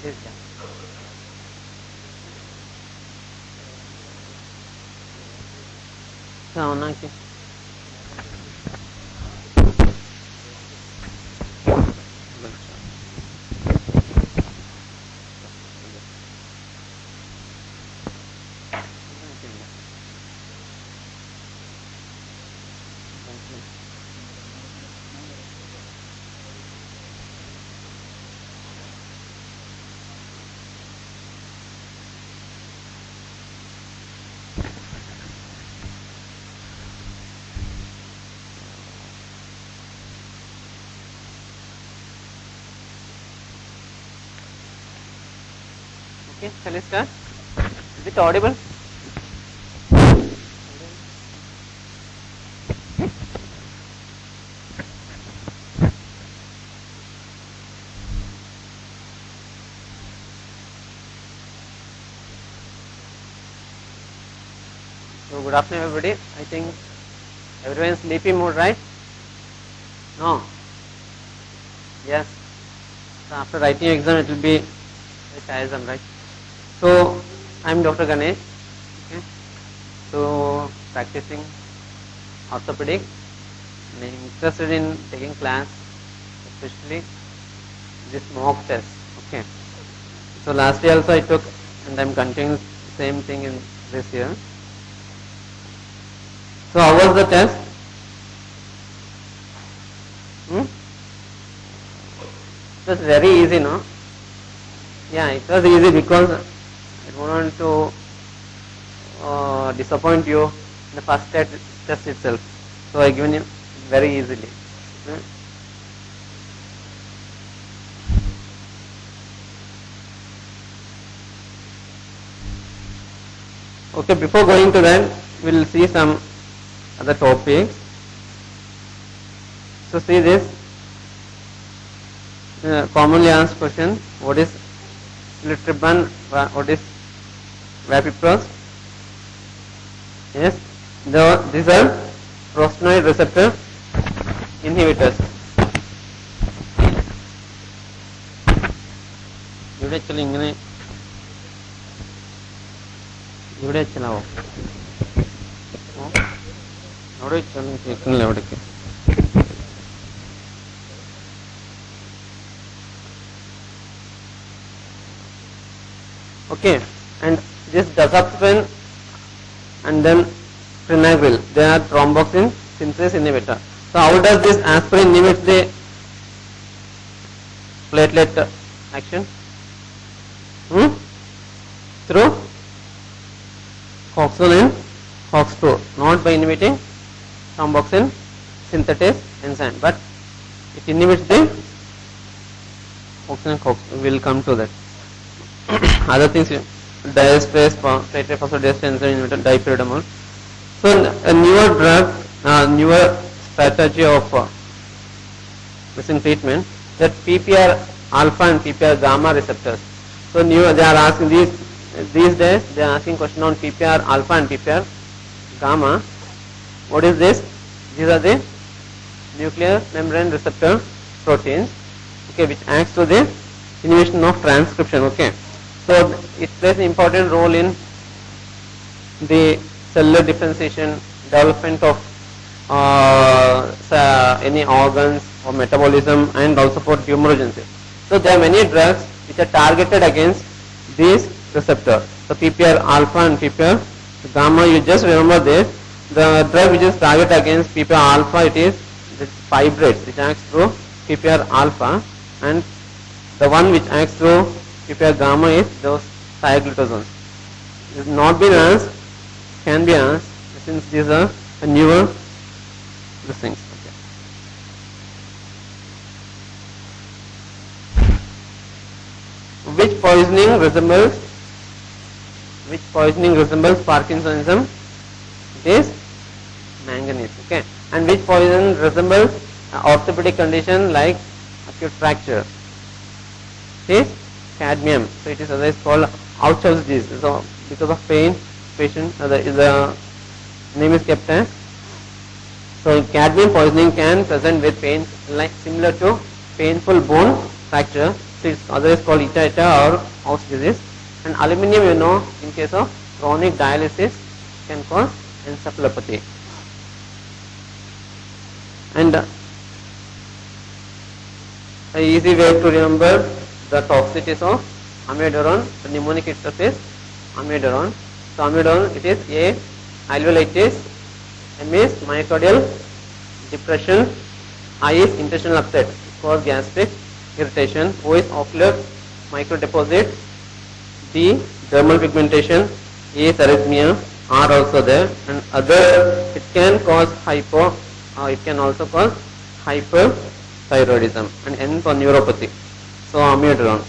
This guy. So now ki. Okay, shall we start? Is it audible? So good afternoon everybody. I think everyone is sleepy mood, right? No? Yes. So after writing your exam it will be very tiresome, right? So I am Dr. Ganesh. Okay. So practicing orthopedic and I am interested in taking class, especially this mock test. Okay. So last year also I took and I am continuing the same thing in this year. So how was the test? It was very easy, no? Yeah, it was easy because I don't want to disappoint you in the first test itself. So I given you very easily. Okay, before going to that, we will see some other topics. So see this commonly asked question: what is slit ribbon? What is vapiprose? Yes, these are prostanoid receptor inhibitors. Okay, and this dasapril and then prinagrel, they are thromboxane synthase inhibitor. So how does this aspirin inhibit the platelet action? Through COX-1 and COX-2, not by inhibiting thromboxane synthetase enzyme, but it inhibits the COX and COX. We will come to that. Other things, diasterase, platelet phosphodiesterase enzyme inhibitor, dipyridamole. So a newer drug, newer strategy of missing treatment, that PPR alpha and PPR gamma receptors. So they are asking these days they are asking question on PPR alpha and PPR gamma. What is this? These are the nuclear membrane receptor proteins, okay, which acts to the inhibition of transcription. Okay, so it plays an important role in the cellular differentiation, development of any organs or metabolism, and also for tumorigenesis. So there are many drugs which are targeted against these receptors. So PPR alpha and PPR gamma, you just remember this. The drug which is targeted against PPR alpha, it is this fibrates which acts through PPR alpha, and the one which acts through PPR gamma is those thiaglutazones. It has not been asked, can be asked, since these are newer these things. Okay. Which poisoning resembles Parkinsonism? It is manganese. Okay, and which poison resembles orthopedic condition like acute fracture? It is cadmium. So it is otherwise called Ouchau's disease. So because of pain, patient the name is kept as. So cadmium poisoning can present with pain like similar to painful bone fracture So it's otherwwise called eta or house disease. And aluminum, you know, in case of chronic dialysis can cause encephalopathy. And an easy way to remember the toxicities of amiodarone, the mnemonic itself is amiodarone. So amiodarone, it is A, alveolitis, M is myocardial depression, I is intestinal upset, cause gastric irritation, O is ocular microdeposit, D dermal pigmentation, A is arrhythmia, R also there, and other it can cause hypo, it can also cause hyperthyroidism, and N for neuropathy. So amiodarone.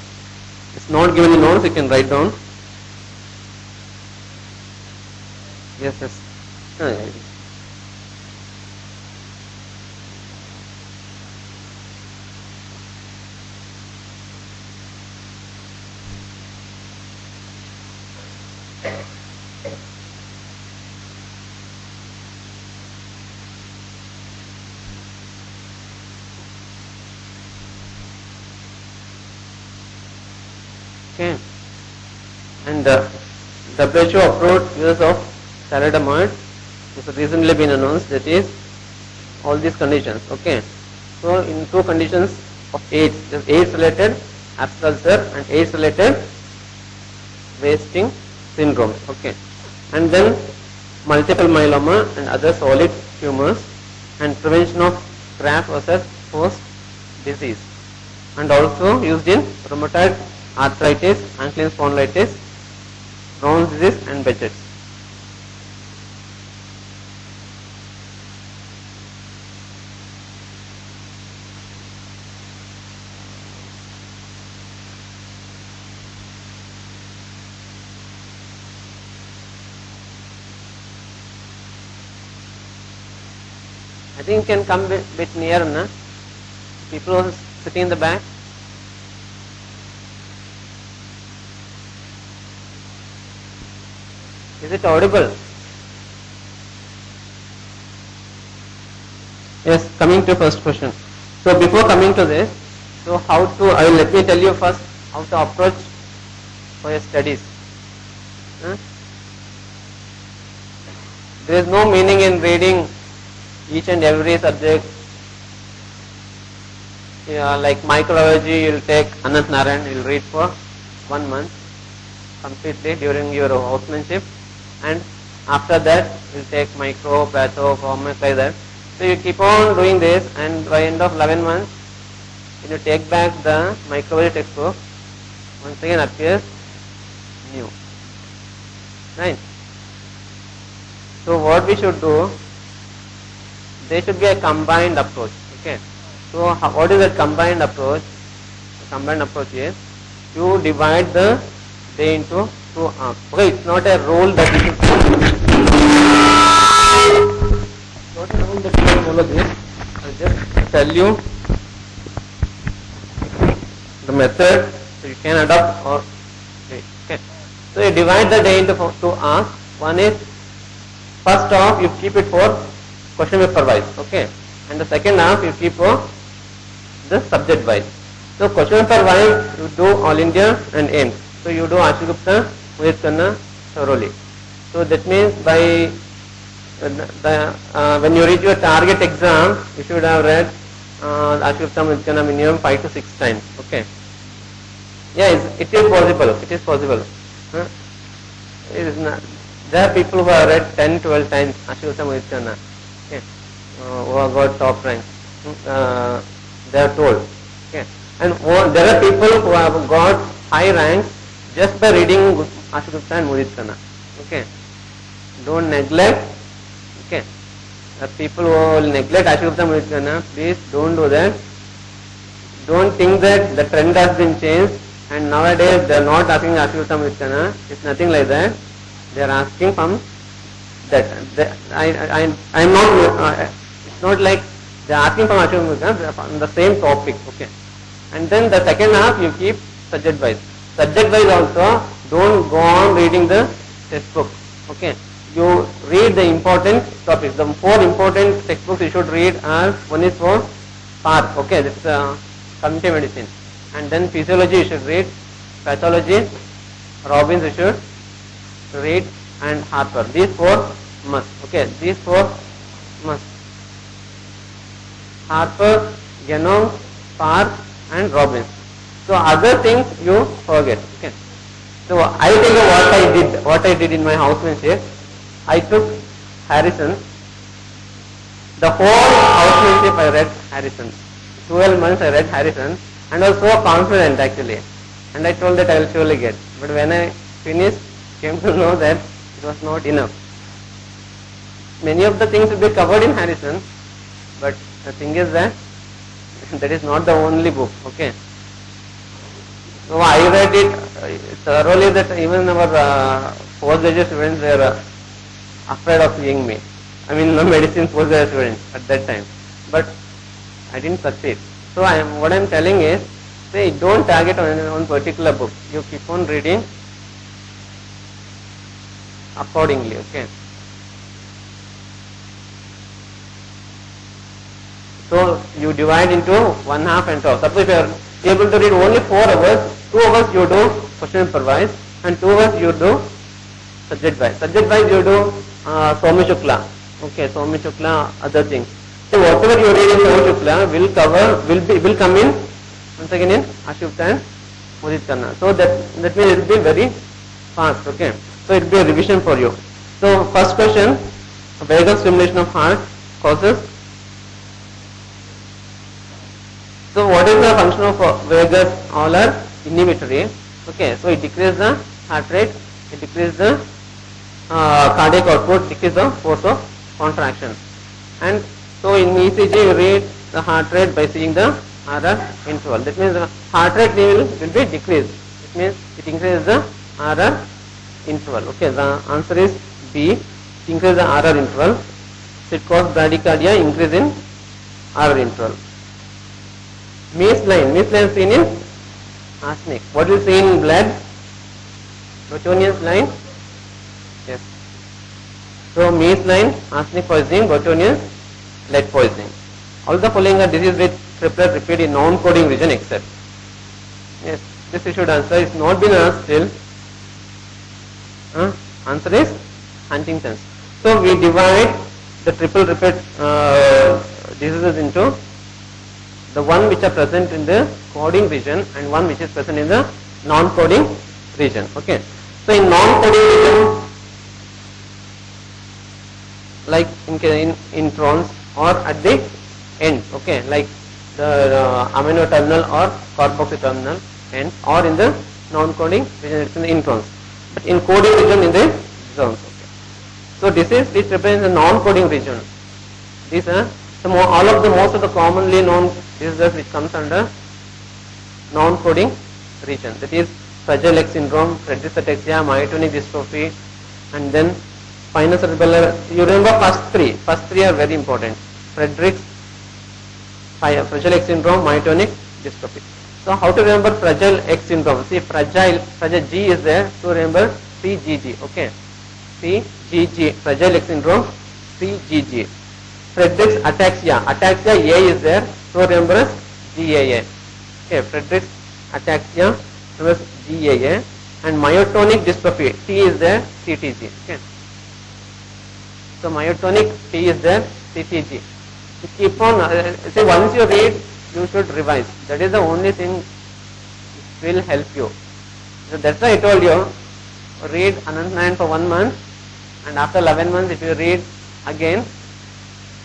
It's not given in notes, you can write down. Yes, yes. Okay, and WHO approved use of thalidomide. This has recently been announced. That is all these conditions. Okay, so in two conditions of AIDS, AIDS related abscess and AIDS related wasting syndrome. Okay, and then multiple myeloma and other solid tumors, and prevention of graft versus host disease, and also used in rheumatoid arthritis, ankylosing spondylitis, Brown's disease, and Behçet's. I think you can come bit near, na? People who are sitting in the back. Is it audible? Yes, coming to first question. So before coming to this, so how to, let me tell you first how to approach for your studies. There is no meaning in reading each and every subject. Like microbiology, you will take Anant Narayan, you will read for 1 month completely during your housemanship, and after that you will take micro, patho, pharma, like that. So you keep on doing this, and by end of 11 months, when you take back the microbiology textbook, once again appears new. Right? So what we should do, there should be a combined approach. Okay. So what is that combined approach? The combined approach is you divide the day into 2 halves. Okay, it's not a rule that you should follow. It's not a rule that you should follow this. I'll just tell you the method so you can adopt or okay. So you divide the day into 2 halves. One is first half you keep it for question paper wise, okay, and the second half you keep for the subject wise. So question paper wise you do All India and AIMS. So you do Ashu Gupta, Mudit Khanna thoroughly. So that means by when you reach your target exam, you should have read Ashu Gupta, Mudit Khanna minimum 5 to 6 times. Okay. Yeah, it is possible. It is possible. It is not. There are people who have read 10-12 times Ashu Gupta, Mudit Khanna. Okay. Who have got top rank. They are told. Okay. And there are people who have got high ranks just by reading Ashu Gupta and Mudit Khanna. Okay. Don't neglect. Okay. The people who will neglect Ashu Gupta, Mudit Khanna, please don't do that. Don't think that the trend has been changed and nowadays they are not asking Ashu Gupta, Mudit Khanna. It's nothing like that. They are asking from that. I am not. It's not like they are asking from Ashu Gupta, Mudit Khanna on the same topic. Okay. And then the second half you keep subject wise. Subject wise also don't go on reading the textbook. Okay. You read the important topics. The 4 important textbooks you should read are, one is for PARC. Okay, that's community medicine. and then physiology you should read, pathology, Robbins you should read, and Harper. These four must. Okay, these four must. Harper, Genome, Park, and Robbins. So other things you forget. Okay. So I tell you what I did in my housemanship. I took Harrison. The whole housemanship I read Harrison. 12 months I read Harrison and was so confident actually. And I told that I will surely get. But when I finished, came to know that it was not enough. Many of the things will be covered in Harrison, but the thing is that that is not the only book. Okay. So I read it thoroughly that even our postgraduate students were afraid of seeing me. I mean the medicine postgraduate students at that time. But I didn't succeed. So what I am telling is, say don't target on one particular book. You keep on reading accordingly. Okay. So you divide into 1/2 and 12. Suppose you are able to read only 4 hours, 2 hours you do question paper wise and 2 hours you do subject wise. Subject wise you do Soumi Shukla. Okay, Soumi Shukla, other things. So whatever you read in Soumi Shukla will come in once again in Ashupta and Mudit Khanna. So that means it will be very fast. Okay. So it will be a revision for you. So first question, vagal stimulation of heart causes. So what is the function of vagus? All are inhibitory. Okay, so it decreases the heart rate, it decreases the cardiac output, decreases the force of contraction. And so in ECG you read the heart rate by seeing the RR interval. That means the heart rate level will be decreased. It means it increases the RR interval. Okay, the answer is B. It increases the RR interval. So it causes bradycardia, increase in RR interval. Mees line seen in arsenic. What is seen in blood? Botonius line. Yes. So Mees line, arsenic poisoning, Botonius, lead poisoning. All the following are diseases with triplet repeat in non-coding region except. Yes, this you should answer. It's not been asked still. Answer is Huntington's. So we divide the triple repeat diseases into the one which are present in the coding region and one which is present in the non-coding region. Okay. So in non-coding region, like in introns or at the end, okay, like the amino terminal or carboxy terminal end, or in the non-coding region it's in the introns. But in coding region in the zones. Okay. So disease which represents the non-coding region. These are all of the most of the commonly known diseases which comes under non-coding region. That is Fragile X syndrome, Friedreich's ataxia, myotonic dystrophy, and then spinocerebellar. You remember first three are very important. Fragile X syndrome, myotonic dystrophy. So how to remember Fragile X syndrome? See, fragile G is there, so remember CGG. Okay, CGG, Fragile X syndrome, CGG. Friedreich's ataxia A is there, so remember as GAA. Okay, Friedreich's ataxia, remember as GAA, and myotonic dystrophy T is there, CTG. Okay, so myotonic T is there, CTG. You keep on. Say once you read, you should revise. That is the only thing which will help you. So that's why I told you, read Anant Nayan for 1 month, and after 11 months, if you read again,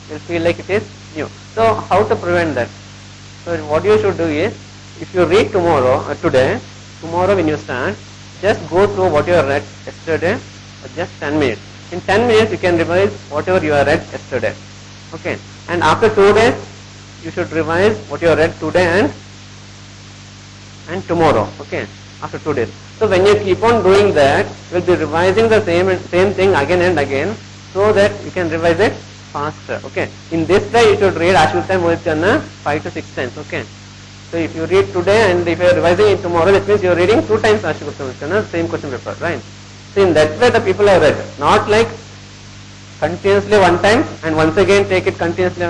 you'll feel like it is new. So how to prevent that? So what you should do is, if you read today, tomorrow when you start, just go through what you have read yesterday for just 10 minutes. In 10 minutes you can revise whatever you have read yesterday. Okay. And after 2 days, you should revise what you have read today and tomorrow. Okay. After 2 days. So when you keep on doing that, you will be revising the same thing again and again, so that you can revise it faster. Okay. In this way, you should read Ashwita and Mudit Khanna 5 to 6 times. Okay. So if you read today and if you are revising it tomorrow, that means you are reading 2 times Ashwita and Mudit Khanna, same question paper, right? So in that way, the people have read, not like continuously 1 time and once again take it continuously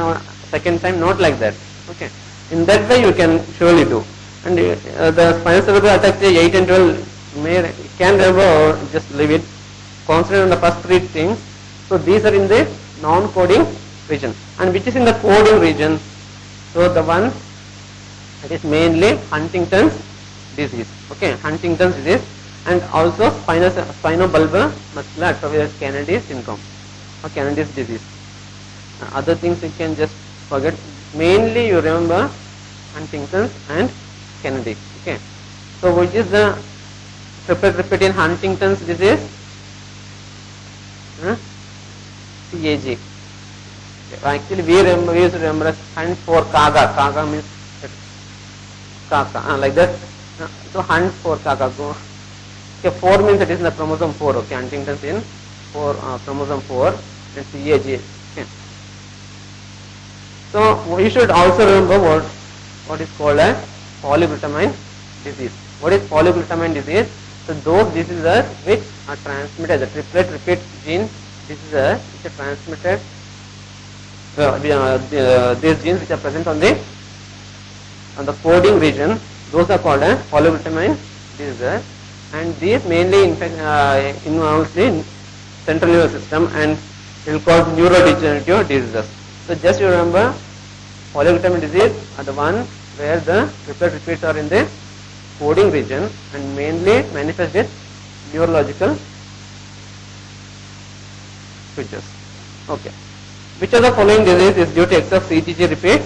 second time, not like that. Okay. In that way, you can surely do. And the spinal cerebral attacks 8 and 12 may can remember or just leave it. Concentrate on the first three things. So these are in the non-coding region. And which is in the coding region? So the one that is mainly Huntington's disease. Okay, Huntington's disease, and also spinobulbar muscular atrophy, Kennedy syndrome or Kennedy's disease. Other things you can just forget. Mainly you remember Huntington's and Kennedy. Okay. So which is the triplet in Huntington's disease? CAG. Actually we used to remember hunt for Kaga. Kaga means Kaka, like that. So hunt for Kaga. Go. Okay, 4 means it is in the chromosome 4. Okay, Huntington's in chromosome 4 and CAG. Okay. So we should also remember what is called as polyglutamine disease. What is polyglutamine disease? So those diseases which are transmitted, the triplet repeat gene diseases which are transmitted, these genes which are present on the coding region, those are called as polyglutamine diseases, and these mainly involves the central nervous system and it will cause neurodegenerative diseases. So just you remember, polyglutamine disease are the one where the triplet repeats are in the coding region and mainly manifest with neurological features. Okay. Which of the following disease is due to excess CGG repeat?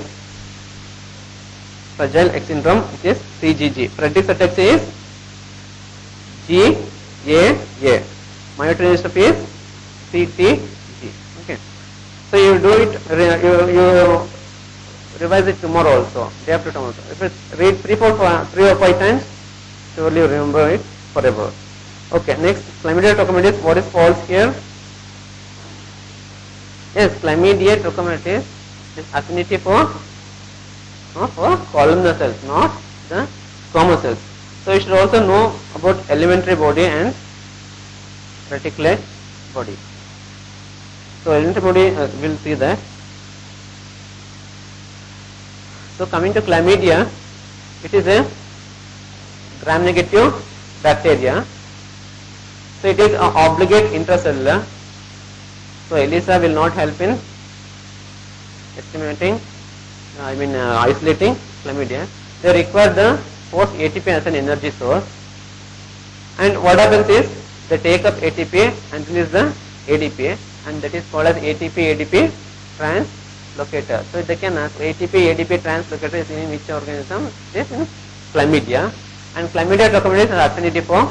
Fragile X syndrome, which is CGG. Friedreich's ataxia is GAA. Myotonic dystrophy is CTG. Okay. So you do it, you revise it tomorrow also, day after tomorrow. If it's read 3 or 5 times, surely you remember it forever. Okay, next, chlamydia trachomatis, what is false here? Yes, chlamydia trachomatis is affinity for columnar cells, not the squamous cells. So you should also know about elementary body and reticulate body. So elementary body, we'll see that. So coming to chlamydia, it is a gram-negative bacteria. So it is obligate intracellular. So ELISA will not help in isolating chlamydia. They require the post ATP as an energy source. And what happens is they take up ATP and release the ADP, and that is called as ATP-ADP translocator. So they can ask ATP-ADP translocator is in which organism? It is in chlamydia. And chlamydia trachomatis has affinity for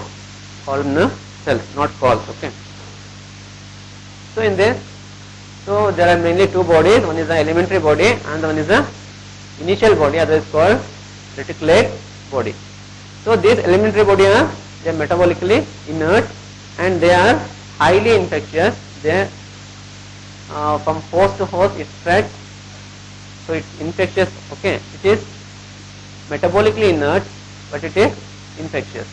columnar cells, not calls. Okay. So in this, so there are mainly two bodies. One is the elementary body and one is the initial body, other is called reticulate body. So these elementary body are, they are metabolically inert and they are highly infectious. They from host to host it spreads. So it's infectious. Okay, it is metabolically inert, but it is infectious.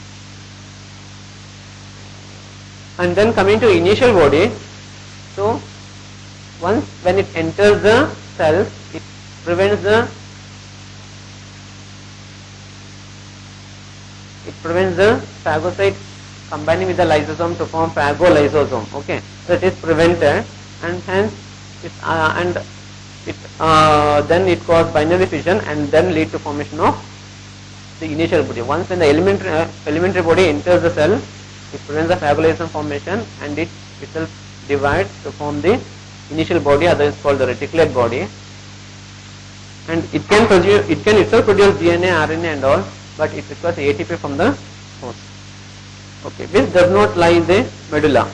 And then coming to initial body, so once when it enters the cells, it prevents the phagocyte combining with the lysosome to form phagolysosome. Okay, so it is prevented, and hence then it causes binary fission and then lead to formation of the initial body. Once when the elementary body enters the cell, it prevents the phagolysosome formation and it itself divides to form the initial body, otherwise called the reticulate body. And it can itself produce DNA, RNA and all, but it requires ATP from the host. Okay, this does not lie in the medulla.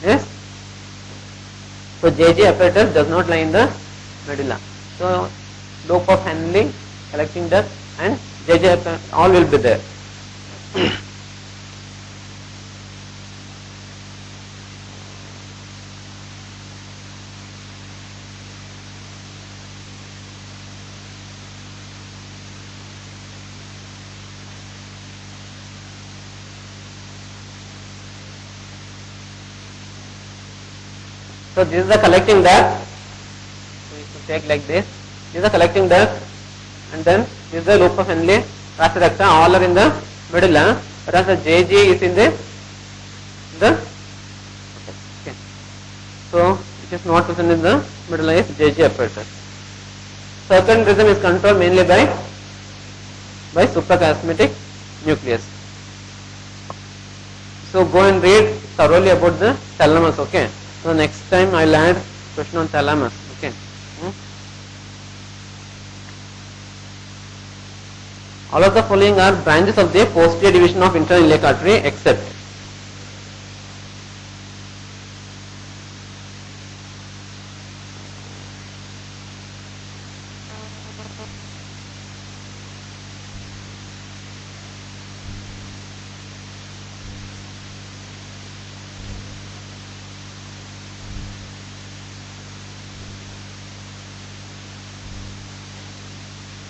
Yes. So JJ apparatus does not lie in the medulla. So lobe of handling, collecting dust and JJ apparatus all will be there. So this is the collecting duct. So you should take like this. This is the collecting duct, and then This is the loop of Henle, Rasa Rakta, all are in the middle, whereas the JG is in the okay. So it is not present in the middle is JG apparatus. Circuit rhythm is controlled mainly by suprachiasmatic nucleus. So go and read thoroughly about the thalamus, okay. So next time I will add question on thalamus, okay. All of the following are branches of the posterior division of internal iliac artery except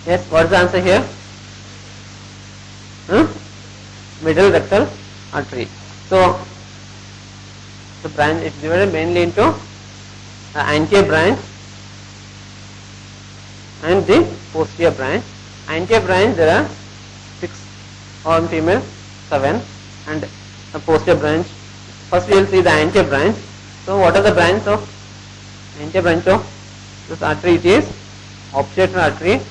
yes, what is the answer here? Middle rectal artery. So the branch is divided mainly into the anterior branch and the posterior branch. Anterior branch there are 6 on female, 7, and the posterior branch. First we will see the anterior branch. So what are the branches of anterior branch of this artery? It is obturator artery.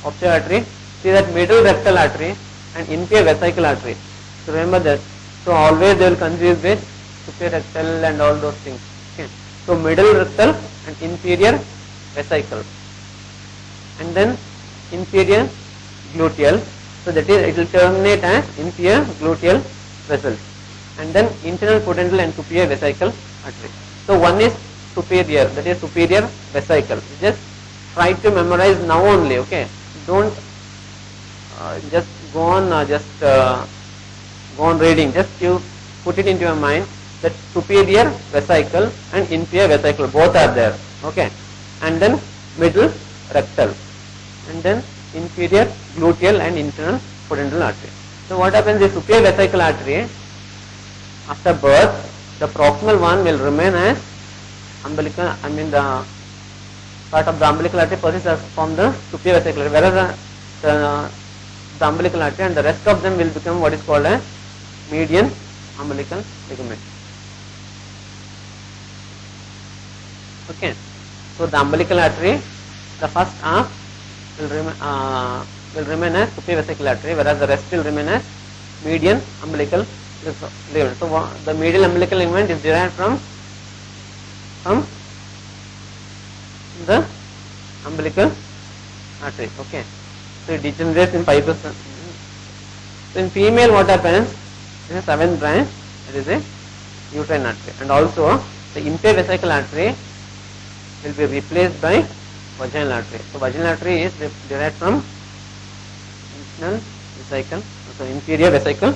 Obturator artery. See that middle rectal artery and inferior vesical artery. So remember that. So always they will confuse with superior rectal and all those things. Okay. So middle rectal and inferior vesicle, and then inferior gluteal. So that is, it will terminate as inferior gluteal vessels, and then internal pudendal and superior vesical artery. So one is superior, that is superior vesicle. Just try to memorize now only. Okay. Don't just go on reading. Just you put it into your mind that superior vesicle and inferior vesicle both are there. Okay, and then middle rectal, and then inferior gluteal and internal pudendal artery. So what happens is superior vesical artery, after birth, the proximal one will remain as umbilical. I mean the part of the umbilical artery persists from the superior vesicle, whereas the umbilical artery and the rest of them will become what is called as median umbilical ligament. Okay, so the umbilical artery, the first half will remain as superior vesical artery, whereas the rest will remain as median umbilical ligament. So the medial umbilical ligament is derived from the umbilical artery. Okay, so it degenerates in fibrous. So in female what happens? This is 7th branch, it is a uterine artery, and also the inferior vesical artery will be replaced by vaginal artery. So vaginal artery is derived from internal vesicle, so inferior vesicle.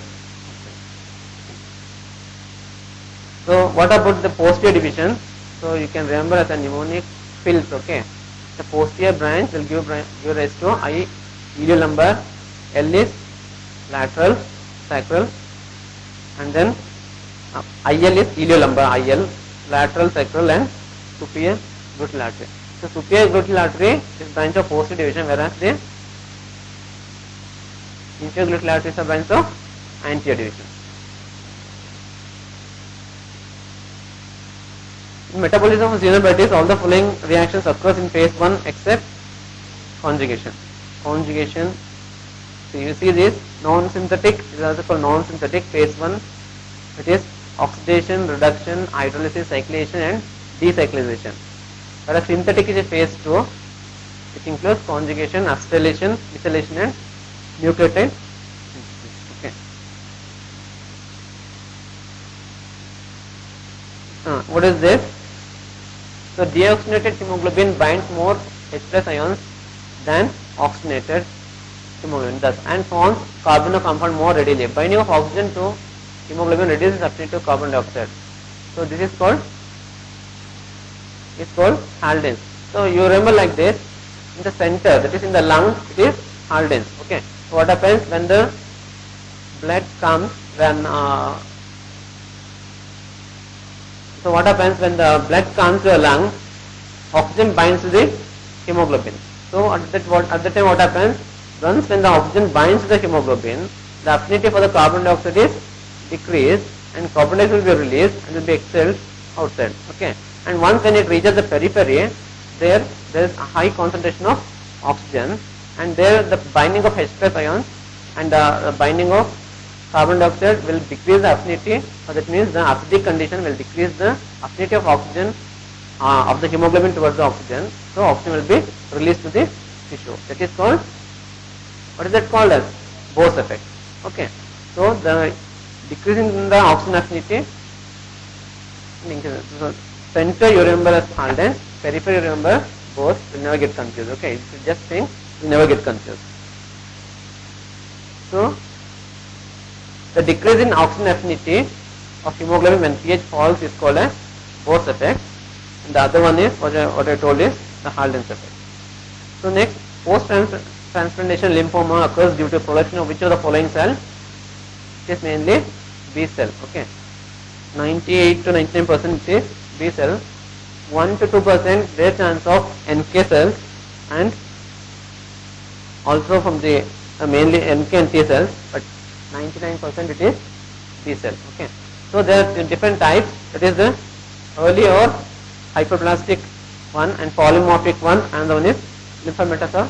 So what about the posterior division? So you can remember as a mnemonic pills. Okay, the posterior branch will give rise to I iliolumbar, L is lateral sacral, and then IL is iliolumbar, IL lateral sacral and superior gluteal artery. So superior gluteal artery is branch of posterior division, whereas the inferior gluteal artery is a branch of anterior division. In metabolism of xenobiotics, all the following reactions occurs in phase 1 except conjugation. Conjugation, so you see this non-synthetic, it is also called non-synthetic phase 1, it is oxidation, reduction, hydrolysis, cyclization and decyclization. Whereas synthetic is a phase 2, which includes conjugation, acetylation, methylation and nucleotide. Okay. What is this? So deoxygenated hemoglobin binds more H+ ions than oxygenated hemoglobin, thus, and forms carbonyl compound more readily. Binding of oxygen to hemoglobin reduces affinity to carbon dioxide. So this is called Haldane. So you remember like this, in the center, that is in the lungs, it is Haldane. Okay. So what happens when the blood comes, so what happens when the blood comes to the lung, oxygen binds to the hemoglobin. So at that time what happens? Once when the oxygen binds to the hemoglobin, the affinity for the carbon dioxide is decreased and carbon dioxide will be released and will be expelled outside. Okay. And once when it reaches the periphery, there is a high concentration of oxygen, and there the binding of H+ ions and the binding of carbon dioxide will decrease the affinity, or that means the acidic condition will decrease the affinity of oxygen of the hemoglobin towards the oxygen. So oxygen will be released to the tissue. That is called, what is that called as? Bose effect. Okay. So the decreasing in the oxygen affinity, so center you remember as Haldane, periphery you remember Bose, will never get confused. Okay, if you just think, you never get confused. So the decrease in oxygen affinity of hemoglobin when pH falls is called a Bose effect, and the other one is what I told is the Haldane's effect. So next, post-transplantation lymphoma occurs due to production of which of the following cell? It is mainly B cell. Okay, 98 to 99% is B cell, 1 to 2% great chance of NK cells, and also from the mainly NK and T cells, but 99% it is B cell. Okay, so there are different types. That is the early or hyperplastic one and polymorphic one, and the one is lymphomatous or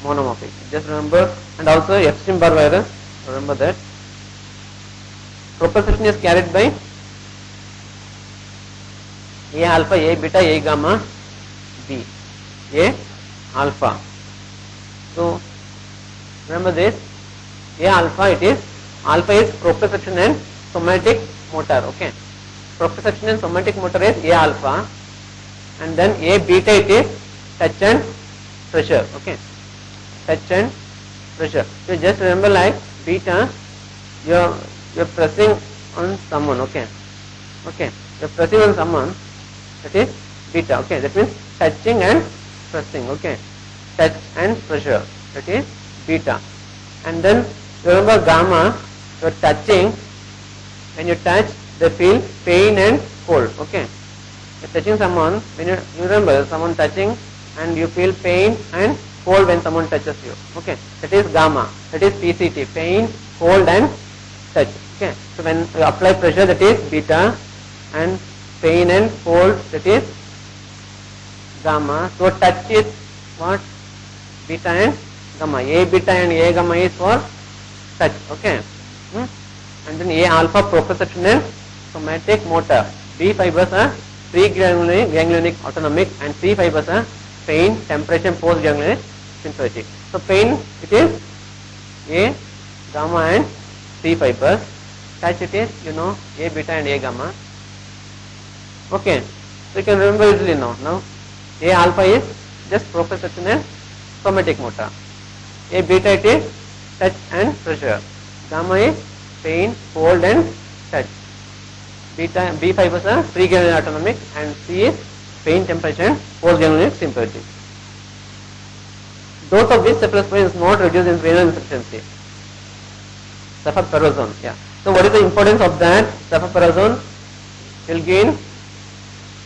monomorphic. Just remember, and also Epstein-Barr virus. Remember that. Proprioception is carried by A alpha, A beta, A gamma, B, A alpha. So remember this, A alpha, it is alpha is proprioception and somatic motor. Okay, proprioception and somatic motor is A alpha, and then A beta it is touch and pressure. Okay, touch and pressure. So just remember, like beta, you're pressing on someone. Okay, you're pressing on someone, that is beta. Okay, that means touching and pressing. Okay, touch and pressure, that is beta. And then remember gamma, you're touching, when you touch they feel pain and cold. Okay, you're touching someone, when you remember someone touching and you feel pain and cold when someone touches you. Okay, that is gamma, that is PCT, pain, cold and touch. Okay, so when you apply pressure, that is beta, and pain and cold, that is gamma. So touch is what? Beta and gamma. A beta and A gamma is for touch. Okay, and then A alpha proprioception and somatic motor. B fibers are pre-ganglionic autonomic, and C fibers are pain, temperature, post-ganglionic sympathetic. So pain, it is A gamma and C fibers. Touch, it is, you know, A beta and A gamma. Okay, so you can remember easily now. Now A alpha is just proprioception and somatic motor. A beta, it is touch and pressure. Gamma is pain, cold and touch. Beta, B fibers are pre-ganglionic autonomic, and C is pain, temperature and post-ganglionic sympathetic. Dose of which cephalosporin is not reduced in renal insufficiency? Cefoperazone. Yeah. So what is the importance of that? Cefoperazone will give in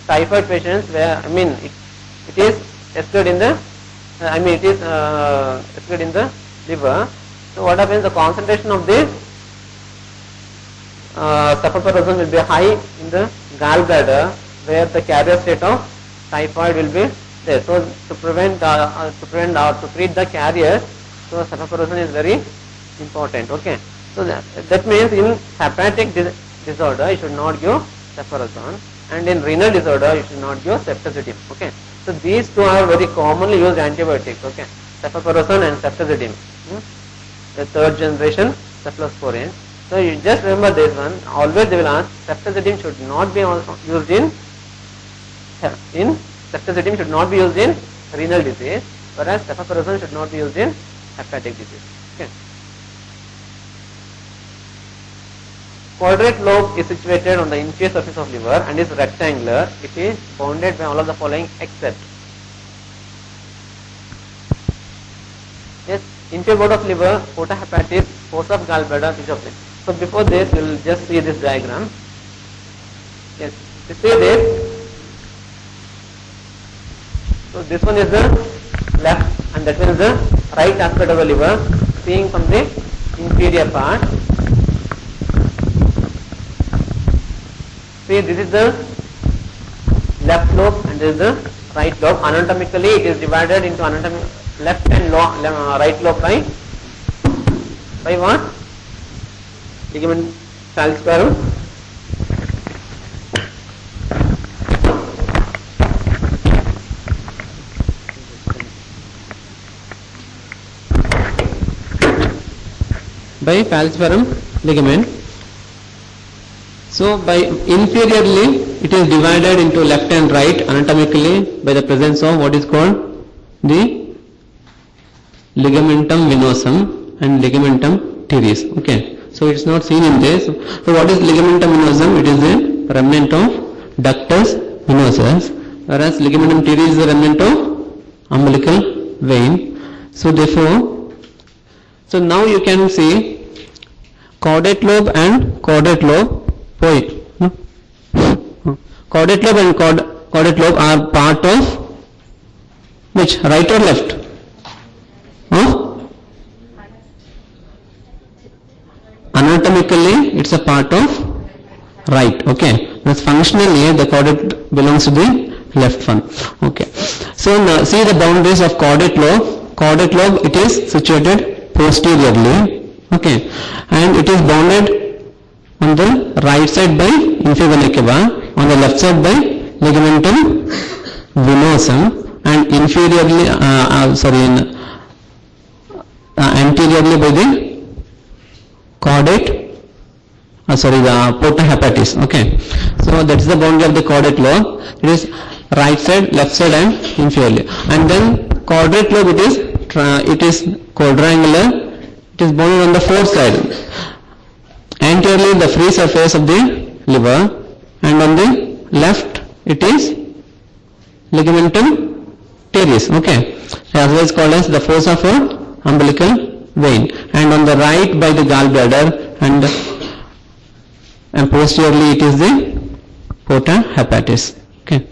typhoid patients where, I mean, it is excluded in the, it is excluded in the liver. So what happens? The concentration of this cefoperazone will be high in the gallbladder, where the carrier state of typhoid will be there. So to prevent or to treat the carrier, so cefoperazone is very important. Okay. So that means in hepatic disorder you should not give cefoperazone, and in renal disorder you should not give ceftazidime. Okay. So these two are very commonly used antibiotics. Okay. Cefoperazone and ceftazidime, the third generation cephalosporin. So you just remember this one. Always they will ask, ceftazidime should not be used in ceftazidime should not be used in renal disease, whereas cefoperazone should not be used in hepatic disease. Okay. Quadrate lobe is situated on the inferior surface of liver and is rectangular. It is bounded by all of the following except. Yes, inferior border of liver, porta hepatis, fossa of gallbladder, which of them? So before this, we will just see this diagram. Yes, you see this. So this one is the left and that is the right aspect of the liver, seeing from the inferior part. See, this is the left lobe and this is the right lobe. Anatomically it is divided into left and right lobe by what? Ligament falciparum. By falciparum ligament. So by inferiorly it is divided into left and right anatomically by the presence of what is called the ligamentum venosum and ligamentum teres. Okay, so it's not seen in this. So what is ligamentum venosum? It is the remnant of ductus venosus, whereas ligamentum teres is the remnant of umbilical vein. So therefore, so now you can see caudate lobe and caudate lobe. Caudate lobe and caudate lobe are part of which? Right or left? Anatomically it's a part of right. Okay, but functionally the caudate belongs to the left one. Okay, so now see the boundaries of caudate lobe. Caudate lobe, it is situated posteriorly. Okay, and it is bounded on the right side by inferior vena cava, on the left side by ligamentum venosum, and inferiorly, anteriorly by the caudate, the porta hepatis. Okay, so that is the boundary of the caudate lobe. It is right side, left side, and inferiorly. And then caudate lobe, it is quadrangular. It is bounded on the fourth side. Anteriorly the free surface of the liver, and on the left it is ligamentum teres. Okay, as well as called as the fossa of umbilical vein, and on the right by the gallbladder, and posteriorly it is the porta hepatis. Okay,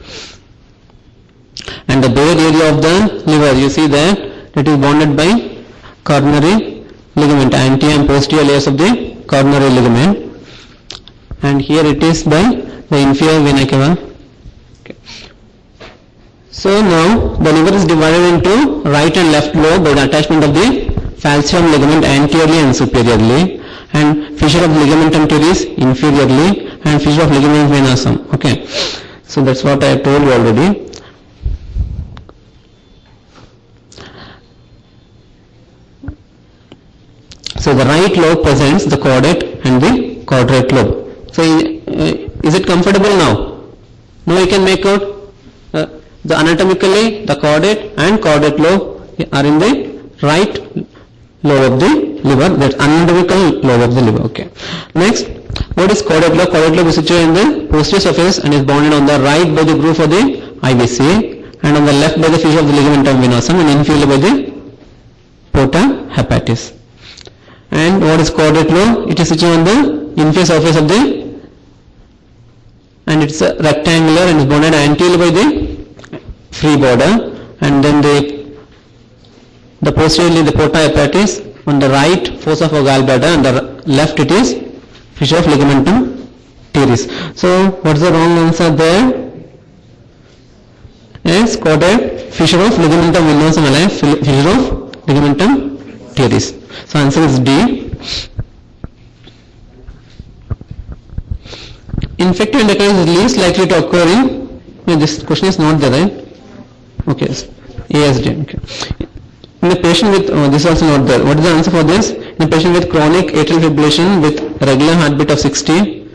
and the bare area of the liver, you see that it is bounded by coronary ligament, anterior and posterior layers of the coronary ligament, and here it is by the inferior vena cava. Okay. So now the liver is divided into right and left lobe by the attachment of the falciparum ligament anteriorly and superiorly, and fissure of ligamentum teres inferiorly, and fissure of ligamentum venosum. Okay, so that's what I told you already. So the right lobe presents the caudate and the quadrate lobe. So is it comfortable now? Now you can make out the anatomically the caudate and caudate lobe are in the right lobe of the liver, that's anatomical lobe of the liver. Okay. Next, what is caudate lobe? Caudate lobe is situated in the posterior surface and is bounded on the right by the groove of the IVC, and on the left by the fissure of the ligamentum venosum, and inferior by the porta hepatis. And what is caudate lobe? It is situated on the inferior surface of the, and it's a rectangular and is bounded anteriorly by the free border, and then the posteriorly the porta hepatis, on the right fossa of gallbladder, and the left it is fissure of ligamentum teres. So what's the wrong answer there? Yes, caudate, fissure of ligamentum venosum, and fissure of ligamentum teres. So answer is D. Infective endocarditis is least likely to occur in, this question is not there, right? Okay, ASD. Okay. In a patient with, this is also not there. What is the answer for this? In a patient with chronic atrial fibrillation with regular heartbeat of 60,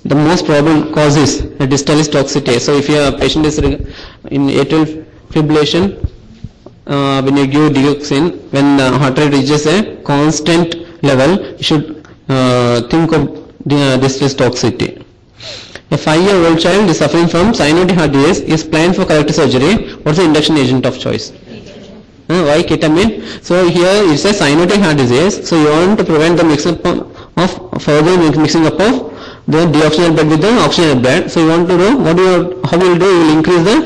the most probable cause is a distalis toxicity. So if your patient is in atrial fibrillation, when you give digoxin, when the heart rate reaches a constant level, you should think of distress toxicity. A 5-year-old child is suffering from cyanotic heart disease, is planned for corrective surgery. What's the induction agent of choice? Why ketamine? So here it says cyanotic heart disease, so you want to prevent the mix-up of further mixing up of the deoxygenated blood with the oxygenated blood. So you want to know how you will do, you will increase the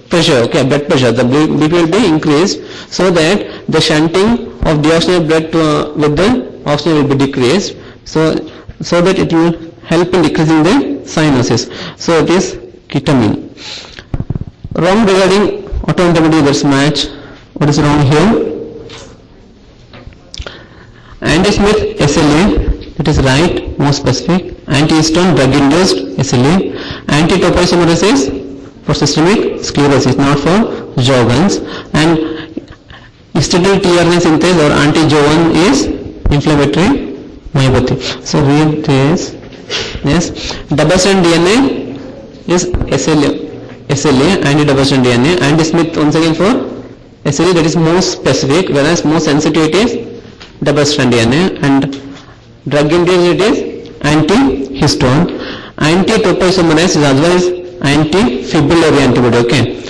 pressure, okay, blood pressure, the BP will be increased, so that the shunting of deoxygenated blood with the oxygen will be decreased, so that it will help in decreasing the cyanosis. So it is ketamine. Wrong regarding autoantibody, that's match. What is wrong here? Anti-Smith SLA, it is right, more specific. Anti-histone drug-induced SLA. Anti-topoisomerase is for systemic sclerosis, not for Sjogren's. And histidyl tRNA synthase or anti-Jo1 is inflammatory myopathy. So read this. Yes, double-strand DNA is SLA, anti-double-strand DNA. Anti-Smith once again for SLA, that is more specific, whereas more sensitive it is double-strand DNA, and drug-induced it is anti-histone. Anti-topoisomerase is otherwise anti-fibrillary antibody. Okay,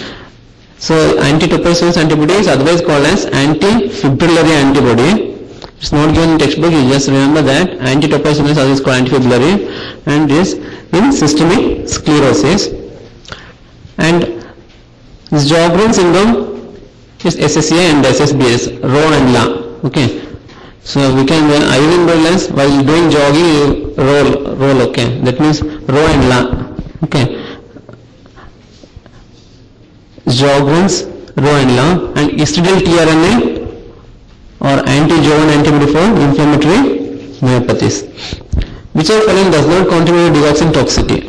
so anti-topoisomerase antibody is otherwise called as anti-fibrillary antibody. It's not given in textbook, you just remember that anti-topoisomerase is otherwise called anti-fibrillary, and is in systemic sclerosis. And Sjogren's syndrome is SSA and SSBS, Rohr and Lahr. Okay, so we can iron balance while doing jogging, you roll. Okay, that means Rohr and Lahr. Okay, Sjogren's, Rohr and Lahr. And histidyl tRNA or anti-Jo1 antibody for inflammatory myopathies. Which of the following does not contribute to digoxin toxicity?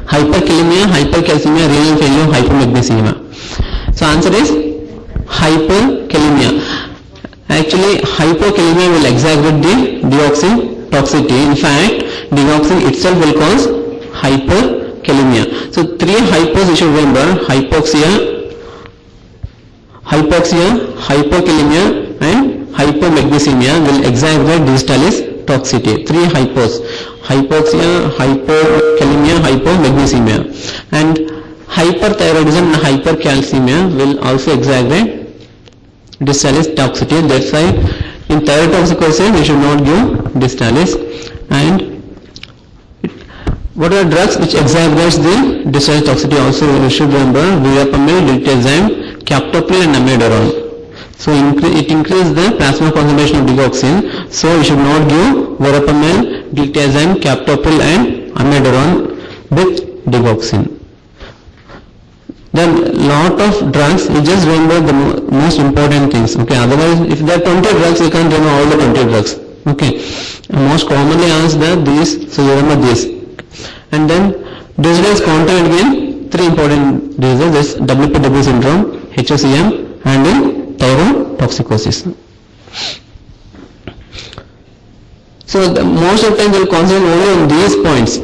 Hyperkalemia, hypercalcemia, renal failure, hypomagnesemia. So answer is hyperkalemia. Actually, hypokalemia will exacerbate the digoxin toxicity. In fact, digoxin itself will cause hyperkalemia. So three hypos you should remember: hypoxia, hypokalemia, and hypomagnesemia will exacerbate diastasis toxicity. Three hypos: hypoxia, hypokalemia, hypomagnesemia. And hyperthyroidism and hypercalcemia will also exacerbate diastasis toxicity. That's why in thyrotoxicosis we should not give diastasis. And what are drugs which exacerbates the diastasis toxicity? Also we should remember verapamil, diltiazem, captopril and amiodarone. So it increases the plasma concentration of digoxin. So we should not give verapamil, diltiazem, captopril and amiodarone with digoxin. Then lot of drugs, you just remember the most important things. Okay, otherwise if there are 20 drugs, you can't remember all the 20 drugs. Okay, most commonly asked that these, so you remember this. And then disease content again, three important diseases: this WPW syndrome, HOCM, and thyrotoxicosis. So most of the time we will concentrate only on these points.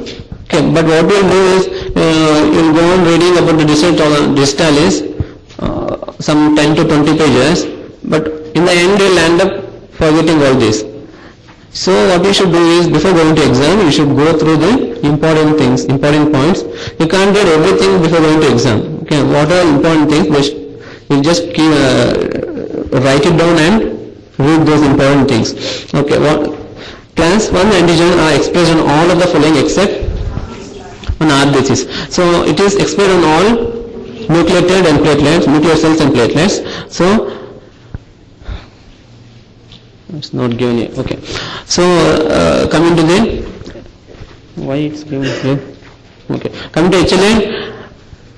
Okay, but what we will do is you will go on reading about the diastasis, some 10 to 20 pages, but in the end you will end up forgetting all this. So what you should do is, before going to exam, you should go through the important things, important points. You can't get everything before going to exam. Okay, what are important things? You just write it down and read those important things. Okay, class 1 antigen are expressed on all of the following except on RBCs. So it is expressed on all nucleated and platelets, nuclear cells and platelets. So it's not given here. Okay. So coming to the, why it's given here? Okay. Coming to HLA.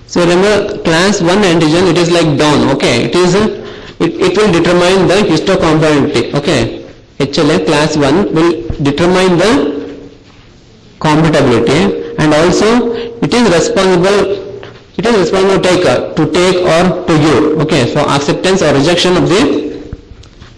So remember, class 1 antigen, it is like dawn. Okay. It is it will determine the histocompatibility. Okay. HLA class 1 will determine the compatibility, and also it is responsible to take or to give. Okay. For acceptance or rejection of the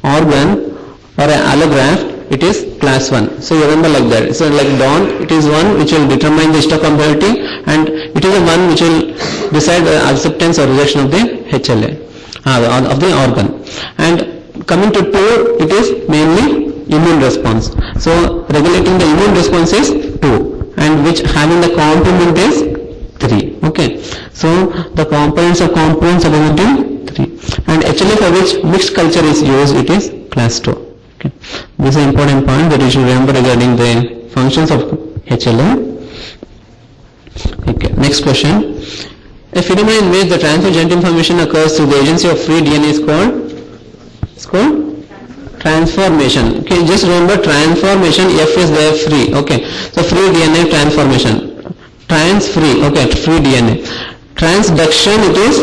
organ or an allograft, it is class 1. So you remember like that. So like dawn, it is one which will determine the histocompatibility, and it is the one which will decide the acceptance or rejection of the HLA, of the organ. And coming to 2, it is mainly immune response. So regulating the immune response is 2, and which having the complement is 3. Okay. So the components of components are limited 3. And HLA for which mixed culture is used, it is class 2. Okay. This is an important point that you should remember regarding the functions of HLA. Okay. Next question. A phenomenon in which the transfer of genetic information occurs through the agency of free DNA is called transformation. Okay, just remember transformation, F is there, free. Okay, so free DNA transformation. Trans-free, okay, free DNA. Transduction, it is,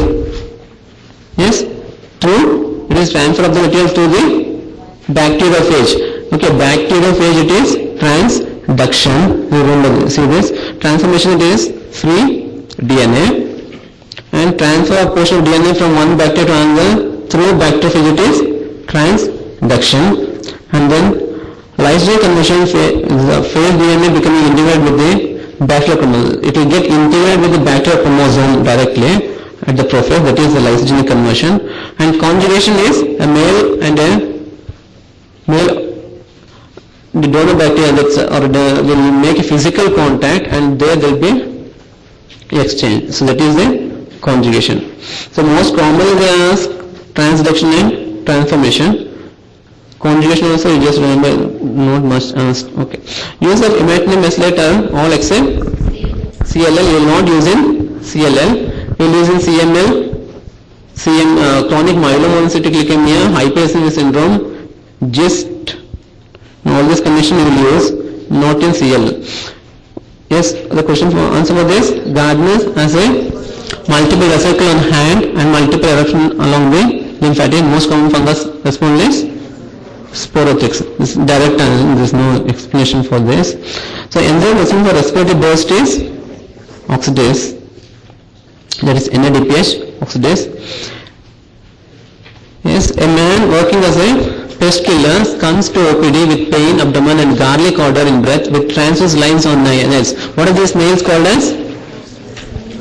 yes, true, it is transfer of the material to the bacteriophage. Okay, bacteriophage, it is transduction. Remember, see this, transformation, it is free DNA. And transfer of portion of DNA from one bacteria to another through bacteriophage, it is transduction. And then lysozyme conversion phase DNA becoming integrated with the bacterial chromosome. It will get integrated with the bacterial chromosome directly at the prophase, that is the lysogenic conversion. And conjugation is a male and a male, the donor bacteria will make a physical contact, and there will be exchange. So that is the conjugation. So most commonly they ask transduction and transformation. Conjugation also, you just remember, not much asked. Okay. Use of imatinib mesylate are all except CLL. You will not use in CLL. You will use in CML, chronic myelomonocytic leukemia, hypersensitivity syndrome, GIST. All this condition you will use, not in CLL. Yes, the question for answer for this, Gardner's as a multiple vesicle on hand and multiple eruption along the lymphatic. Most common fungus response is sporothics. This is direct answer, there is no explanation for this. So enzyme responsible for respiratory burst is oxidase, that is NADPH oxidase. Yes, a man working as a pest killer comes to OPD with pain, abdomen and garlic odor in breath with transverse lines on nails. What are these nails called as?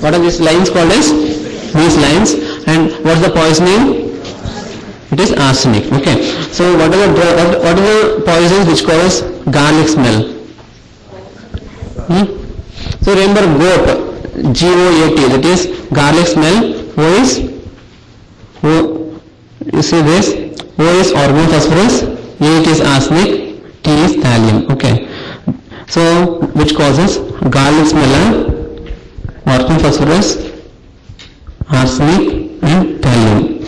What are these lines called as? These lines. And what is the poisoning? It is arsenic. Okay. So what are the poisons which cause garlic smell? So remember GOAT, G-O-A-T, that is garlic smell. You see this? O is organophosphorus, A it is arsenic, T is thallium. Okay. So which causes garlic smell? Organophosphorus, arsenic and thallium.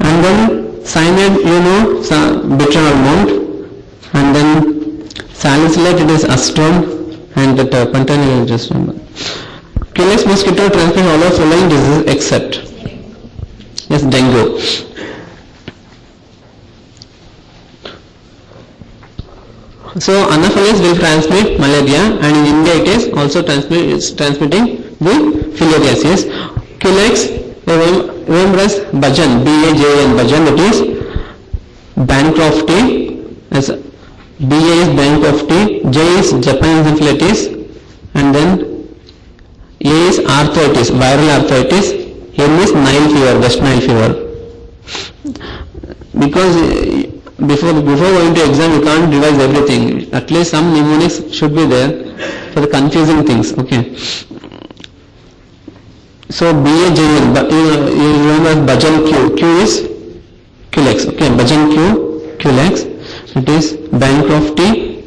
And then cyanide, you know, bitter almond, and then salicylate, it is acetone, and the turpentine, you will just remember. Culex mosquito transmits all the following diseases except, yes, dengue. So Anopheles will transmit malaria, and in India it is also transmitting the filariasis. Culex, remember as Bajan, B-A-J-N, Bajan, it is Bancrofti, as B-A is Bancrofti, J is Japanese encephalitis, and then A is arthritis, viral arthritis, M is Nile fever, West Nile fever. Because before going to exam, you can't revise everything. At least some mnemonics should be there for the confusing things. Okay. So B-A-J-N, but you remember Bajan Q. Q is Culex. Okay, Bajan Q, Culex. It is Bancrofti,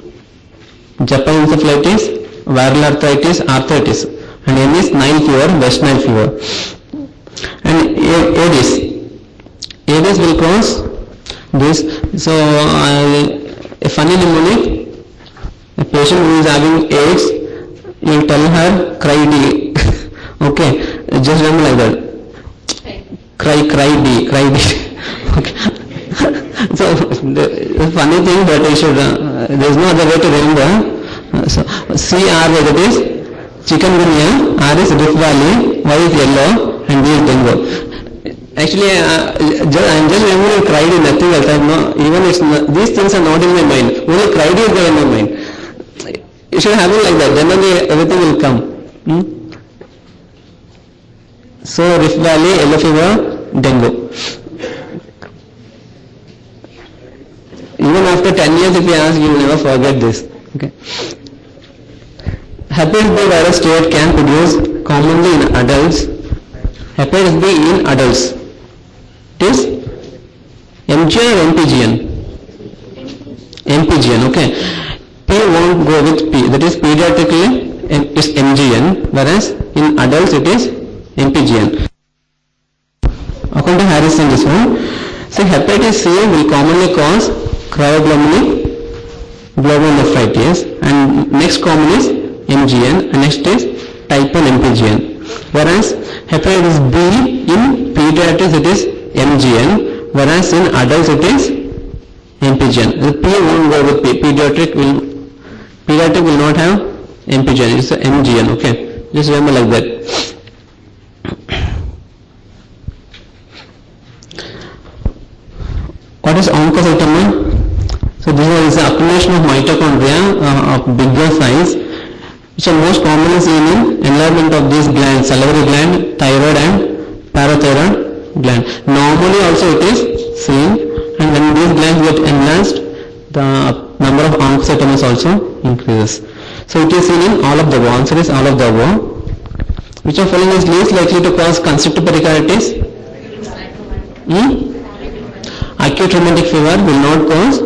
Japanese encephalitis, viral arthritis, and M is Nile fever, West Nile fever. And Aedes will cause this. So a funny mnemonic, a patient who is having AIDS, you tell her cry D. Okay, just remember like that. Cry D. Okay. So the funny thing that I should, there is no other way to remember. So CR, that is chikungunya, R is Rift Valley, Y is yellow, and D is dengue. Actually, I am just remembering cried in nothing else. Even it's not, these things are not in my mind. Only cried is there in my mind. It should happen like that. Then only everything will come. So Rift Valley, yellow fever, dengue. Even after 10 years, if you ask, you will never forget this. Okay. Hepatitis B virus state can produce commonly in adults. Hepatitis B in adults. It is MGN or MPGN? MPGN, okay. P won't go with P, that is pediatrically it is MGN, whereas in adults it is MPGN. According to Harrison, this one, so hepatitis C will commonly cause cryoglobulic glomerulonephritis, and next common is MGN, and next is type 1 MPGN. Whereas hepatitis B in pediatrics it is MGN, whereas in adults it is MPGN. The P won't go with P. Pediatric will not have MPGN. It's a MGN. Okay, just remember like that. What is oncocytoma? So this is the accumulation of mitochondria of bigger size, which are most commonly seen in enlargement of these glands, salivary gland, thyroid and parathyroid gland. Normally also it is seen, and when these glands get enlarged, the number of oncocytomas also increases. So it is seen in all of the above. Answer is all of the above. Which of following is least likely to cause constrictive pericarditis? Acute rheumatic fever will not cause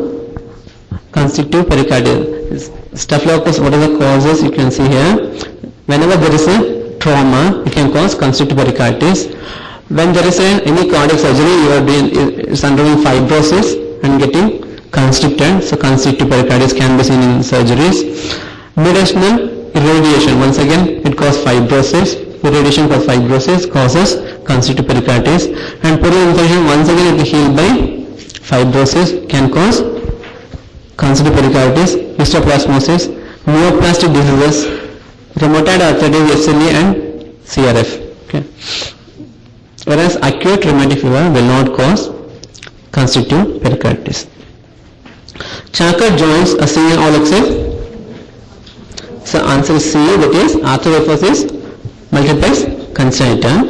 constrictive pericarditis. Staphylococcus, what are the causes? You can see here. Whenever there is a trauma, it can cause constrictive pericarditis. When there is any cardiac surgery, you are undergoing fibrosis and getting constricted. So constrictive pericarditis can be seen in surgeries. Mid-directional irradiation, once again it causes fibrosis. Irradiation causes fibrosis, causes constrictive pericarditis. And pleural infection, once again it is healed by fibrosis, can cause constrictive pericarditis. Histoplasmosis, neoplastic diseases, rheumatoid arthritis, SLE and CRF. Okay. Whereas acute rheumatic fever will not cause constrictive pericarditis. Charcot joints are seen in all except. So answer is C, that is arthrogryposis multiplex congenita.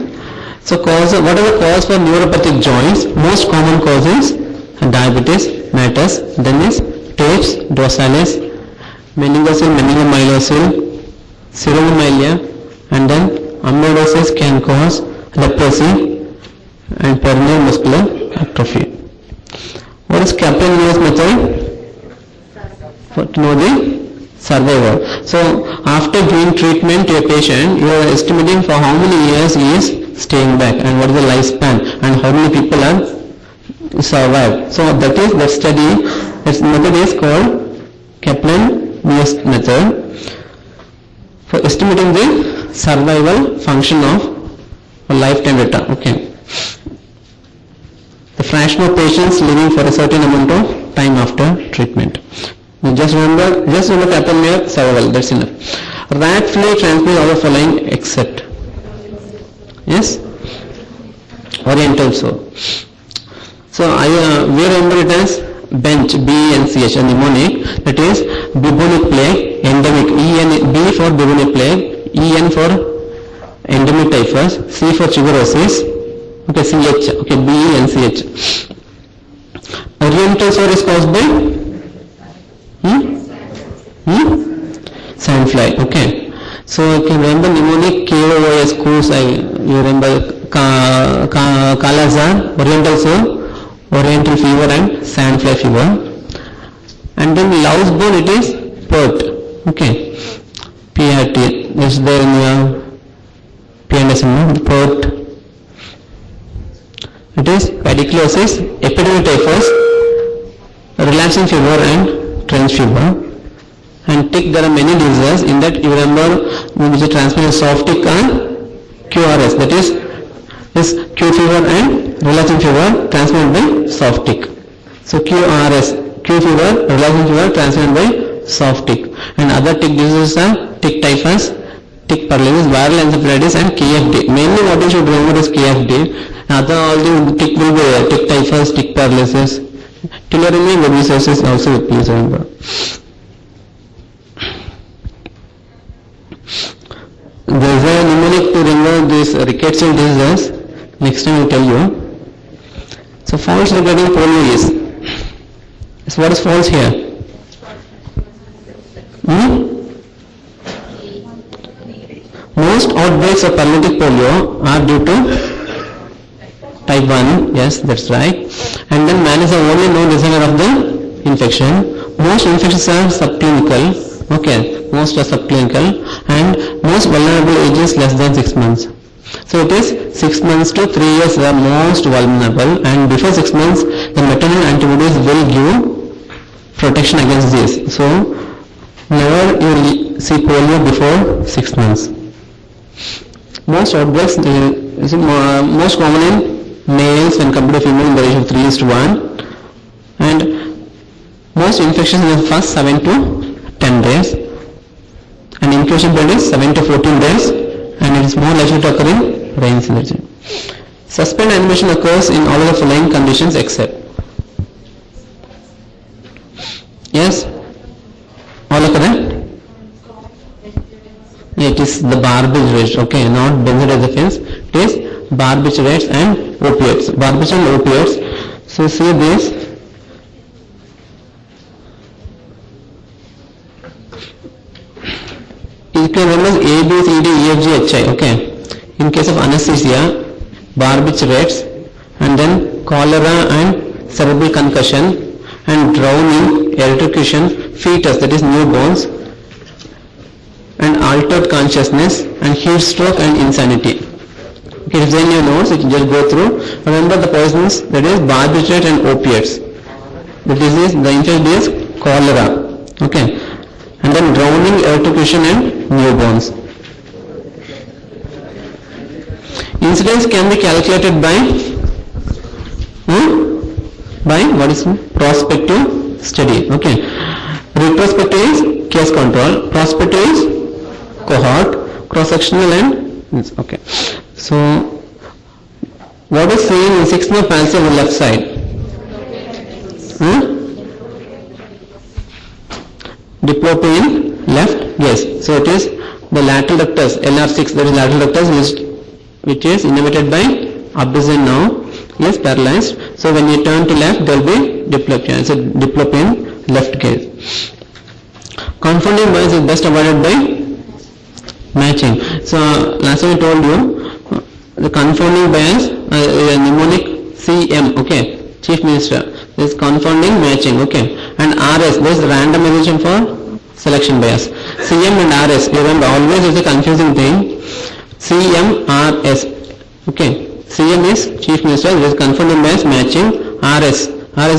So what are the causes for neuropathic joints? Most common causes diabetes, mellitus, then is tapes, dorsalis, meningocele, meningomyelocele, cerulomyelia, and then amyloidosis can cause leprosy and peroneal muscular atrophy. What is Kaplan-Meier method? To know the survival. So after giving treatment to a patient, you are estimating for how many years he is staying back and what is the lifespan and how many people are survived. So that is the study. This method is called Kaplan-Meier method for estimating the survival function of a lifetime data. Okay. The fraction of patients living for a certain amount of time after treatment. Now just remember Kaplan-Meier survival. That's enough. Rat flea transmits all the following except. Yes. Oriental so. So we remember it as bench, B-E-N-C-H, a mnemonic, that is bubonic plague, endemic, B for bubonic plague, E-N for endemic typhus, C for tuberculosis, okay, C-H, okay, B-E-N-C-H. Oriental sore is caused by sandfly, okay. So you can remember mnemonic KOOS, you remember Kala-Azar, Oriental sore, Oriental fever and sandfly fever. And then louse bone, it is PERT. Okay. PRT is there in your PNSM, PERT. It is pediculosis, epidermotyphus, relaxing fever and trench fever. And tick, there are many diseases. In that you remember which is transmitted soft tick and QRS, that is Q fever and relaxing fever transmitted by soft tick. So QRS, Q fever, relaxing fever transmitted by soft tick. And other tick diseases are tick typhus, tick paralysis, viral encephalitis and KFD. Mainly what you should remember is KFD. Other all the tick will be there, tick typhus, tick paralysis. Tularemia verrucosus also please remember. There is a mnemonic to remember this rickettsial diseases. Next time I will tell you. So false regarding polio is. So what is false here? Most outbreaks of paralytic polio are due to type 1. Yes, that's right. And then man is the only known designer of the infection. Most infections are subclinical. Okay, most are subclinical, and most vulnerable age is less than 6 months. So it is 6 months to 3 years the most vulnerable, and before 6 months the maternal antibodies will give protection against this. So never you will see polio before 6 months. Most outbreaks most common in males when compared to female in the ratio of 3:1, and most infections in the first 7 to 10 days, and incubation period is 7 to 14 days, and it is more likely to occur in rain season. Suspend animation occurs in all of the following conditions except. Yes? All are correct? It is the barbiturates, okay, not benzodiazepines. It is barbiturates and opiates. Barbiturates and opiates. So see this. You can remember A, B, C, D, E, F, G, H, I, okay. In case of anesthesia, barbiturates, and then cholera and cerebral concussion, and drowning, electrocution, fetus, that is newborns, and altered consciousness, and heat stroke and insanity. Okay, if then you notes, you can just go through. Remember the poisons, that is barbiturate and opiates. The disease, the infection is cholera. Okay, and then drowning, electrocution, and newborns. Incidence can be calculated by what is prospective study. Okay, retrospective is case control, prospective is cohort, cross-sectional, and okay. So what is seen in 6-nerve palsy on the left side? Diplopia left, yes. So it is the lateral ductus, LR6, that is lateral ductus, which is innervated by abduction now, is paralyzed. So when you turn to left, there will be diplopia. So diplopia in left case. Confounding bias is best avoided by matching. So last time I told you the confounding bias, mnemonic CM, okay, Chief Minister. This is confounding matching, okay, and RS, this is randomization for selection bias. CM and RS, remember always is a confusing thing. CM, RS, okay. CM is Chief Minister, this is confounding bias matching. RS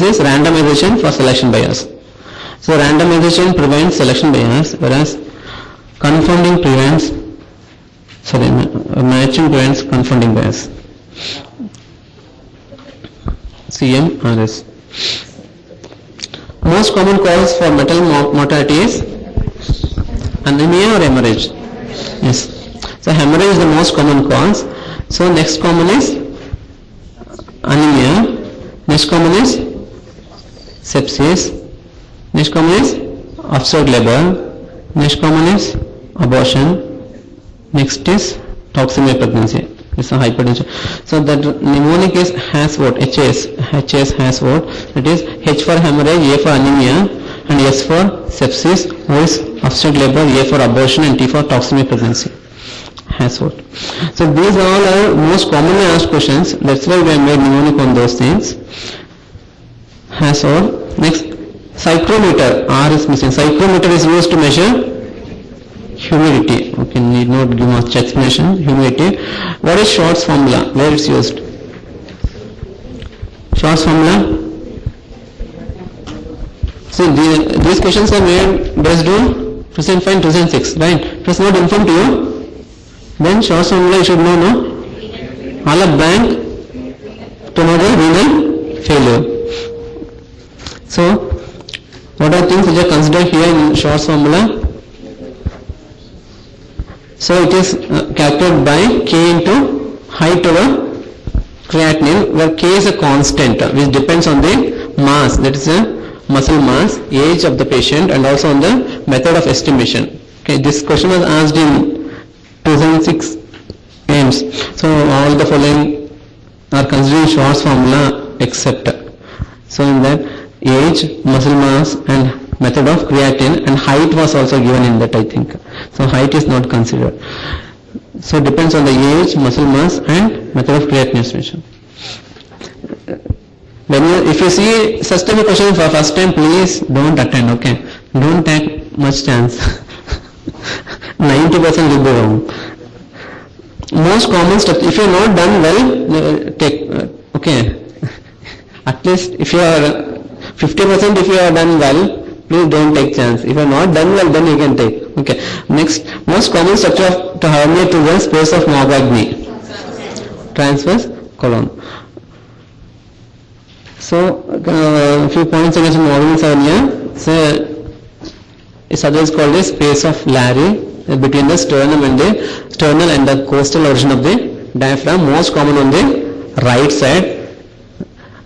is randomization for selection bias. So randomization prevents selection bias, whereas confounding prevents, matching prevents confounding bias. CM, RS. Most common cause for maternal mortality is anemia or hemorrhage? Yes. So hemorrhage is the most common cause. So next common is anemia. Next common is sepsis. Next common is obstructed labor. Next common is abortion. Next is toxemia pregnancy. It's a hypertension. So that mnemonic is has what? HS has what? That is H for hemorrhage, A for anemia, and S for sepsis, O is obstructed labor, A for abortion, and T for toxemia pregnancy. Has what? So these all are most commonly asked questions. That's why we have made mnemonic on those things. Has what? Next, psychrometer. R is missing. Psychrometer is used to measure humidity. Okay, need not give much explanation. Humidity. What is Short's formula? Where it's used? Short's formula. See, these questions are made based on 2005, 2006, right? It was not informed to you. Then Short's formula you should know, no? All are blank to know the renal failure. So, what are things which are considered here in Short's formula? So it is calculated by K into height over creatinine, where K is a constant which depends on the mass, that is a muscle mass, age of the patient, and also on the method of estimation. Okay, this question was asked in 2006 AIMS. So all the following are considering Short's formula except. So in that age, muscle mass, and method of creatinine, and height was also given in that, I think. So height is not considered. So it depends on the age, muscle mass, and method of creatinine estimation. If you see such type of question for first time, please don't attend, okay? Don't take much chance. 90% will be wrong. most common steps. If you are not done well, take okay. At least if you are 50%, if you are done well, please don't take chance. If you are not done well, then you can take. Okay. Next, most common structure of to hernia to the space of Morgagni. Transverse colon. So, a few points against Morgan's hernia. So, it's otherwise called the space of Larry between the sternum and the costal origin of the diaphragm. Most common on the right side,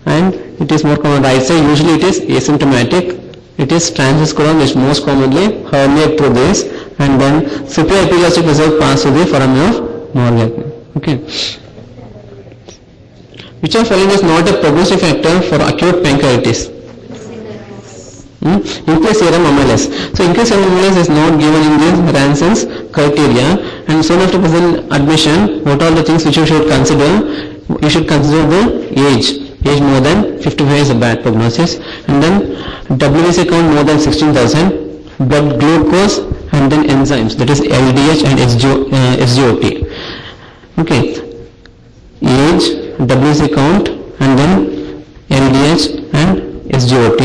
and it is more common on the right side. Usually it is asymptomatic. It is transverse colon which most commonly herniate through this, and then superior epigastric vessel pass through the foramen of Morgagni. Okay. Which of following is not a prognostic factor for acute pancreatitis? Increased serum amylase. So increased serum amylase is not given in this Ranson's criteria, and soon after present admission, what are the things which you should consider? You should consider the age. Age more than 55 is a bad prognosis, and then WBC count more than 16,000, blood glucose, and then enzymes, that is LDH and SGOT. Okay, age, WBC count, and then LDH and SGOT,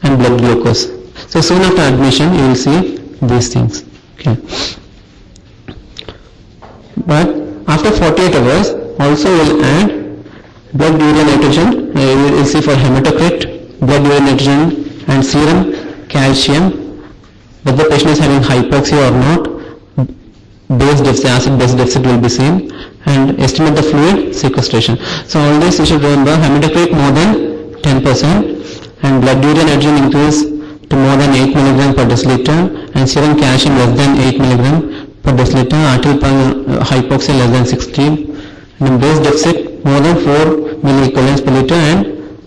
and blood glucose. So soon after admission, you will see these things. Okay, but after 48 hours, also will add blood urea nitrogen. You will see for hematocrit, blood urea nitrogen, and serum calcium, whether the patient is having hypoxia or not. Base deficit, acid base deficit will be seen, and estimate the fluid sequestration. So all this you should remember. Hematocrit more than 10%, and blood urea nitrogen increase to more than 8 mg per deciliter, and serum calcium less than 8 mg per deciliter, arterial hypoxia less than 16, and base deficit more than 4 milliequivalents per liter, and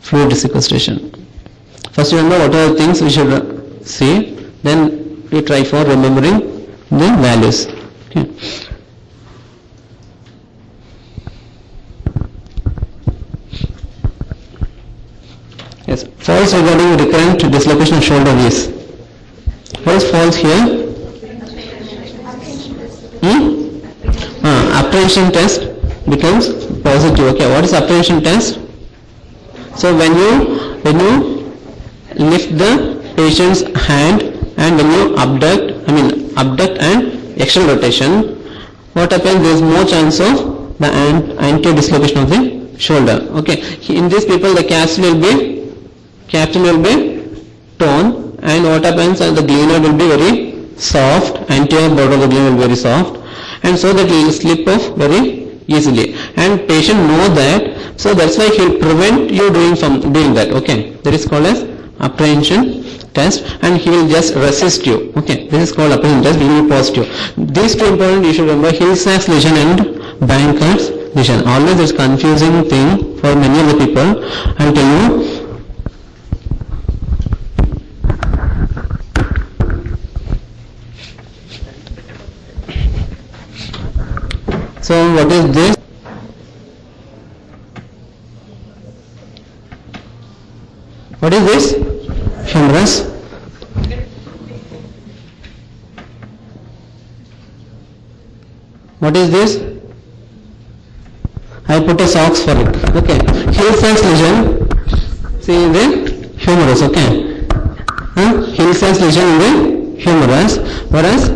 fluid sequestration. First remember what are the things we should see, then we try for remembering the values. Okay. Yes, falls regarding recurrent dislocation of shoulder is. What is falls here? Apprehension test becomes positive. Okay, what is apprehension test? So when you lift the patient's hand and when you abduct and external rotation, what happens? There is more chance of the anterior dislocation of the shoulder. Okay, in these people the capsule will be torn, and what happens? The glenoid will be very soft, anterior border of the glenoid will be very soft, and so that it will slip off very easily, and patient know that, so that's why he will prevent you doing that. Okay, that is called as apprehension test, and he will just resist you. Okay, this is called apprehension test. Will be positive. These two important you should remember: Hill-Sachs lesion and Banker's lesion. Always this confusing thing for many of the people. I'll tell you. So what is this? What is this? Humerus. What is this? I put a socks for it. Okay. Hill-Sachs lesion. See in the humerus. Okay. Hill-Sachs lesion in the humerus. Whereas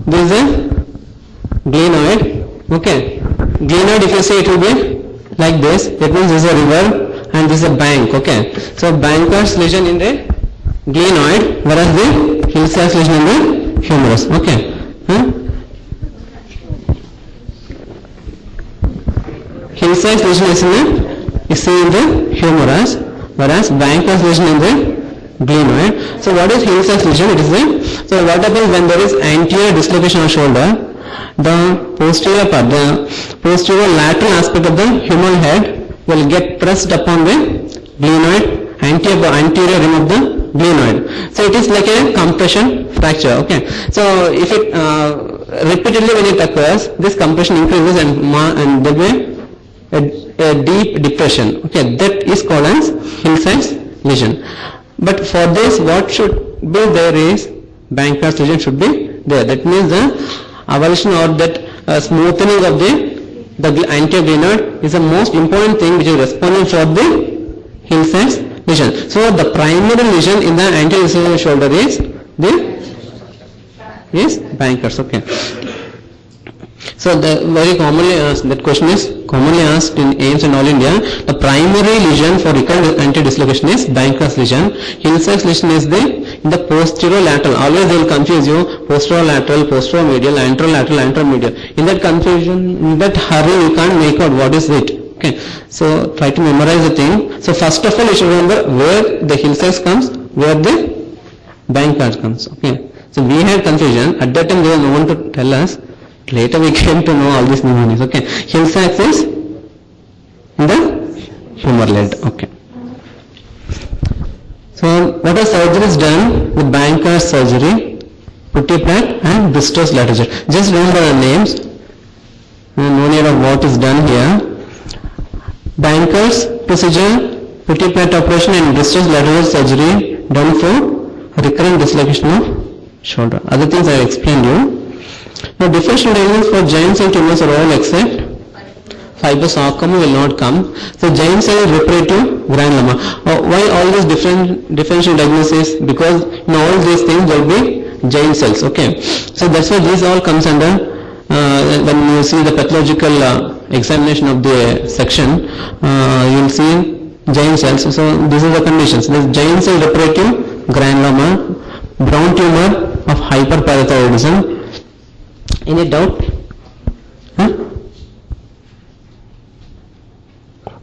this is a glenoid. Okay. Glenoid, if you see, it will be like this. That means this is a river and this is a bank. Okay. So Banker's lesion in the glenoid, whereas the Hill-Sachs lesion in the humerus. Okay. Hill-Sachs lesion is in the humerus, whereas Banker's lesion in the glenoid. So what is Hill-Sachs lesion? It is so what happens when there is anterior dislocation of shoulder? The posterior part, the posterior lateral aspect of the humeral head will get pressed upon the glenoid, anterior rim of the glenoid. So it is like a compression fracture. Okay. So if it repeatedly when it occurs, this compression increases and there will be a deep depression. Okay, that is called as Hill-Sachs lesion. But for this, what should be there is Banker's lesion should be there. That means the avulsion or that smoothening of the anterior glenoid is the most important thing which is responding for the Hill-Sachs lesion. So the primary lesion in the anterior dislocated shoulder is Banker's. Okay. So the very commonly asked, that question is commonly asked in AIIMS and All India. The primary lesion for recurrent anterior dislocation is Banker's lesion. Hill-Sachs lesion is in the posterolateral. Always they will confuse you posterolateral, posteromedial, anterolateral, anteromedial. In that confusion, in that hurry, you can't make out what is it. Okay. So try to memorize the thing. So first of all, you should remember where the Hill-Sachs comes, where the Banker's comes. Okay. So we had confusion. At that time, there was no one to tell us. Later we came to know all these pneumonias. Okay. Hill-Sachs is in the humerus. Okay. So what are surgeries done? The Banker's surgery, Putti-Platt and Bristol's lateral. Just remember the names. No need of what is done here. Banker's procedure, Putti-Platt operation and Bristol's lateral surgery done for recurrent dislocation of shoulder. Other things I explained you. Now differential diagnosis for giant cell tumors are all except fibrosarcoma will not come. So giant cell reparative granuloma. Why all these differential diagnosis? Because in all these things there will be giant cells. Okay. So that's why this all comes under when you see the pathological examination of the section, you will see giant cells. So these are the conditions. There is giant cell reparative granuloma, brown tumor of hyperparathyroidism. Any doubt?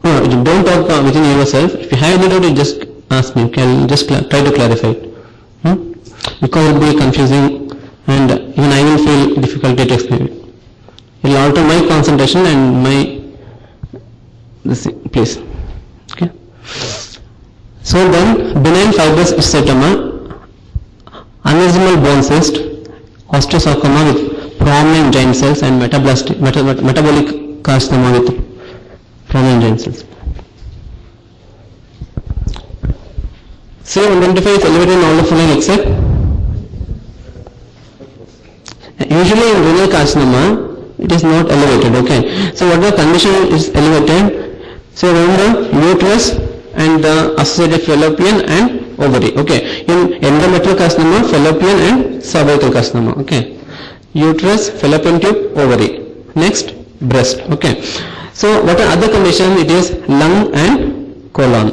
No, don't talk within yourself. If you have any doubt, you just ask me. Okay, I'll just try to clarify it. Because it will be confusing and even I will feel difficulty to explain it. It will alter my concentration and my please. Okay. So then benign fibrous osteotoma, aneurysmal bone cyst, osteosarcoma with prominent giant cells and metabolic carcinoma with prominent giant cells. So identify is elevated in all the following except usually in renal carcinoma it is not elevated. Okay. So what the condition is elevated? So remember uterus and the associated fallopian and ovary. Okay. In endometrial carcinoma, fallopian and cervical carcinoma. Okay. Uterus, fallopian tube, ovary. Next, breast. Okay. So what are other conditions? It is lung and colon.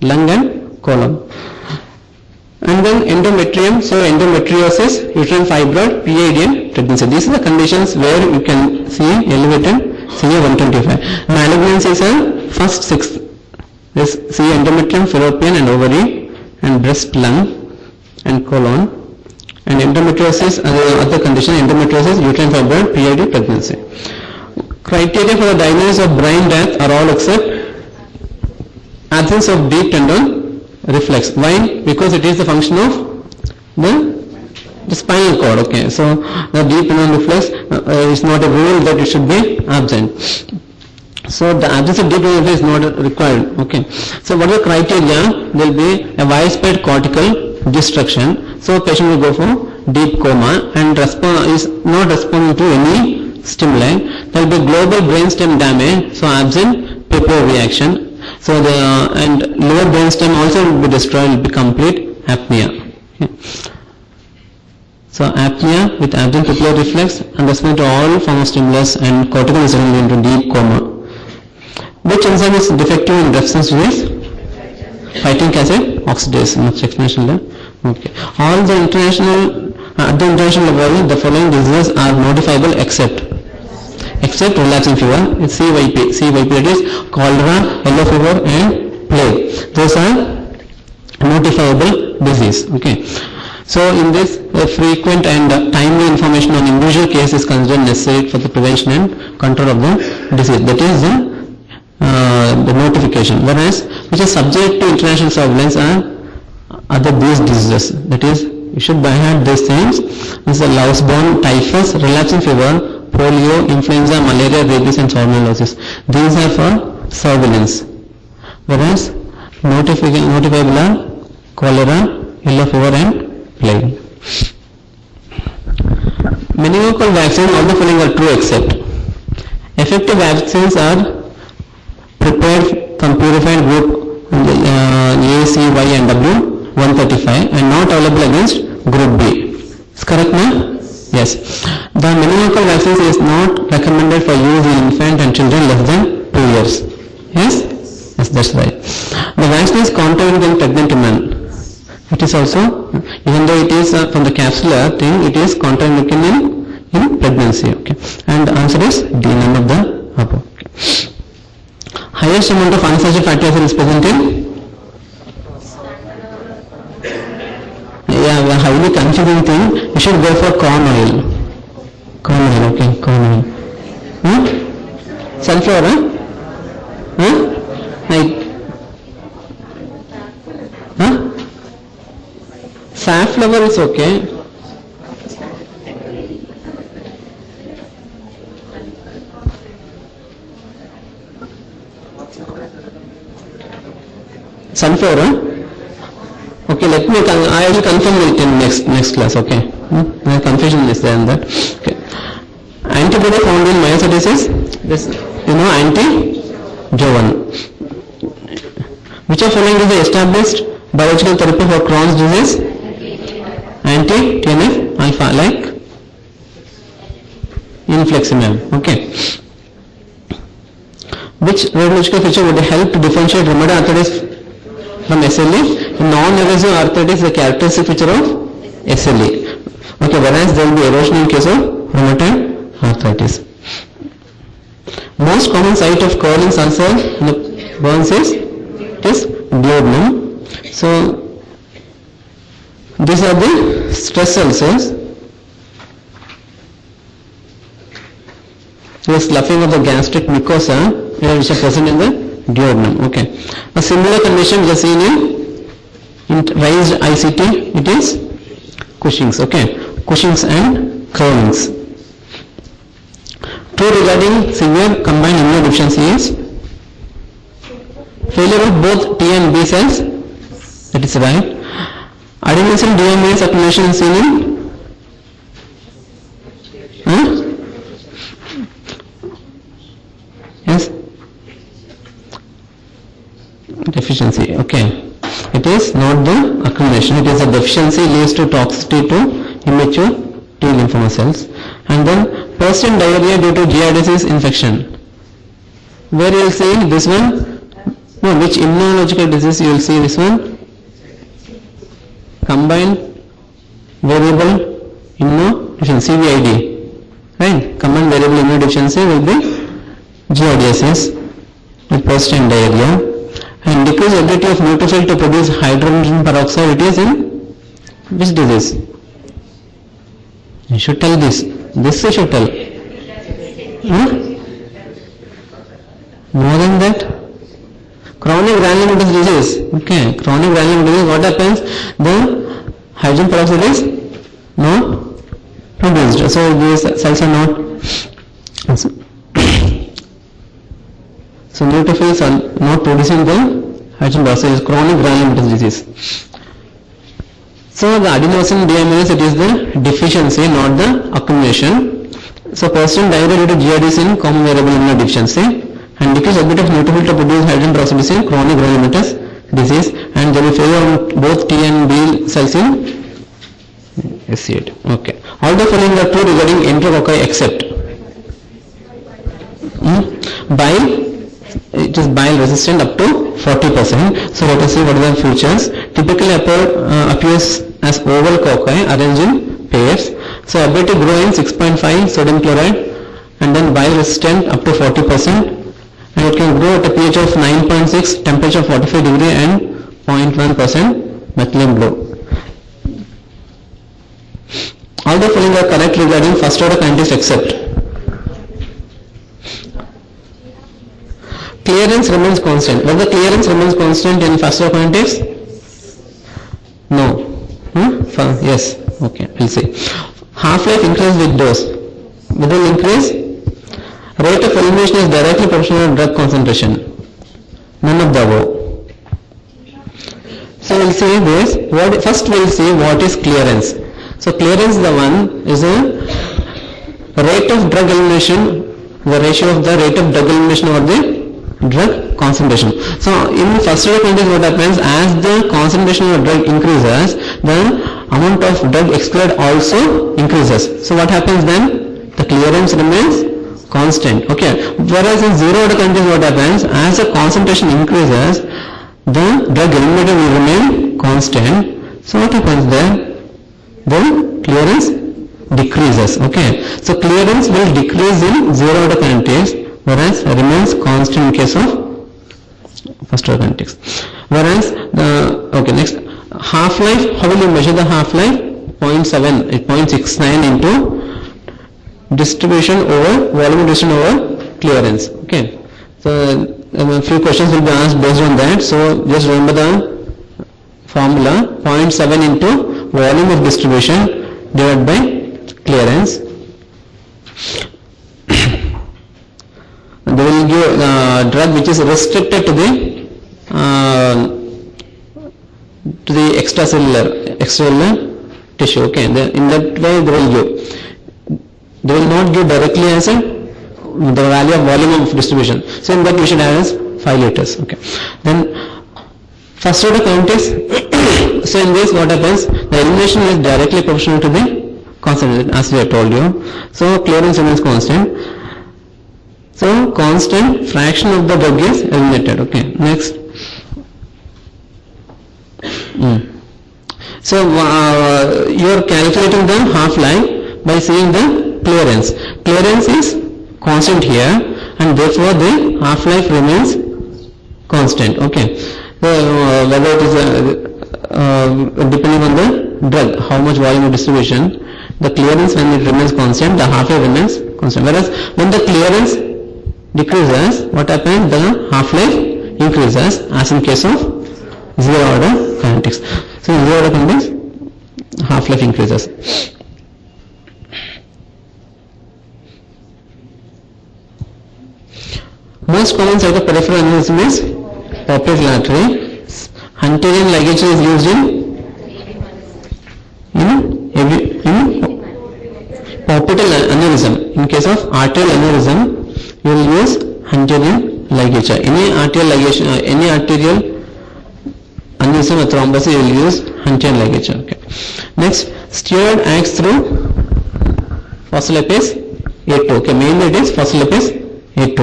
Lung and colon. And then endometrium. So endometriosis, uterine fibroid, PID and pregnancy. These are the conditions where you can see elevated CA125. Malignancies are first 6. This see endometrium, fallopian and ovary and breast, lung and colon. And endometriosis, other condition, endometriosis, uterine fibroid, PID, pregnancy. Criteria for the diagnosis of brain death are all except absence of deep tendon reflex. Why? Because it is the function of the spinal cord. Okay, so the deep tendon reflex is not a rule that it should be absent. So the absence of deep tendon reflex is not required. Okay, so what are the criteria? There will be a widespread cortical destruction. So patient will go for deep coma and is not responding to any stimuli. There will be global brainstem damage. So absent Pepper reaction. So and lower brainstem also will be destroyed. Will be complete apnea. Okay. So apnea with absent pupillar reflex and respond to all form of stimulus and cortical is into deep coma. Which enzyme is defective in reference to this? Phytic acid oxidase. Much explanation there. Okay. All the international at the international level, the following diseases are notifiable except relapsing fever. It's CYP. CYP, that is cholera, yellow fever, and plague. Those are notifiable disease. Okay. So in this, frequent and timely information on individual case is considered necessary for the prevention and control of the disease. That is the notification. Whereas which is subject to international surveillance are other these diseases. That is, you should by heart these things. This is a louse-borne, typhus, relapsing fever, polio, influenza, malaria, rabies, and salmonellosis. These are for surveillance. Whereas notifiable are cholera, yellow fever, and plague. meningococcal vaccine, all the following are true except effective vaccines are prepared from purified group A, C, Y and W 135 and not available against group B. Is correct, na? Yes. The meningococcal vaccine is not recommended for use in infant and children less than 2 years. Yes? Yes, that's right. The vaccine is contraindicated in pregnant women. It is also, even though it is from the capsular thing, it is contraindicated in pregnancy. Okay. And the answer is D, none of the above. Okay. Highest amount of unsaturated fatty acid is present in? Yeah, the highly confusing thing, you should go for corn oil. Corn oil, okay, corn oil. Sunflower, huh? Like, safflower is okay. Sunflower, huh? Okay, I will confirm it in next class, okay? No confusion is there in that. Okay. Antibody found in myositis is this, anti-Jovan. Which of following is the established biological therapy for Crohn's disease? Anti-TNF alpha, like infliximab, okay? Which radiological feature would help to differentiate rheumatoid arthritis from SLE? In non-erosive arthritis, the characteristic feature of SLE. Okay, whereas there will be erosion in case of rheumatoid arthritis. Most common site of Curling's ulcer in the burns is duodenum. So these are the stress ulcers. The sloughing of the gastric mucosa which are present in the duodenum. Okay. A similar condition we are seen in raised ICT, it is Cushing's. Okay. Cushing's and Curling's. True regarding severe combined immunodeficiency is failure of both T and B cells. That is right. Adenosine deaminase accumulation seen in yes, deficiency. Okay. It is not the accumulation. It is a deficiency leads to toxicity to immature T lymphoma cells. And then persistent diarrhea due to giardiasis infection. Where you will see this one? No, which immunological disease you will see this one? Combined variable immunodeficiency, CVID. Right? Combined variable immunodeficiency will be giardiasis with persistent diarrhea. And decreased ability of neutrophil to produce hydrogen peroxide, it is in which disease? You should tell this. This you should tell. More than that? Chronic granulomatous disease. Okay. Chronic granulomatous disease, what happens? The hydrogen peroxide is not produced. So these cells are not. So neutrophils are not producing the hydrogen peroxide. Is chronic granulomatous disease. So the adenosine deaminase, it is the deficiency, not the accumulation. So persistent diarrhea due to giardiasis in common variable immunodeficiency, and decreased ability of neutrophil to produce hydrogen peroxide is in chronic granulomatous disease, and there will be failure on both T and B cells in SC8. Okay. All the following are true regarding enterococci except bile. It is bile resistant up to 40%. So let us see what are the features. Typically appears as oval cocci arranged in pairs. So ability to grow in 6.5 sodium chloride, and then bile resistant up to 40%, and it can grow at a pH of 9.6, temperature 45 degree and 0.1% methylene blue. All the following are correct regarding first order kinetics except clearance remains constant. Whether the clearance remains constant in first order kinetics? No. Yes. Okay, we'll see. Half-life increase with dose. Whether it will increase? Rate of elimination is directly proportional to drug concentration. None of the above. So we'll see this. First we'll see what is clearance. So clearance is the one is a rate of drug elimination, the ratio of the rate of drug elimination over the drug concentration. So in first order context, what happens, as the concentration of drug increases, the amount of drug excluded also increases. So what happens then? The clearance remains constant. Okay. Whereas in zero order context, what happens, as the concentration increases, the drug eliminated will remain constant. So what happens there? The clearance decreases. Okay. So clearance will decrease in zero order context, whereas remains constant in case of first order context. Whereas next, half-life, how will you measure the half-life? 0.69 into distribution over volume distribution over clearance. Okay. So a few questions will be asked based on that. So just remember the formula: 0.7 into volume of distribution divided by clearance. They will give drug which is restricted to the extracellular tissue. Okay, in that way they will give. They will not give directly as the value of volume of distribution. So in that we should have as 5 liters. Okay. Then first order context. So in this what happens? The elimination is directly proportional to the concentration, as we have told you. So clearance remains constant. So constant fraction of the drug is eliminated. Okay. Next. So you are calculating the half-life by seeing the clearance. Clearance is constant here, and therefore the half-life remains constant. Okay. So whether it is depending on the drug, how much volume of distribution, the clearance, when it remains constant, the half-life remains constant. Whereas when the clearance decreases, what happens? The half-life increases, as in case of zero order kinetics. So in zero order kinetics, half-life increases. Most common site of peripheral aneurysm is popliteal artery. Hunterian ligature is used in popliteal aneurysm. In case of arterial aneurysm, you will use Hunterian ligature. Any arterial ligation, any arterial aneurysm or thrombosis, you will use Hunterian ligature. Okay. Next, steroid acts through phospholipase A2. Okay, mainly it is phospholipase A2.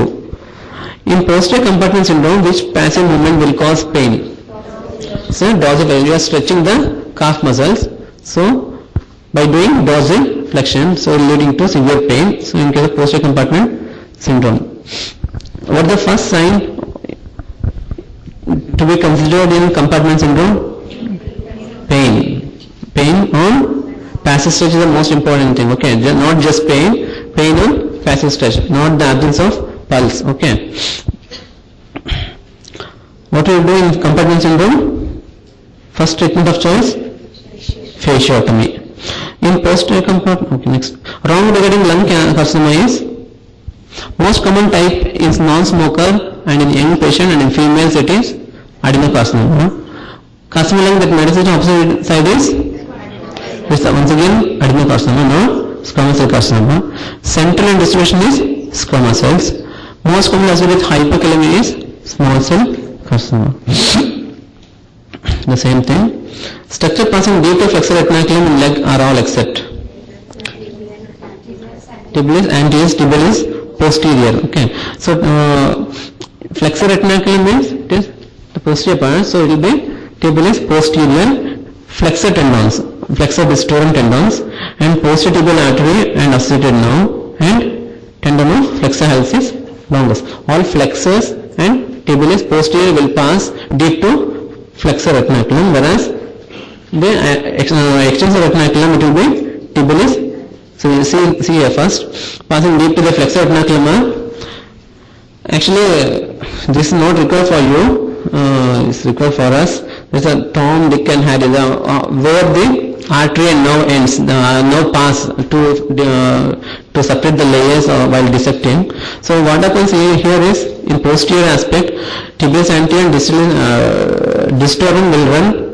In posterior compartment syndrome, which passive movement will cause pain? So dorsiflexion, you are stretching the calf muscles. So by doing dorsiflexion, so leading to severe pain. So in case of posterior compartment syndrome, what the first sign to be considered in compartment syndrome? Pain on passive stretch is the most important thing. Okay, not just pain on passive stretch, not the absence of pulse. Okay. What will you do in compartment syndrome? First treatment of choice? Fasciotomy. In posterior compartment, okay, next. Wrong regarding lung carcinoma is most common type is non-smoker, and in young patient, and in females it is adenocarcinoma. Carcinoma lung that metastasis opposite side is once again adenocarcinoma, no squamous cell carcinoma. Central and distribution is squamous cells. Most common associated with hyperkalemia is small cell carcinoma. The same thing. Structure passing deep to flexor retinaculum in leg are all except tibialis, anterior, tibialis, posterior. Okay. So flexor retinaculum means it is the posterior part. So it will be tibialis, posterior, flexor tendons, flexor distorum tendons, and posterior tibial artery and associated nerve, and tendon of flexor hallucis longus. All flexors and tibialis posterior will pass deep to flexor retinaculum, whereas the extensor retinaculum, it will be tibialis. So you see here first, passing deep to the flexor retinaculum. Actually, this is not required for you, it's required for us. There's a Tom, Dick and Harry, where the artery and nerve ends, the nerve pass to separate the layers while dissecting. So what happens here is, in posterior aspect, tibialis anterior and distorum will run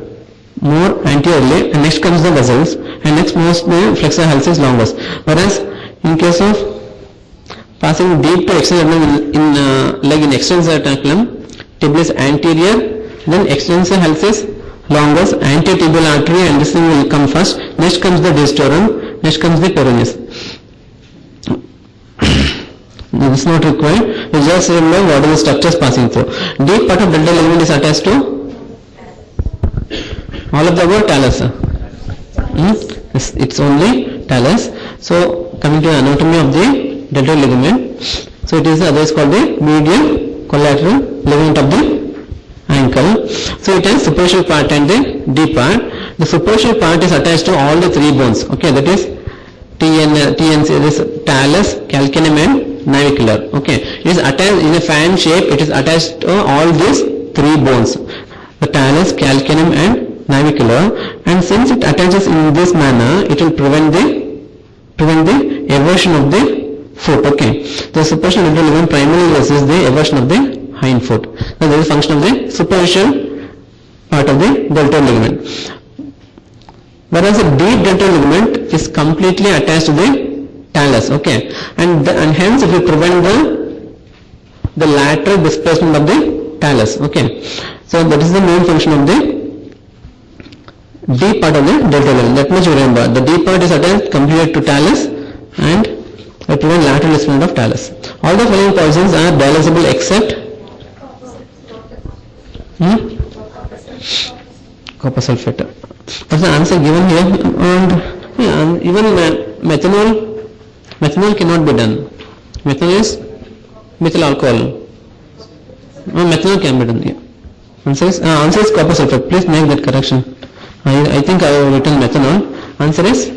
more anteriorly, and next comes the vessels, and next most the flexor hallucis longus. Whereas In case of passing deep to extensor in leg in extensor reticulum, tibialis anterior, then extensor hallucis longus, anterior tibial artery, and this thing will come first. Next comes the digitorum, next comes the peroneus. This is not required. You just remember what are the structures passing through. Deep part of deltoid ligament is attached to all of the above talus. It's only talus. So coming to the anatomy of the deltoid ligament. So it is otherwise called the medial collateral ligament of the ankle. So it has superficial part and the deep part. The superficial part is attached to all the three bones. Okay, that is TNC, this talus, calcaneum and navicular. Okay, it is attached in a fan shape. It is attached to all these three bones, the talus, calcaneum and navicular. And since it attaches in this manner, it will prevent the eversion of the foot. Okay, the superficial deltoid ligament primarily resists the eversion of the hind foot. So that is the function of the superficial part of the deltoid ligament. Whereas the deep deltoid ligament is completely attached to the talus. Okay, and hence it will prevent the lateral displacement of the talus. Okay, so that is the main function of the deep part of the deltoid ligament. That much you remember. The deep part is attached completely to talus and will prevent lateral displacement of talus. All the following poisons are dialysable except copper sulfate. What's the answer given here? And even methanol cannot be done. Methanol is methyl alcohol. Methanol can be done. Yeah. Answer is copper sulfate. Please make that correction. I think I have written methanol. Answer is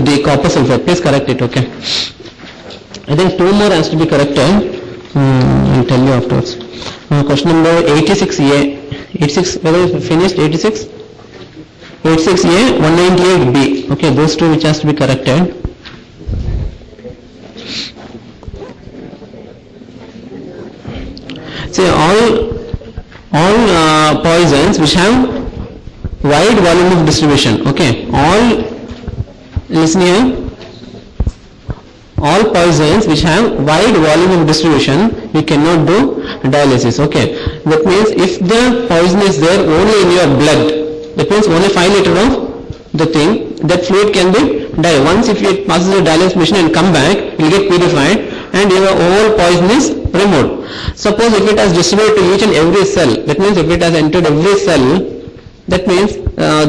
D, copper sulfate. Please correct it. Okay. I think two more has to be corrected. I'll tell you afterwards. Question number 86A. 86, whether you finished 86? 86A, 198B. Okay, those two which has to be corrected. See, all poisons which have wide volume of distribution. Okay, listen here. All poisons which have wide volume of distribution, we cannot do dialysis. Okay, that means if the poison is there only in your blood, that means only 5 liters of the thing, that fluid can be diluted. Once if it passes the dialysis machine and come back, it will get purified and your whole poison is removed. Suppose if it has distributed to each and every cell, that means if it has entered every cell, that means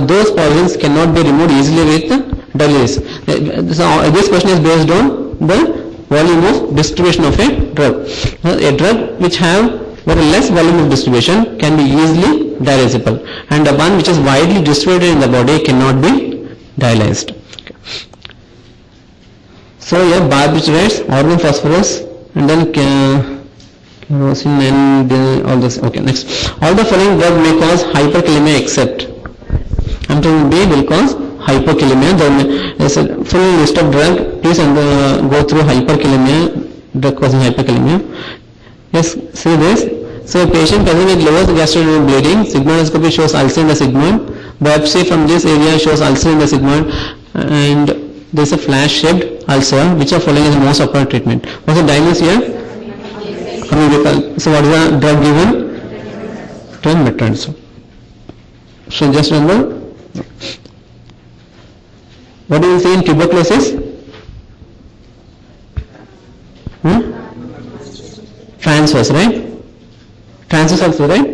those poisons cannot be removed easily with dialysis. So this question is based on the volume of distribution of a drug. A drug which have very less volume of distribution can be easily dialysable, and the one which is widely distributed in the body cannot be dialyzed. Okay. So here barbiturates, organ phosphorus, and then kerosene and all this. Okay, next. All the following drugs may cause hyperkalemia except. I'm telling B will cause hyperkalemia. Then there's a full list of drug. Please go through hyperkalemia, drug causing hyperkalemia. Yes, see this. So a patient present with lower gastrointestinal bleeding, sigmoidoscopy shows ulcer in the sigmoid. Biopsy from this area shows ulcer in the sigmoid, and there is a flash-shaped ulcer. Which of following is the most appropriate treatment? What's the diagnosis here? So what is the drug given? Metronidazole. So just remember. What do you say in tuberculosis? Transverse, right? Transverse also, right?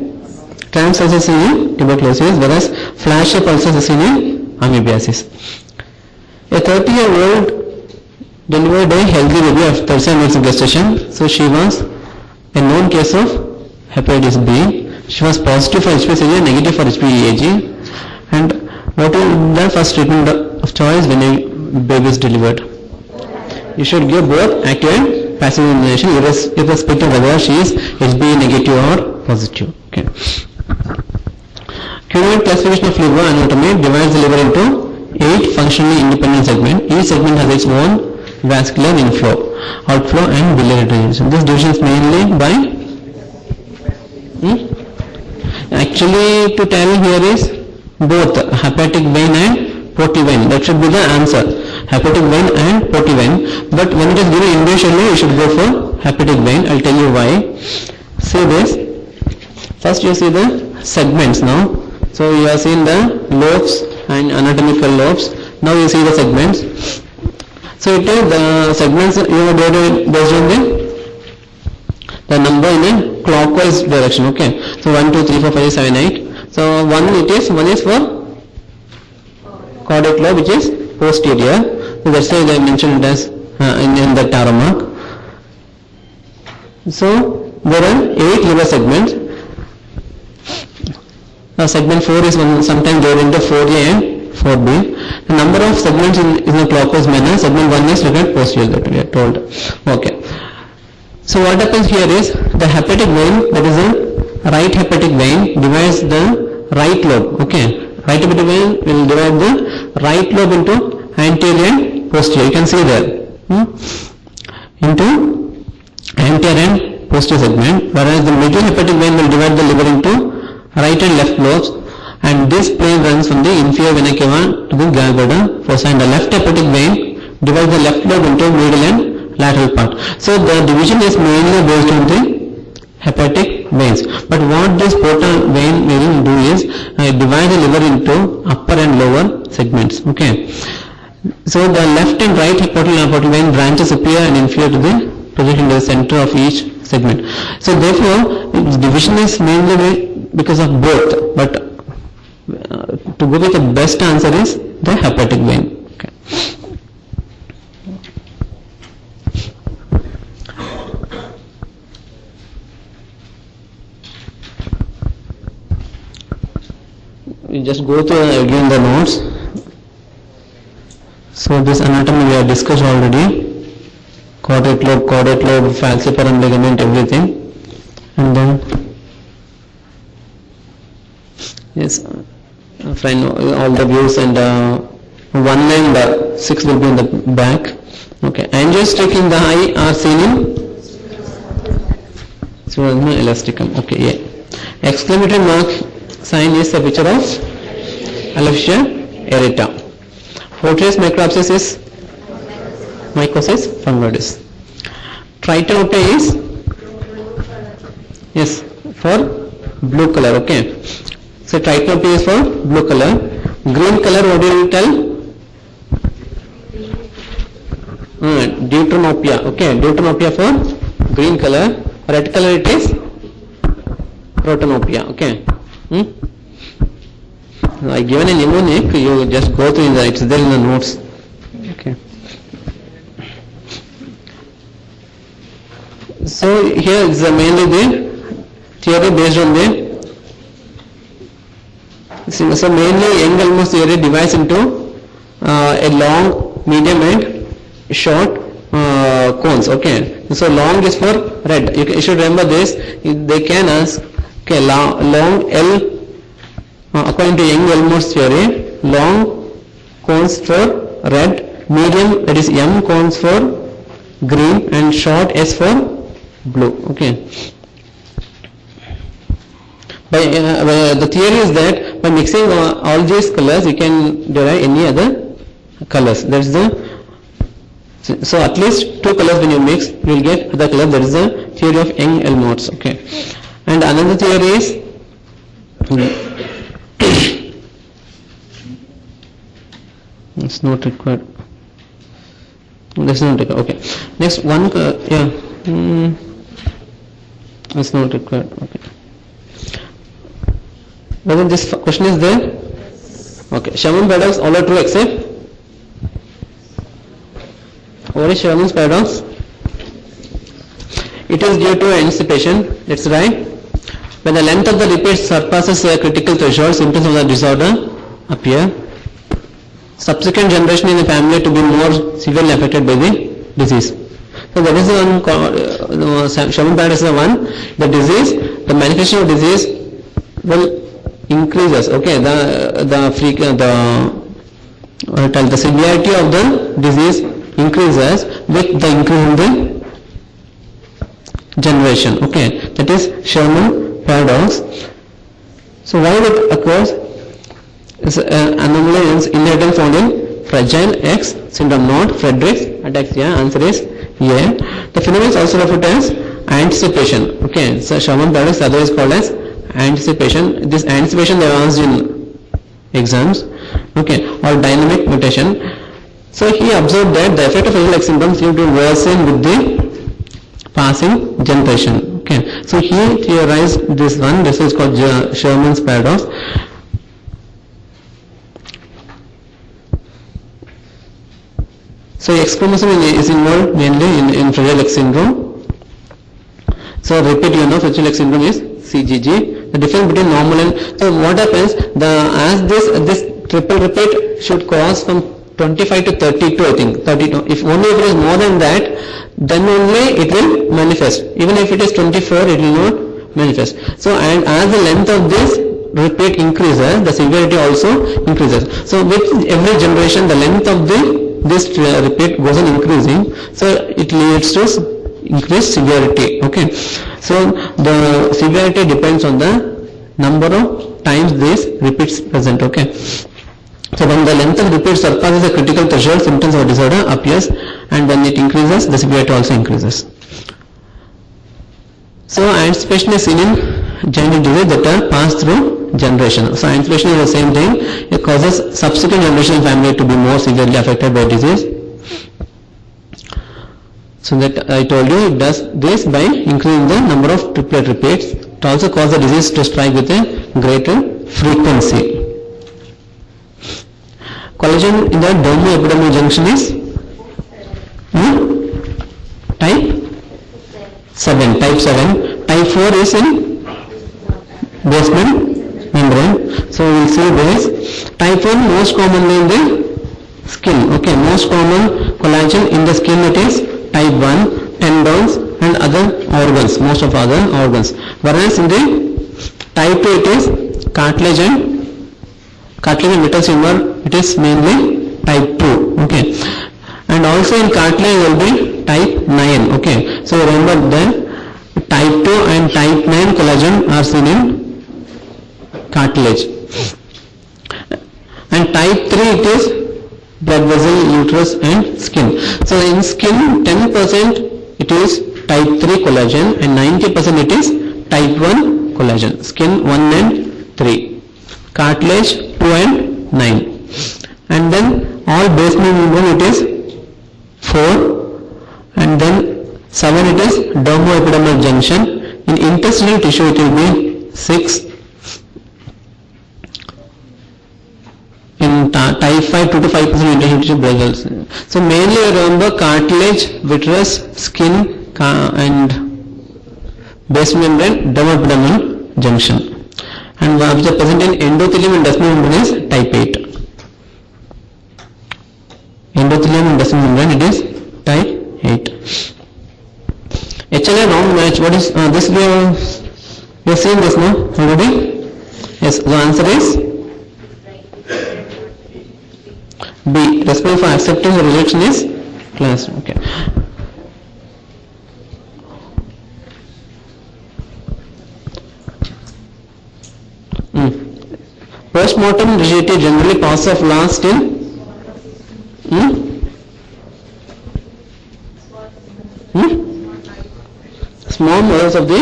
Transverse is seen in tuberculosis, whereas flash-shaped ulcers is seen in amoebiasis. A 30-year-old delivered a healthy baby of 37 months of gestation. So she was a known case of hepatitis B. She was positive for HPV, negative for HPV-EAG. And what is the first treatment of choice when a baby is delivered? You should give both active and passive immunization irrespective of whether she is HB negative or positive. Okay. Clinical classification of liver anatomy divides the liver into 8 functionally independent segments. Each segment has its own vascular inflow, outflow and biliary drainage. This division is mainly by actually to tell here is both hepatic vein and portal vein. That should be the answer. hepatic vein and portal vein. But when it is given individually, you should go for hepatic vein. I'll tell you why. See this. First you see the segments now. So you have seen the lobes and anatomical lobes. Now you see the segments. So it is the segments you are divided based on the number in a clockwise direction. Okay. So 1, 2, 3, 4, 5, 6, 7, 8. So one is for caudate lobe, which is posterior. So that's why they mentioned it as in the arrow mark. So there are 8 liver segments. Segment 4 is sometimes divided into 4A and 4B. The number of segments is in a clockwise manner. Segment 1 is located posterior, that we are told. Okay. So what happens here is the hepatic vein, that is a right hepatic vein, divides the right lobe. Okay. Right hepatic vein will divide the right lobe into anterior and posterior. You can see there. Into anterior and posterior segment, whereas the middle hepatic vein will divide the liver into right and left lobes, and this plane runs from the inferior vena cava to the gallbladder fossa, and the left hepatic vein divides the left lobe into middle and lateral part. So the division is mainly based on the hepatic veins. But what this portal vein will do is divide the liver into upper and lower segments. Okay. So the left and right portal vein branches appear and inferior to the project into the center of each segment. So therefore, its division is mainly because of both, but to go with the best answer is the hepatic vein. Okay. We just go through again the notes. So this anatomy we have discussed already. Caudate lobe, falciparum ligament, everything, and then yes, friend, all the views, and 1 and 6 will be in the back. Okay, angiostic in the eye are seen in pseudoderma elasticum. Okay, yeah. Exclamatory mark sign is a picture of alopecia areata. Portrace micropsis is mycosis fungoides. Tritonopia is yes for blue color. Okay. So tritonopia is for blue color. Green color, what do you tell? Deuteranopia. Okay, deuteranopia for green color. Red color it is protonopia. Okay. I given a mnemonic. You just go through the. It's there in the notes. Okay. So here is mainly the theory based on the. So mainly Young-Elmore theory divides into a long, medium and short cones. Okay. So long is for red. You should remember this. They can ask, okay, long L, according to Young-Elmore's theory, long cones for red, medium, that is M cones for green, and short S for blue. Okay. The theory is that by mixing all these colors, you can derive any other colors. That's the so at least 2 colors when you mix, you will get other color. That is the theory of Young-Elmore's. Okay, and another theory is it's not required. That's not required. Okay, next one. It's not required. Okay. Whether this question is there? Okay. Sherman paradox, all are true except what is Sherman's paradox? It is due to anticipation. That's right. When the length of the repeats surpasses a critical threshold, symptoms of the disorder appear. Subsequent generation in the family to be more severely affected by the disease. So that is the one. Sherman paradox is the one. The disease, the manifestation of disease will increases. Okay, the severity of the disease increases with the increase in the generation. Okay, that is Sherman paradox. So why it occurs is anomaly in inheritance found in Fragile X syndrome, not Friedreich's ataxia. Answer is A. The phenomenon is also referred to as anticipation. Okay, so Sherman paradox, otherwise called as anticipation. This anticipation they are asked in exams. Okay, or dynamic mutation. So he observed that the effect of Fragile X syndrome seemed to worsen with the passing generation. Okay, so he theorized this one. This is called Sherman's paradox. So X chromosome is involved mainly in Fragile X syndrome. So repeat, you know, Fragile X syndrome is CGG. The difference between normal and, so what happens, as this triple repeat should cause from 25 to 32, I think 32. If only if it is more than that, then only it will manifest. Even if it is 24, it will not manifest. So, and as the length of this repeat increases, the severity also increases. So with every generation, the length of this repeat goes on increasing. So it leads to increased severity. Okay. So the severity depends on the number of times this repeats present. Okay. So when the length of repeat surpasses a critical threshold, symptoms of disorder appears, and when it increases, the severity also increases. So anticipation is seen in genetic disease that are passed through generation. So anticipation is the same thing. It causes subsequent generation family to be more severely affected by disease. So that I told you, it does this by increasing the number of triplet repeats. It also causes the disease to strike with a greater frequency. Collagen in the dermoepidermal junction is type 7. Type 7. Type 4 is in basement membrane. So we will see this. Type 1 most commonly in the skin. Okay, most common collagen in the skin it is type 1, tendons and other organs, most of other organs. Whereas in the type 2 it is cartilage and vessels humor, it is mainly type 2. Okay, and also in cartilage will be type 9. Okay, so remember that type 2 and type 9 collagen are seen in cartilage, and type 3 it is blood vessel, uterus and skin. So in skin 10% it is type 3 collagen and 90% it is type 1 collagen. Skin 1 and 3, cartilage 2 and 9, and then all basement membrane it is 4, and then 7 it is dermoepidermal junction. In intestinal tissue it will be 6. In type 5, 2 to 5% intestinal tissue blood vessels. So mainly remember cartilage, uterus, skin and basement membrane, dermoepidermal junction. And which are present in endothelium and desmoid membrane is type 8. Endothelium and desmoid membrane it is type 8. HLA wrong match. What is this? We have seen this now already. Yes. The answer is B. Response for acceptance or rejection is class. Okay. Postmortem rigidity generally cause of last in small muscles of the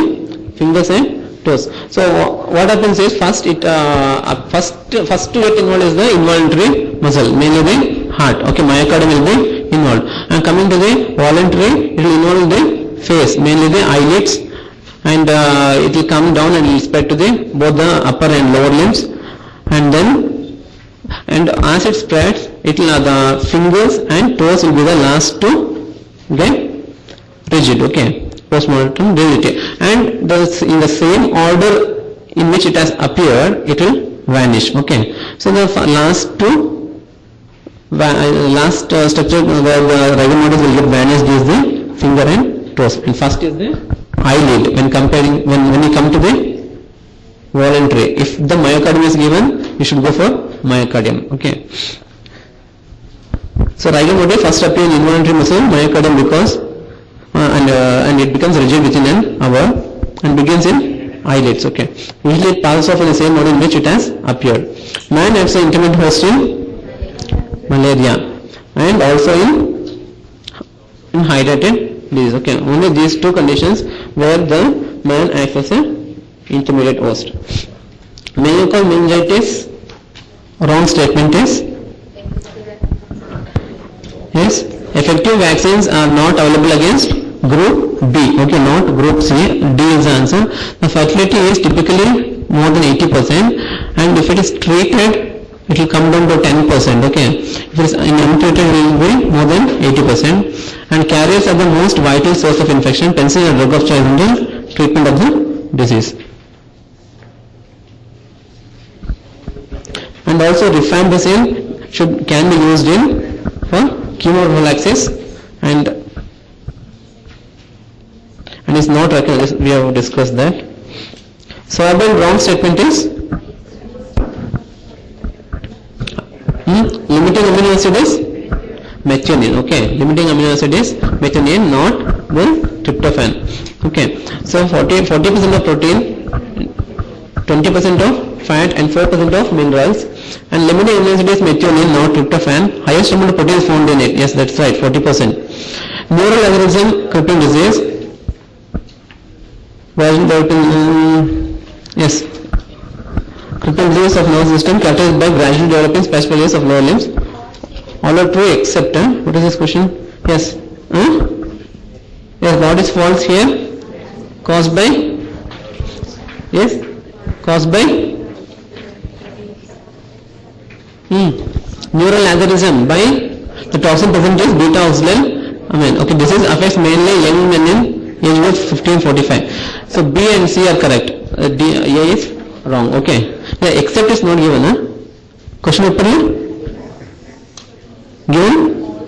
fingers and toes. So what happens is first to get involved is the involuntary muscle, mainly the heart. Okay, myocardium will be involved. And coming to the voluntary, it will involve the face, mainly the eyelids, and it will come down and it will spread to the both the upper and lower limbs. And then, and as it spreads, it will the fingers and toes will be the last to get rigid. Okay, postmortem rigidity, and in the same order in which it has appeared, it will vanish. Okay, so the last structure where the rigor mortis will get vanished is the finger and toes. And first is the eyelid. When comparing, when you come to the voluntary, if the myocardium is given, you should go for myocardium. Okay. So rigor mortis first appear in involuntary muscle, myocardium, because and it becomes rigid within an hour and begins in eyelids. Okay. Usually it passes off in the same order in which it has appeared. Man has an intermittent host in malaria, and also in hydrated disease. Okay, only these two conditions where the man acts as a intermediate host. Meningococcal meningitis, wrong statement is yes. Effective vaccines are not available against group B. Okay, not group C. D is the answer. The fertility is typically more than 80%, and if it is treated, it will come down to 10%. Okay, if it is untreated, it will be more than 80%. And carriers are the most vital source of infection. Penicillin is a drug of choice in the treatment of the disease. And also rifampicin can be used in for chemoprophylaxis and is not recommended. We have discussed that. Sorbent wrong statement is limiting amino acid is methionine. Okay, limiting amino acid is methionine, not the tryptophan. Okay, so 40% of protein, 20% of fat, and 4% of minerals. And limiting amino acid is methionine, not tryptophan. Highest amount of protein is found in it. Yes, that's right, 40%. Neural aneurysm, crippling disease. Yes. Crippling disease of nervous system characterized by gradually developing spastic layers of lower limbs. All are true except, what is this question? Yes. Yes, what is false here? Caused by? Yes. Caused by? Neural aneurysm by the toxin present is beta oxalate. Okay, this is affects mainly young men in age group 15-45. So B and C are correct. A is wrong. Okay. Yeah, except is not given. Question openly? Given?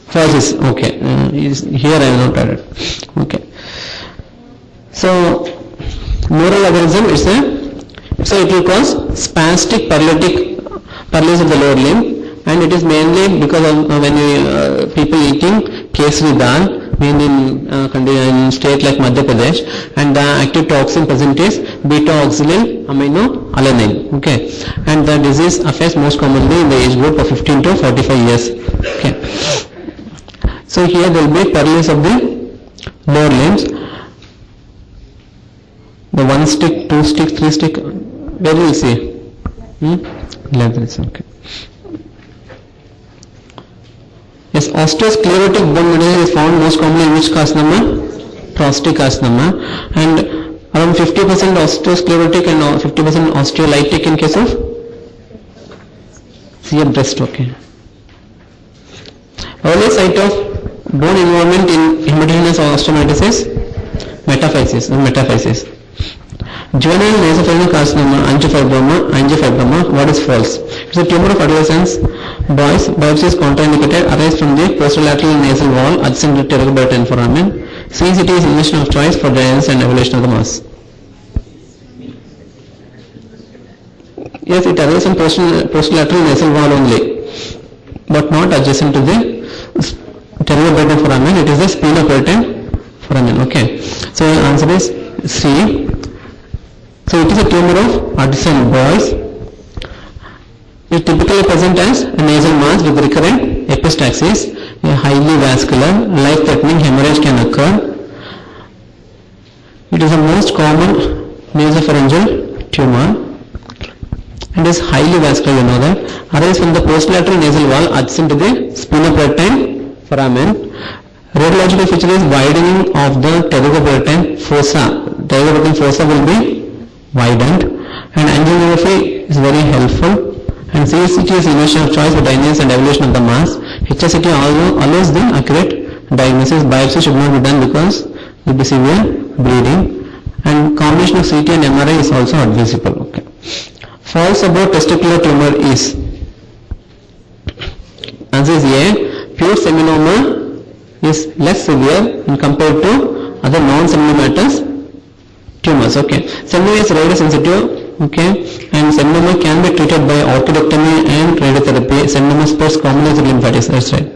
False is okay. Here I have not added. Okay. So neural aneurysm is so it will cause spastic paralysis of the lower limb, and it is mainly because of when people eating kesari dal, mainly in state like Madhya Pradesh, and the active toxin present is beta oxalate aminoalanine. Okay, and the disease affects most commonly in the age group of 15 to 45 years. Okay, so here there will be paralysis of the lower limbs. The 1 stick, 2 stick, 3 stick. Where will you see? Okay. Yes, osteosclerotic bone mineral is found most commonly in which carcinoma? Prostate carcinoma, and around 50% osteosclerotic and 50% osteolytic in case of breast. Okay. Early site of bone involvement in hematogenous osteomyelitis is metaphysis. Juvenile nasopharyngeal carcinoma, angiofibromas, what is false? It's a tumor of adolescents. Boys, biopsy is contraindicated, arise from the posterolateral nasal wall adjacent to pterygobutyrin foramen. CCT is injection of choice for diagnosis and evaluation of the mass. Yes, it arises from posterolateral nasal wall only, but not adjacent to the pterygobutyrin foramen. It is the sphenoperitoneal foramen. Okay, so the answer is C. So it is a tumor of adolescent boys. It typically present as a nasal mass with recurrent epistaxis. A highly vascular, life-threatening hemorrhage can occur. It is the most common nasopharyngeal tumor and is highly vascular, you know that. Arises from the posterolateral nasal wall adjacent to the sphenoperitoneal foramen. Radiological feature is widening of the pterygobutyrin fossa. Pterygobutyrin fossa will be widened, and angiography is very helpful. And CSCT is initiation of choice for diagnosis and evaluation of the mass. HSCT allows the accurate diagnosis. Biopsy should not be done because there will be severe bleeding. And combination of CT and MRI is also advisable. Okay. False about testicular tumor is. Answer is A. Pure seminoma is less severe when compared to other non-seminomatous tumors. Okay. Seminoma is radiosensitive. Okay, and seminoma can be treated by orchidectomy and radiotherapy. Seminoma spreads commonly as lymphatitis. That's right.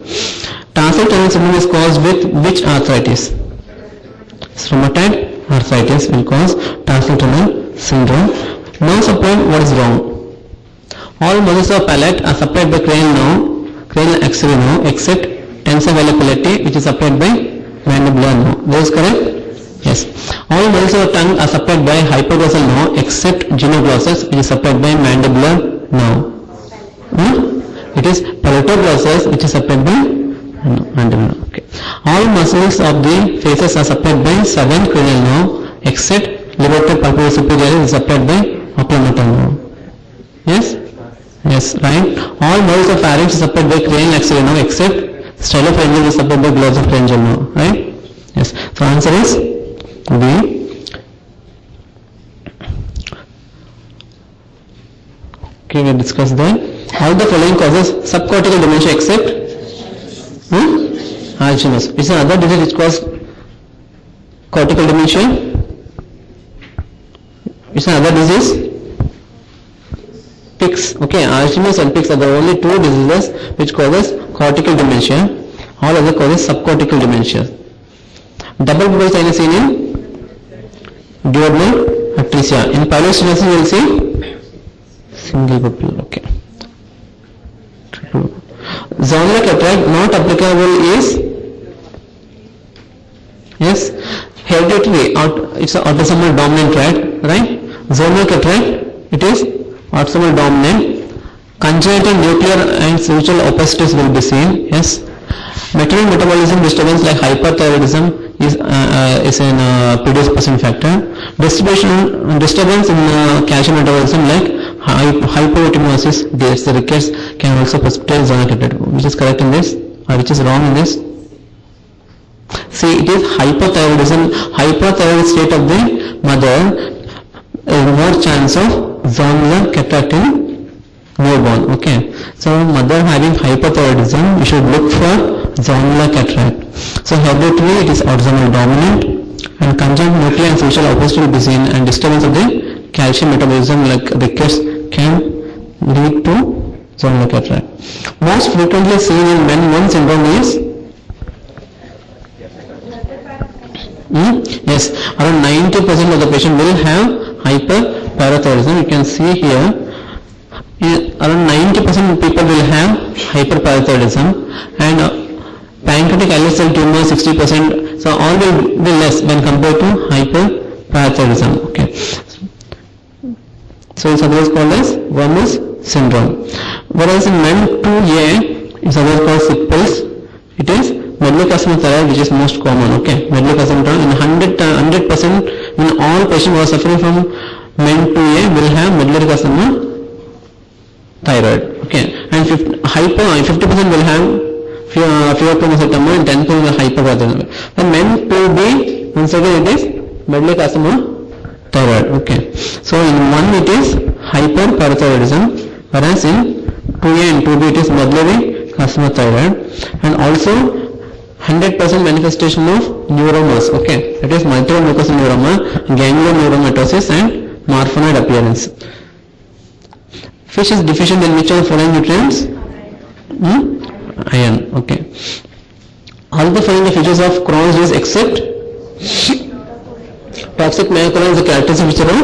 Tarsal tunnel syndrome is caused with which arthritis? Rheumatoid arthritis will cause tarsal tunnel syndrome. Now suppose what is wrong? All muscles of palate are supplied by cranial axillary nerve except tensor valvularity, which is supplied by mandibular nerve. This is correct? Yes. All muscles of tongue are supplied by hypoglossal nerve except genioglossus, which is supplied by mandibular nerve. It is palatoglossus, which is supplied by mandibular nerve. Okay. All muscles of the faces are supplied by 7 cranial nerve except levator pulpito superior is supplied by oculomotor nerve. Yes? Yes, right. All muscles of pharynx is supplied by cranial axillary nerve except stylopharyngeal is supplied by glossopharyngeal nerve. Right? Yes. So answer is B. Okay, we discussed that. All the following causes subcortical dementia except Alzheimer's. It's another disease which causes cortical dementia. It's another disease. Pics. Okay, Alzheimer's and Pics are the only two diseases which causes cortical dementia. All other causes subcortical dementia. Double pupil sign is seen in duodenal atresia. In pilocyanosis you will see single pupil. Okay. Zonular cataract not applicable is yes hereditary. It's an autosomal dominant trait, right? Zonular cataract it is autosomal dominant. Congenital nuclear and cerebral opacities will be seen. Yes. Maternal metabolism disturbance like hyperthyroidism is a predisposing factor. Disturbance in calcium metabolism like hypovitaminasis, the rickets can also precipitate zonular cataract. Which is correct in this or which is wrong in this? See, it is hypothyroidism. Hypothyroid state of the mother is more chance of zonular cataract in newborn. Okay, so mother having hypothyroidism, we should look for zonular cataract. So hereditary it is autosomal dominant, and congenital nuclear and cerebral opacity will be seen, and disturbance of the calcium metabolism like rickets can lead to zonular cataract. Most frequently seen in men one syndrome is yes, around 90% of the patient will have hyperparathyroidism. You can see here around 90% of people will have hyperparathyroidism, and pancreatic islet cell tumor 60%. So all will be less when compared to hyperparathyroidism. Okay. So it's otherwise called as Wormus syndrome. Whereas in men 2A is otherwise called Sickles. It is medullocarcinoma thyroid which is most common. Okay, medullocarcinoma thyroid in 100% in all patients who are suffering from men 2A will have medullary carcinoma thyroid. Okay, and 50% will have pheochromocytoma and 10% will have hyperparathyroidism. The men 2B, once again it is medullary carcinoma thyroid. Okay, so in one it is hyperparathyroidism, whereas in 2A and 2B it is medullary carcinoma thyroid, and also 100% manifestation of neuromas. Okay, it is multiple mucosal neuroma, ganglioneuromatosis and morphonoid appearance. Fish is deficient in which of the following nutrients? Iron. Okay. All the following features of Crohn's disease except toxic myoclone is a characteristic feature of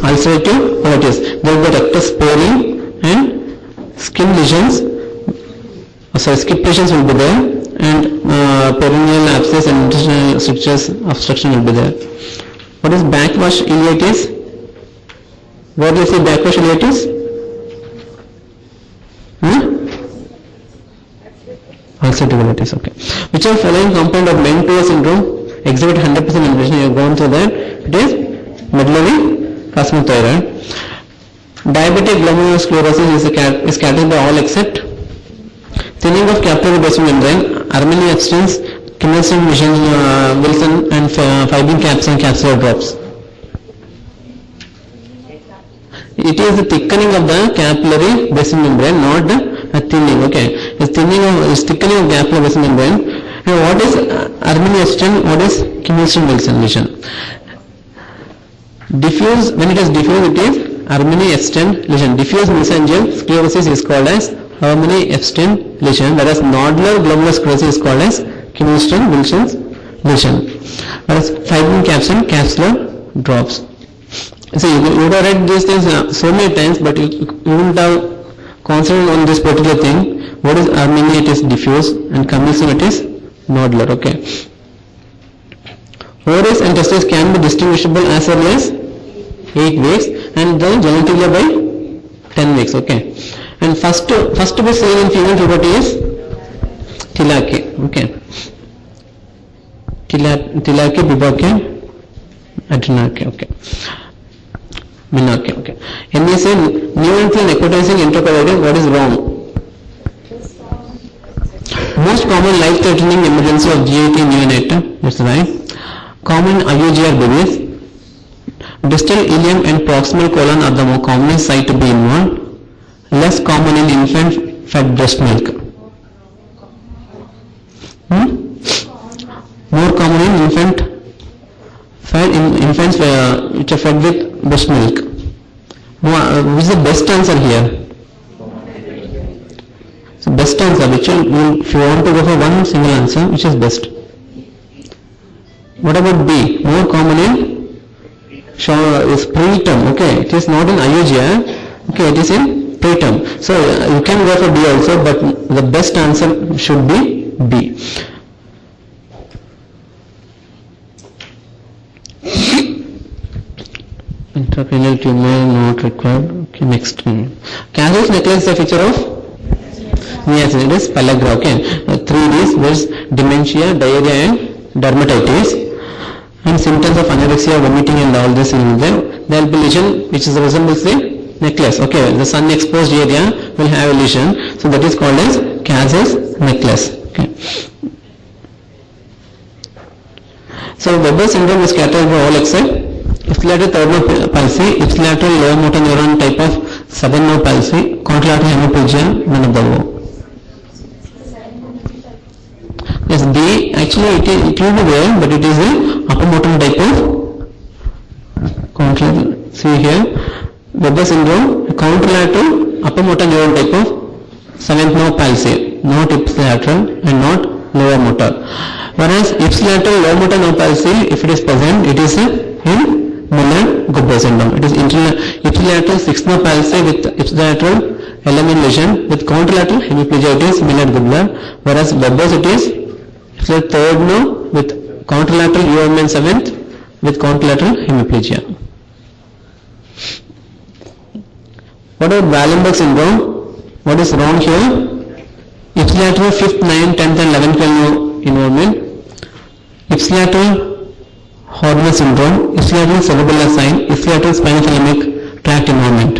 ulcerative colitis. There will be rectus sparing and skin lesions. Skip lesions will be there, and perineal abscess and intestinal strictures obstruction will be there. What is backwash ileitis? Where do you see backwash ileitis? Ulcerative colitis. Okay. Which of the following compound of MEN2A syndrome exhibit 100% inflammation? You have gone through that. It is medullary carcinoma thyroid. Diabetic glomerulosclerosis is categorized by all except thinning of capillary basement membrane, Armani abstinence, Kinnison, Wilson, and fibrin caps and capsular drops. It is the thickening of the capillary basement membrane, not the thinning. Okay, it's thickening of capillary basement membrane. And what is Armani abstinence? What is Kinnison Wilson lesion? Diffuse, when it is diffuse, it is Armani abstinence lesion. Diffuse mesangial sclerosis is called as Armani abstinence lesion, whereas nodular glomerulosclerosis is called as Kinnison-Wilson's lesion. Whereas fibrin caps and capsular drops. So you would have read these things so many times, but you wouldn't have concentrating on this particular thing. What is Armenia? It is diffuse, and Communism it is nodular. Okay. Ovaries and testes can be distinguishable as early as 8 weeks and then genetically by 10 weeks. Okay. And first to be seen in female puberty is Tilaki. Okay. Tilaki, Bibake, Adrenarche. Okay. Minarche. Okay. And they say neonatal necrotizing enterocolitis. What is wrong? Most common life-threatening emergency of GIT neonate. That's right. Common IUGR babies. Distal ileum and proximal colon are the more commonest site to be involved. Less common in infant fed breast milk. More common in infants which are fed with breast milk. Which is the best answer here? So best answer, which will, if you want to go for one single answer, which is best? What about B? More common in is preterm. Okay, it is not in IUGR. Okay, it is in preterm. So you can go for B also, but the best answer should be B. Intracranial tumor not required. Okay, next one. Cassell's necklace is a feature of? Yes, it is pellagra. Okay. 3Ds was dementia, diarrhea and dermatitis. And symptoms of anorexia, vomiting and all this in there. There will be lesion which resembles the necklace. Okay, the sun exposed area will have a lesion. So that is called as Cassell's necklace. Okay. So Weber syndrome is categorized by all except ipsilateral third nerve palsy, ipsilateral lower motor neuron type of southern nerve palsy, contralateral hemiplegia, none of the above. Yes, B actually it will be there, but it is a upper motor type of contralateral. See here, Weber syndrome, contralateral upper motor neuron type of seventh nerve palsy, not ipsilateral and not lower motor. Whereas ipsilateral lower motor nerve palsy, if it is present, it is in Miller-Gubler syndrome. It is ipsilateral sixth nerve palsy with ipsilateral element lesion with contralateral hemiplegia. It is Miller-Gubler. Whereas Weber's it is ipsilateral third nerve with contralateral UMN seventh with contralateral hemiplegia. What about Wallenberg syndrome? What is wrong here? Ipsilateral 5th, 9th, 10th and 11th cranial involvement. Ipsilateral Horner syndrome, ipsilateral cerebellar sign, ipsilateral spinothalamic tract involvement.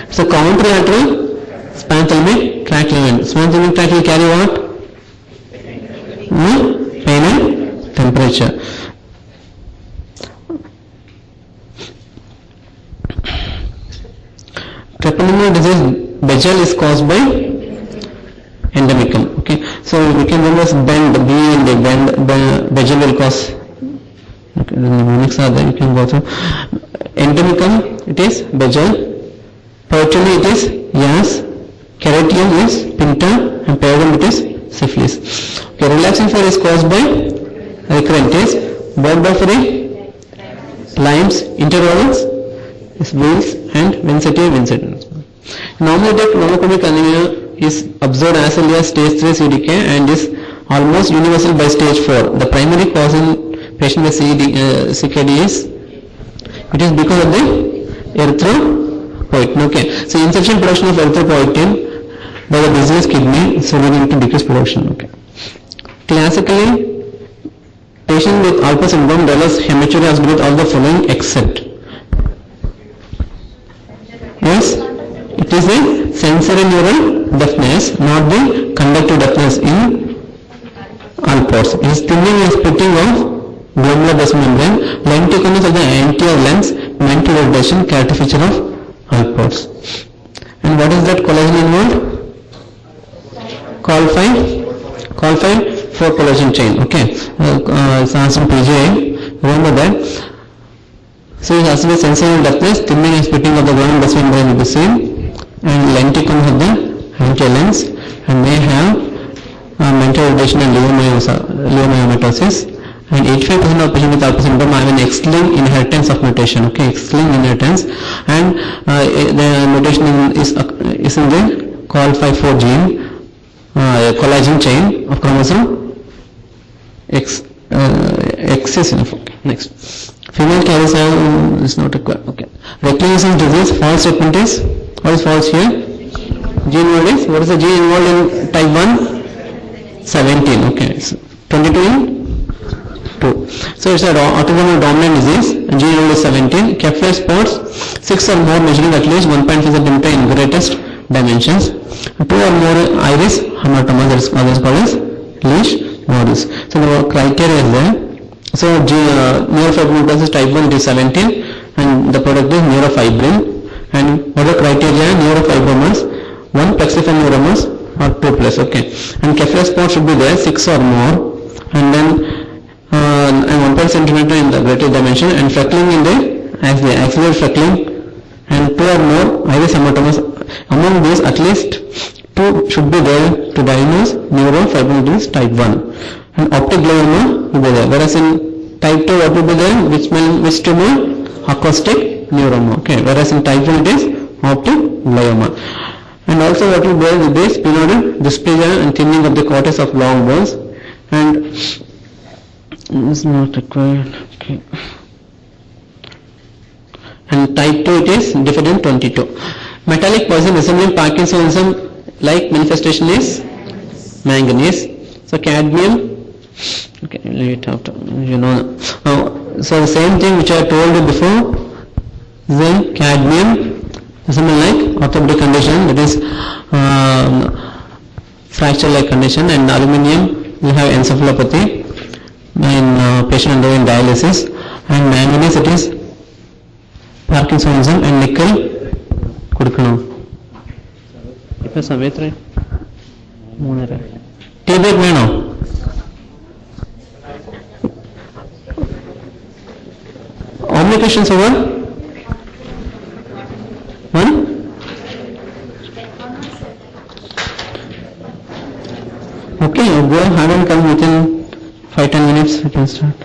It's a contralateral spinothalamic tract involvement. Spinothalamic tract will carry what? Pain and temperature. Treponema disease, Bejel is caused by endemicum. Okay, so we can remember bend, B and the bend, Bejel will cause. Okay, the mnemonics are there, you can go through. Endemicum, it is Bejel. Peritoneum, it is Yas. Keratium is Pinta. And periodum, it is syphilis. Okay, relaxing fever is caused by recurrentes. Bordeaux, Lyme's, intervals is Wheels and Vincenti. Normolytic nomochromic anemia is observed as early as stage 3 CDK and is almost universal by stage 4. The primary cause in patient with CKD is, it is because of the erythropoietin. Okay, so insufficient production of erythropoietin by the diseased kidney, so leading to decreased production. Okay. Classically, patient with Alport syndrome develops hematuria with all the following except. Yes, it is a sensory neural deafness, not the conductive deafness in Alports. It is thinning and splitting of glomerular basement membrane, lenticonus of the anterior lens, mental retardation, character feature of Alports. And what is that collagen involved? Col5 4 collagen chain. Okay, it's answer PGI. Remember that. So it has to be sensory deafness, thinning and splitting of the glomerular basement membrane will be seen, and lenticonus of the anterior lens, and may have mental retardation and leiomyomatosis. And 85% of patients with Alport syndrome have an X-linked inheritance of mutation. Okay, X-linked inheritance, and the mutation is in the col5-4 gene, collagen chain of chromosome X. X is enough. Okay. Next, female carries is not required. Okay. Reclination disease. False statement is, what is false here? Gene involved is, what is the gene involved in type 1? 17. Okay. So 22 in 2. So it's an autosomal dominant disease. Gene involved is 17. Kepler spots 6 or more measuring at least 1.5 cm in greatest dimensions. 2 or more iris hematoma, that is others called as leash nodules. So the criteria is there. So neurofibromatosis type 1 it is 17 and the product is neurofibrin. And what are the criteria? Neurofibromas, 1 plexiform neuromas or 2 plus. Okay. And Kepler spot should be there 6 or more, and then and 1 centimeter in the greater dimension, and freckling in the axillary freckling, and 2 or more iris hematomas. Among these, at least 2 should be there to diagnose neurofibromatosis type 1. And optic glioma will be there. Whereas in type 2, what will be there? Which tumor? Acoustic neuroma. Okay. Whereas in type 1 it is optic glioma. And also what will be there with this sphenoidal dysplasia and thinning of the cortex of long bones. And is not required. Okay. And type 2 it is diffident 22. Metallic poison resembling Parkinsonism like manifestation is manganese. So cadmium. Okay, leave it after, you know. So the same thing which I told you before, then cadmium resembling like orthopedic condition, that is fracture like condition, and aluminium will have encephalopathy in patient undergoing dialysis, and manganese it is Parkinsonism, and nickel കൊടുക്കണോ ഇപ്പൊ സമയത്ര 3:30 tea break വേണോ how many questions over? One? Okay, go ahead and come within 5-10 minutes we can start.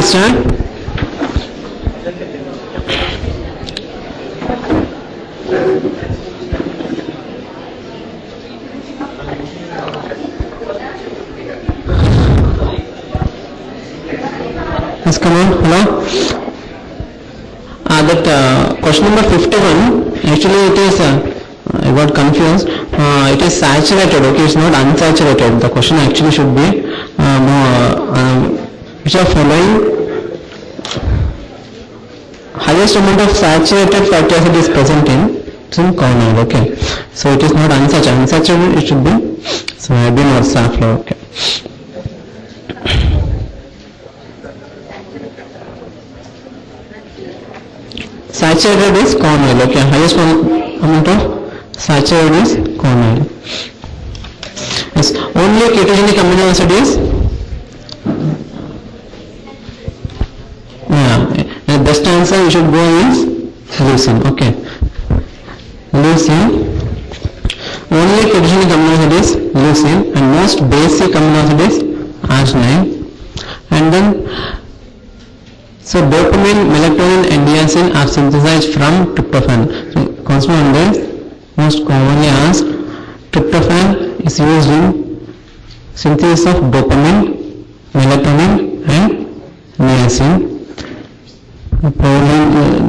we'll start. Yes, come on, hello. That question number 51, actually it is, I got confused, it is saturated, okay, it's not unsaturated. The question actually should be which are following highest amount of saturated fatty acid is present in corn oil, okay. So it is not unsaturated, unsaturated it should be soybean or safflower, okay. Saturated is corn oil, okay. Highest amount of saturated is corn oil. Yes. Only ketogenic amino acid is the best answer you should go is leucine, okay. Leucine. Only ketogenic amino acid is leucine and most basic amino acid is arginine. And then so dopamine, melatonin and niacin are synthesized from tryptophan. So consequently on this, most commonly asked, tryptophan is used in synthesis of dopamine, melatonin and niacin. Probably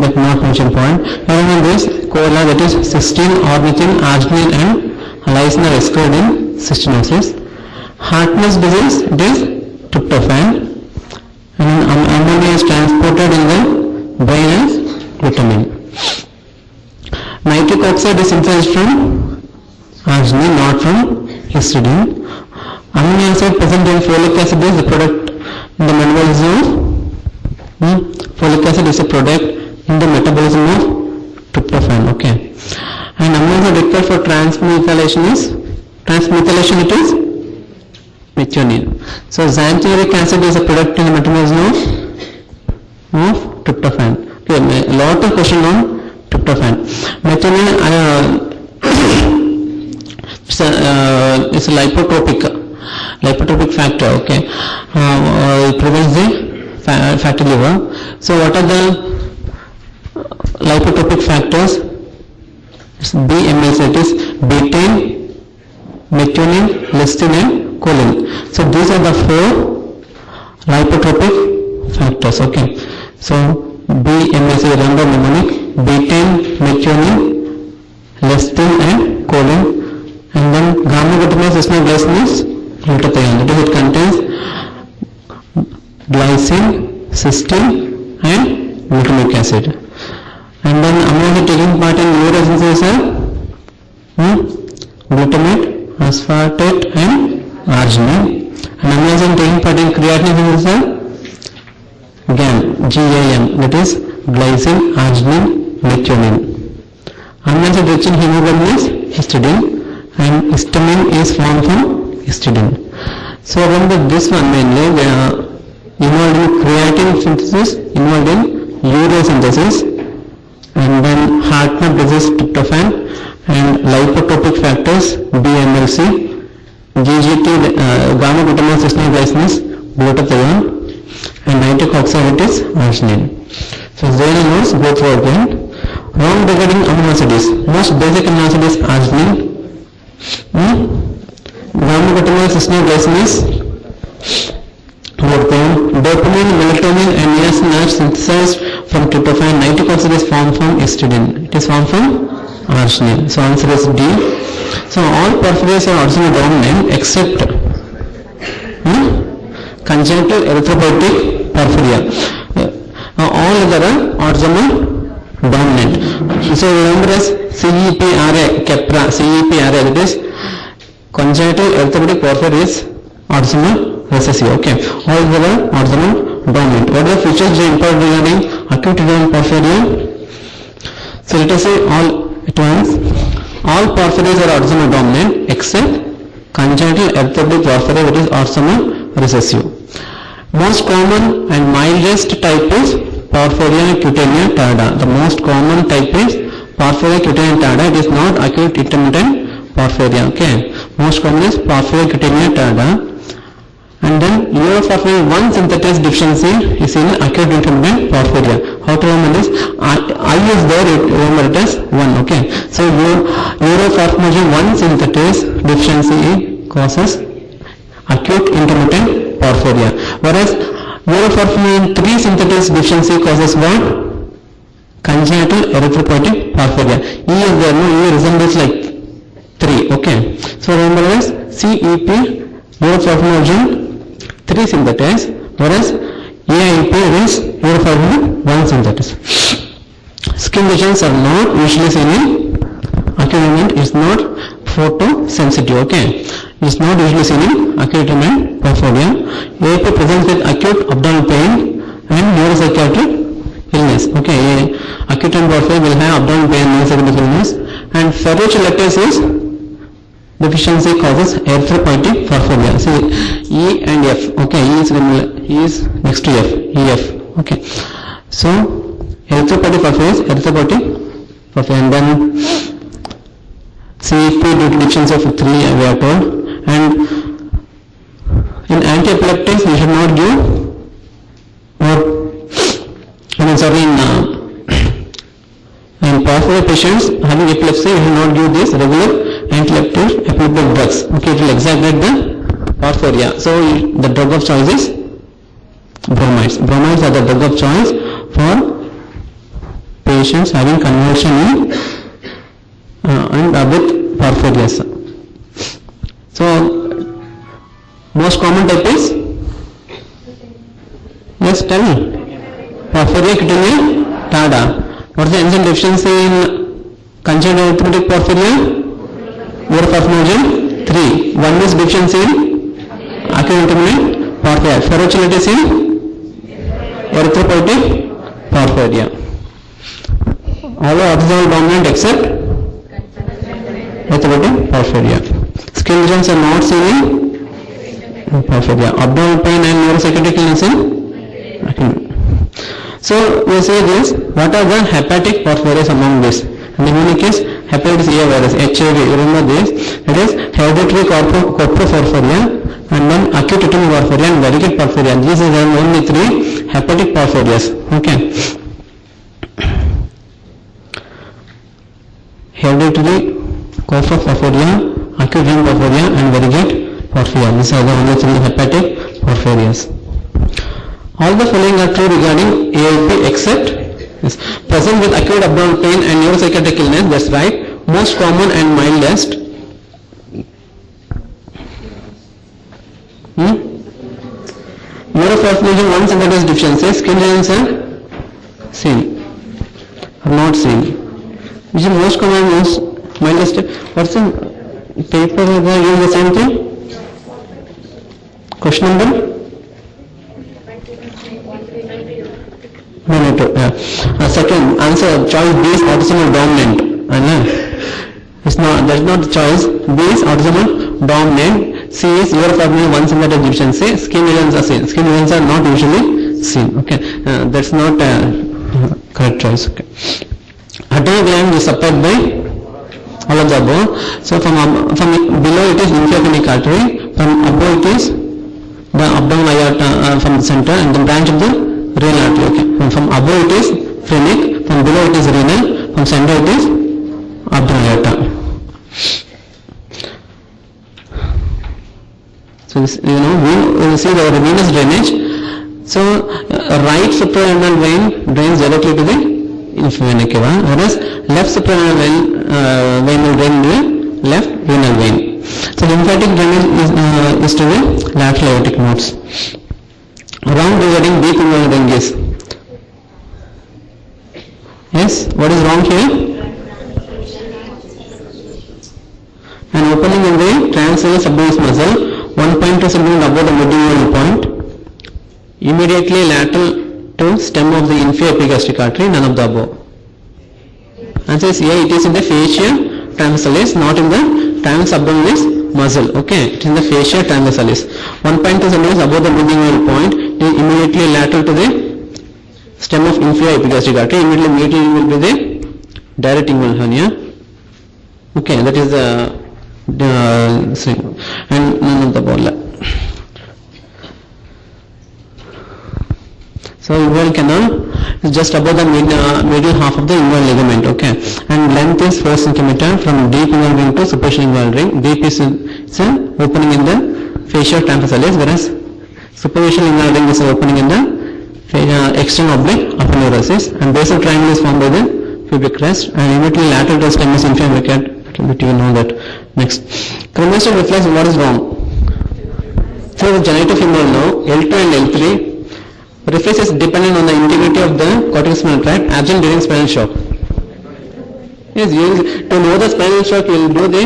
that not much important. Even in this, cola, that is cysteine, ornithine, arginine and lysine are excluded in cystinosis. Harkness disease, it is tryptophan. And ammonia is transported in the brain as glutamine. Nitric oxide is synthesized from arginine, not from histidine. Amino acid present in folic acid is the product in the metabolism of folic acid is a product in the metabolism of tryptophan, okay. And amino acid required for transmethylation it is methionine. So xanthuric acid is a product in the metabolism of tryptophan. Okay, a lot of question on tryptophan. Methionine it's a lipotropic factor, okay. It prevents the fatty liver. So what are the lipotropic factors? It's BMAC, it is betaine, methionine, lecithin and choline. So these are the four lipotropic factors, okay. So BMAC, random mnemonic, betaine, methionine, lecithin and choline. And then gamma-glutamate glycine is glutathione. That is, it contains glycine, cysteine and glutamic acid. And then amino acid taking part in urea synthesis are glutamate, aspartate and arginine. And amino acid taking part in creatinine synthesis are GAN, that is glycine, arginine, methionine. Amino acid rich in hemoglobin is histidine and histamine is formed from histidine. So remember this one mainly, they are involved in creatine synthesis, involved in urea synthesis, and then Hartmann disease tryptophan and lipotropic factors BMLC, GGT, gamma-glutamate glycine is glutathione, and nitric oxide is arginine. So there notes go through again. Wrong regarding amino acids. Most basic amino acid is arginine. Gamma-glutamate glycine is dopamine, melatonin and niacin are synthesized from tryptophan. Nitric oxide is formed from histidine. It is formed from arginine. So answer is D. So all porphyrias are autosomal dominant except congenital erythropoietic porphyria. All other are autosomal dominant. So remember as CEPRA, CEPRA, that is congenital erythropoietic porphyria is autosomal recessive. Okay, all the other autosomal dominant. What are the features important regarding acute renal porphyria? So let us say all at once. All porphyrias are autosomal dominant except congenital erythropoietic porphyria, that is autosomal recessive. Most common and mildest type is porphyria cutanea tarda. The most common type is porphyria cutanea tarda. It is not acute intermittent porphyria. Okay, most common is porphyria cutanea tarda. And then uroporphyrin 1 synthetase deficiency is in acute intermittent porphyria. How to remember this? I is there, remember it as 1, okay. So uroporphyrin 1 synthetase deficiency causes acute intermittent porphyria. Whereas uroporphyrin 3 synthetase deficiency causes what? Congenital erythropoietic porphyria. E is there, no, E resembles like 3, okay. So remember this, CEP, uroporphyrin 3 synthetase, whereas AIP is uroporphyrin 1 synthetase. Skin lesions are not usually seen in acute intermittent, is not photosensitive, okay. It is not usually seen in acute intermittent porphyria. AIP presents with acute abdominal pain and neuropsychiatric illness, okay. Acute intermittent porphyria will have abdominal pain and neuropsychiatric illness, and ferrochelatase lactase deficiency causes erythropoietic porphyria. See, E and F, okay, E is next to F, EF, okay. So erythropoietic porphyria is erythropoietic porphyria, and then CEP due to deficiency of 3 we are told. And in anti-epileptics you should not give, or in porphyria patients having epilepsy you should not give this regular anti-epileptic drugs, okay. It will exaggerate the porphyria. So the drug of choice is bromides. Bromides are the drug of choice for patients having convulsion and with porphyria. So most common type is, yes, tell me. Porphyria cutanea tarda. What is the enzyme deficiency in congenital erythropoietic porphyria? Uroporphyrin 3. One is deficiency in acute intermittent porphyria. Ferrochelatase in erythropoietic porphyria. All are autosomal dominant except erythropoietic porphyria. Skin lesions are not seen in porphyria. Abdominal pain and neuropsychiatric illness in acute. So we say this, what are the hepatic porphyrias among this? And in many cases, hepatitis A virus, HIV, you remember this, it is hereditary coproporphyria, and then acute intermittent porphyria and varicate porphyria. These are the only 3 hepatic porphyrias, okay. Hereditary coproporphyria, acute intermittent porphyria and varicate porphyria. These are the only 3 hepatic porphyrias. All the following are true regarding AIP except yes. Present with acute abdominal pain and neuropsychiatric illness, that's right. Most common and mildest. Uroporphyrin 1 synthetase deficiency, skin lesions are seen or not seen. Which is most common, most mildest. What's the paper you use the same thing? Question number? 192. Second answer, choice B is autosomal dominant. It's not, that's not the choice. B is autosomal dominant. C is uroporphyrin 1 synthetase deficiency. Skin lesions are seen. Skin lesions are not usually seen. Okay, that's not correct choice. Okay. Adrenal gland is supplied by all of the above. So from below it is inferior artery. From above it is the abdominal aorta from the center, and the branch of the renal artery, okay. From above it is phrenic, from below it is renal, from center it is abdominal aorta. So this, we will see the venous drainage. So right suprarenal vein drains directly to the inferior cava, whereas left suprarenal vein will drain to the left renal vein. So lymphatic drainage is to the lateral aortic nodes. Wrong regarding deep inguinal ranges. Yes, what is wrong here? An opening in the transverse subdominal muscle, 1.2 cm above the midinguinal point, immediately lateral to stem of the inferior epigastric artery, none of the above. Answer is A, it is in the fascia transversalis, not in the transverse abdominis muscle, okay, it is in the fascia transversalis. 1.2 cm above the midinguinal point, immediately lateral to the stem of inferior epigastric artery, immediately will be the direct inguinal hernia. Okay, that is the thing, and none of the ball. So inguinal canal is just above the medial half of the inguinal ligament, okay. And length is 4 cm from deep inguinal ring to superficial inguinal ring. Deep is it's an opening in the fascia transversalis, whereas superficial inguinal ring is an opening in the external oblique aponeurosis. And basal triangle is formed by the pubic crest, and immediately lateral to stemmus inferior recurrent. You will know that. Next, cremasteric reflex. What is wrong? Through the genitofemoral nerve L2 and L3, reflex is dependent on the integrity of the corticospinal tract, absent during spinal shock. Yes, to know the spinal shock, you will do the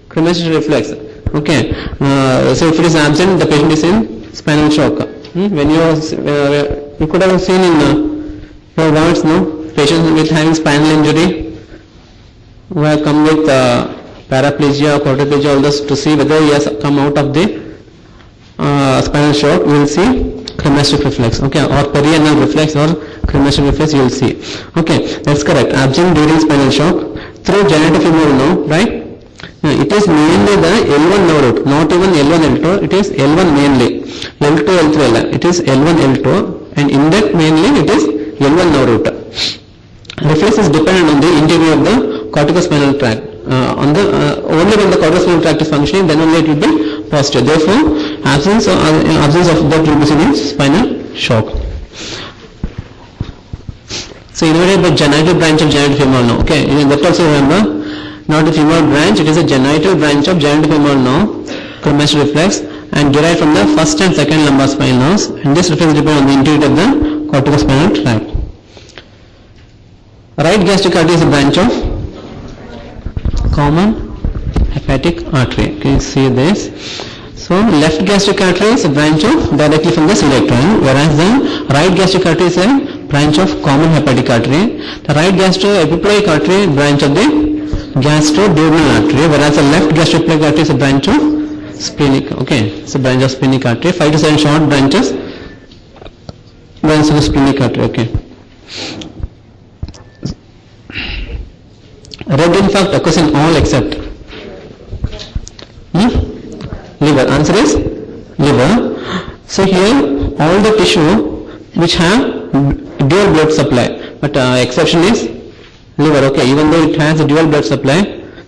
cremasteric reflex. Okay. So if it is absent, the patient is in spinal shock. When you could have seen in your wards, no, patients with having spinal injury who have come with paraplegia, quadriplegia, all this, to see whether he has come out of the spinal shock. We will see cremasteric reflex, okay, or perianal reflex or cremasteric reflex. You will see. Okay, that's correct. Absent during spinal shock through genitofemoral nerve, right? It is mainly the L1 nerve root, not even L1 L2. It is L1 mainly. L2 L3 it is L1 L2, and in that mainly it is L1 nerve root. Reflex is dependent on the integrity of the corticospinal tract. Only when the corticospinal tract is functioning, then only it will be positive. Therefore, absence of that will be seen in spinal shock. So innervated by genital branch of genitofemoral nerve. Okay, that also remember. Not the femoral branch, it is a genital branch of genitofemoral nerve, cremasteric reflex, and derived from the first and second lumbar spinal nerves. And this reflex depends on the integrity of the corticospinal tract. Right gastric artery is a branch of common hepatic artery. Can you see this? So left gastric artery is a branch of directly from the ciliary, whereas the right gastric artery is a branch of common hepatic artery. The right gastroepiploic artery branch of the gastroduodenal artery, whereas the left gastroepiploic artery is a branch of splenic. Okay, it's a branch of splenic artery. 5 to 7 short branches of the splenic artery. Okay. Red infarct occurs in all except liver. Answer is liver. So here all the tissue which have dual blood supply, but exception is liver. Okay, even though it has a dual blood supply,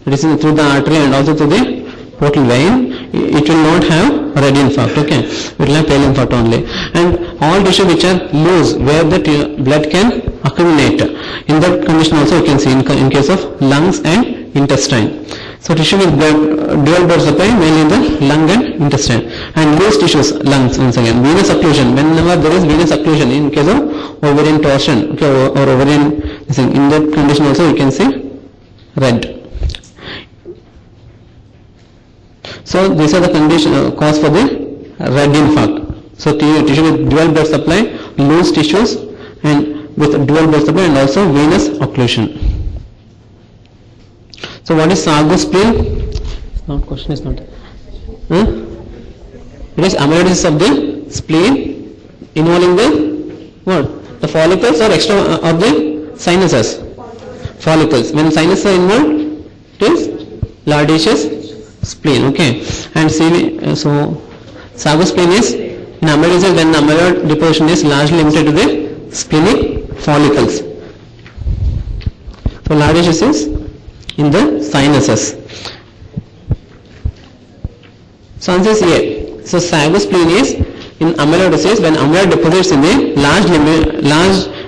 that is through the artery and also through the portal vein, it will not have red infarct. Okay, it will have pale infarct only. And all tissue which are loose, where the blood can accumulate, in that condition also you can see in case of lungs and intestine. So tissue with dual blood supply mainly in the lung and intestine, and loose tissues, lungs. Once again, venous occlusion. Whenever there is venous occlusion in case of ovarian torsion, okay, or ovarian, in that condition also you can see red. So these are the condition cause for the red infarct. So tissue with dual blood supply, loose tissues, and with dual blood supply, and also venous occlusion. So what is Sago spleen? No, question is not. It is amyloidosis of the spleen involving the what? The follicles or extra of the sinuses. Follicles. When sinuses are involved, it is Lardisius spleen. Okay. And so Sago spleen is in amyloidosis when the amyloid deposition is largely limited to the splenic follicles. So Lardisius is in the sinuses. So answer is A. So Sago spleen is in amyloidosis when amyloid deposits in the large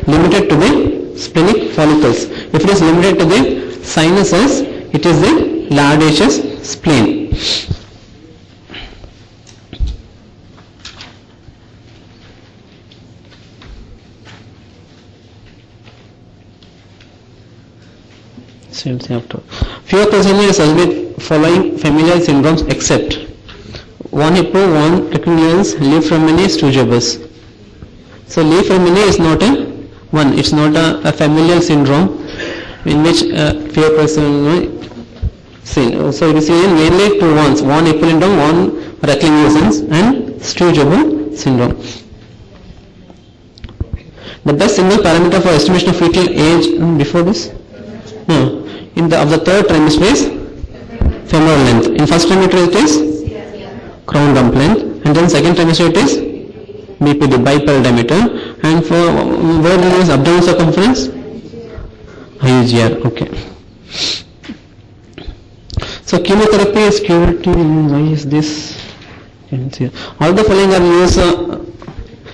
limited to the splenic follicles. If it is limited to the sinuses, it is the Lardisius spleen. Few persons are with following familial syndromes except 1 hippo, 1 Requilians, Li-Fraumeni, Stugibus. So Li-Fraumeni is not it's not a familial syndrome in which few persons seen. So it is mainly 2 ones, 1 Eppendorf, 1 Requilians and Stugibus syndrome. The best single parameter for estimation of fetal age before this? No. Of the third trimester is femoral length. In first trimester it is crown rump length, and then second trimester it is BPD, bipedal diameter, And for where do you use abdominal circumference? IUGR, okay. So chemotherapy is curative. Why is this? All the following are used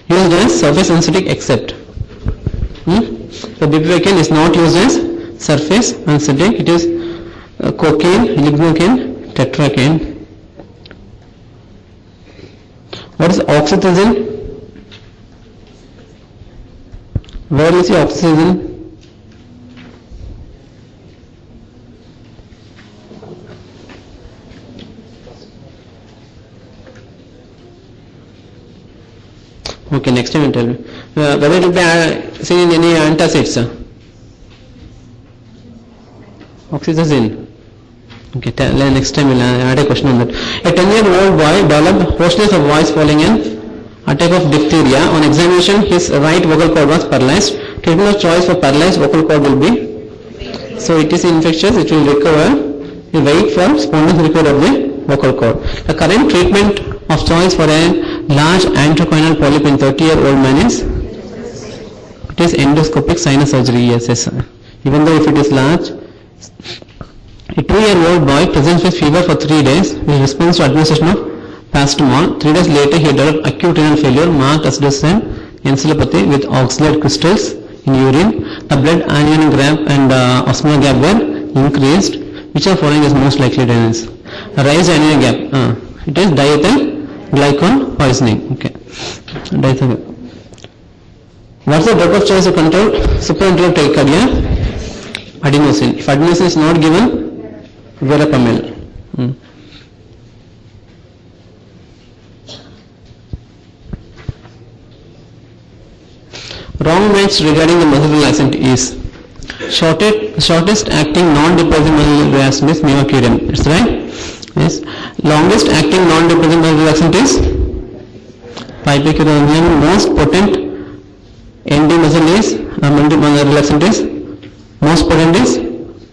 as surface anesthetic except. So bupivacaine is not used as surface anesthetic. It is cocaine, lignocaine, tetracaine. What is oxytocin? Where is the oxytocin? Okay, next time you tell me. Whether it will be seen in any antacids? Oxytocin. Okay, next time we'll add a question on that. A 10-year-old boy developed hoarseness of voice following an attack of diphtheria. On examination, his right vocal cord was paralyzed. Treatment of choice for paralyzed vocal cord will be, so it is infectious, it will recover. You wait for spontaneous recovery of the vocal cord. The current treatment of choice for a large antrocoinal polyp in 30-year-old man is, it is endoscopic sinus surgery. Yes. Even though if it is large. A 2-year-old boy presents with fever for 3 days. He responds to administration of paracetamol. 3 days later, he developed acute renal failure marked as encephalopathy with oxalate crystals in urine. The blood anion gap and osmolar gap were increased. Which of following is most likely dangerous? Rise anion gap. It is diethyl glycol poisoning. Okay. What's the drug of choice to control supraventricular tachycardia? Adenosine. If adenosine is not given, verapamil. Wrong match regarding the muscle relaxant is shortest acting non-depressive muscle relaxant is mivacurium. That's right. Yes. Longest acting non-depressive muscle relaxant is pipecuronium. Most potent ND muscle is relaxant is, most potent is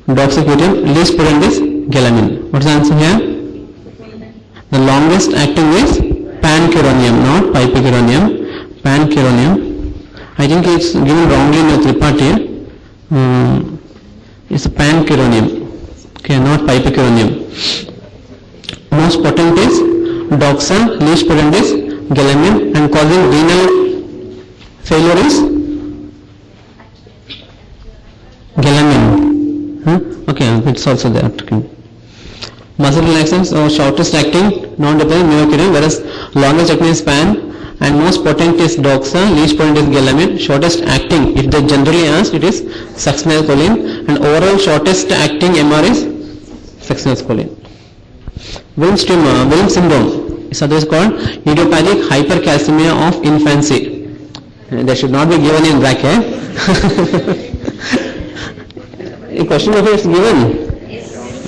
doxycycline, least potent is galamine. What's the answer here? The longest acting is pancuronium, not pipecuronium. Pancuronium. I think it's given wrongly in the tripartite. It's pancuronium. Okay, not pipecuronium. Most potent is doxa, least potent is galamine, and causing renal failure is galamine. Okay, it's also there. Okay. Muscle relaxants or shortest acting non-dependent mivacurium, whereas longest acting is pan, and most potent is doxa, least potent is galamine. Shortest acting, if they generally ask, it is succinylcholine, and overall shortest acting MR is succinylcholine. Wilms syndrome is otherwise called idiopathic hypercalcemia of infancy. They should not be given in bracket. A question of it is given.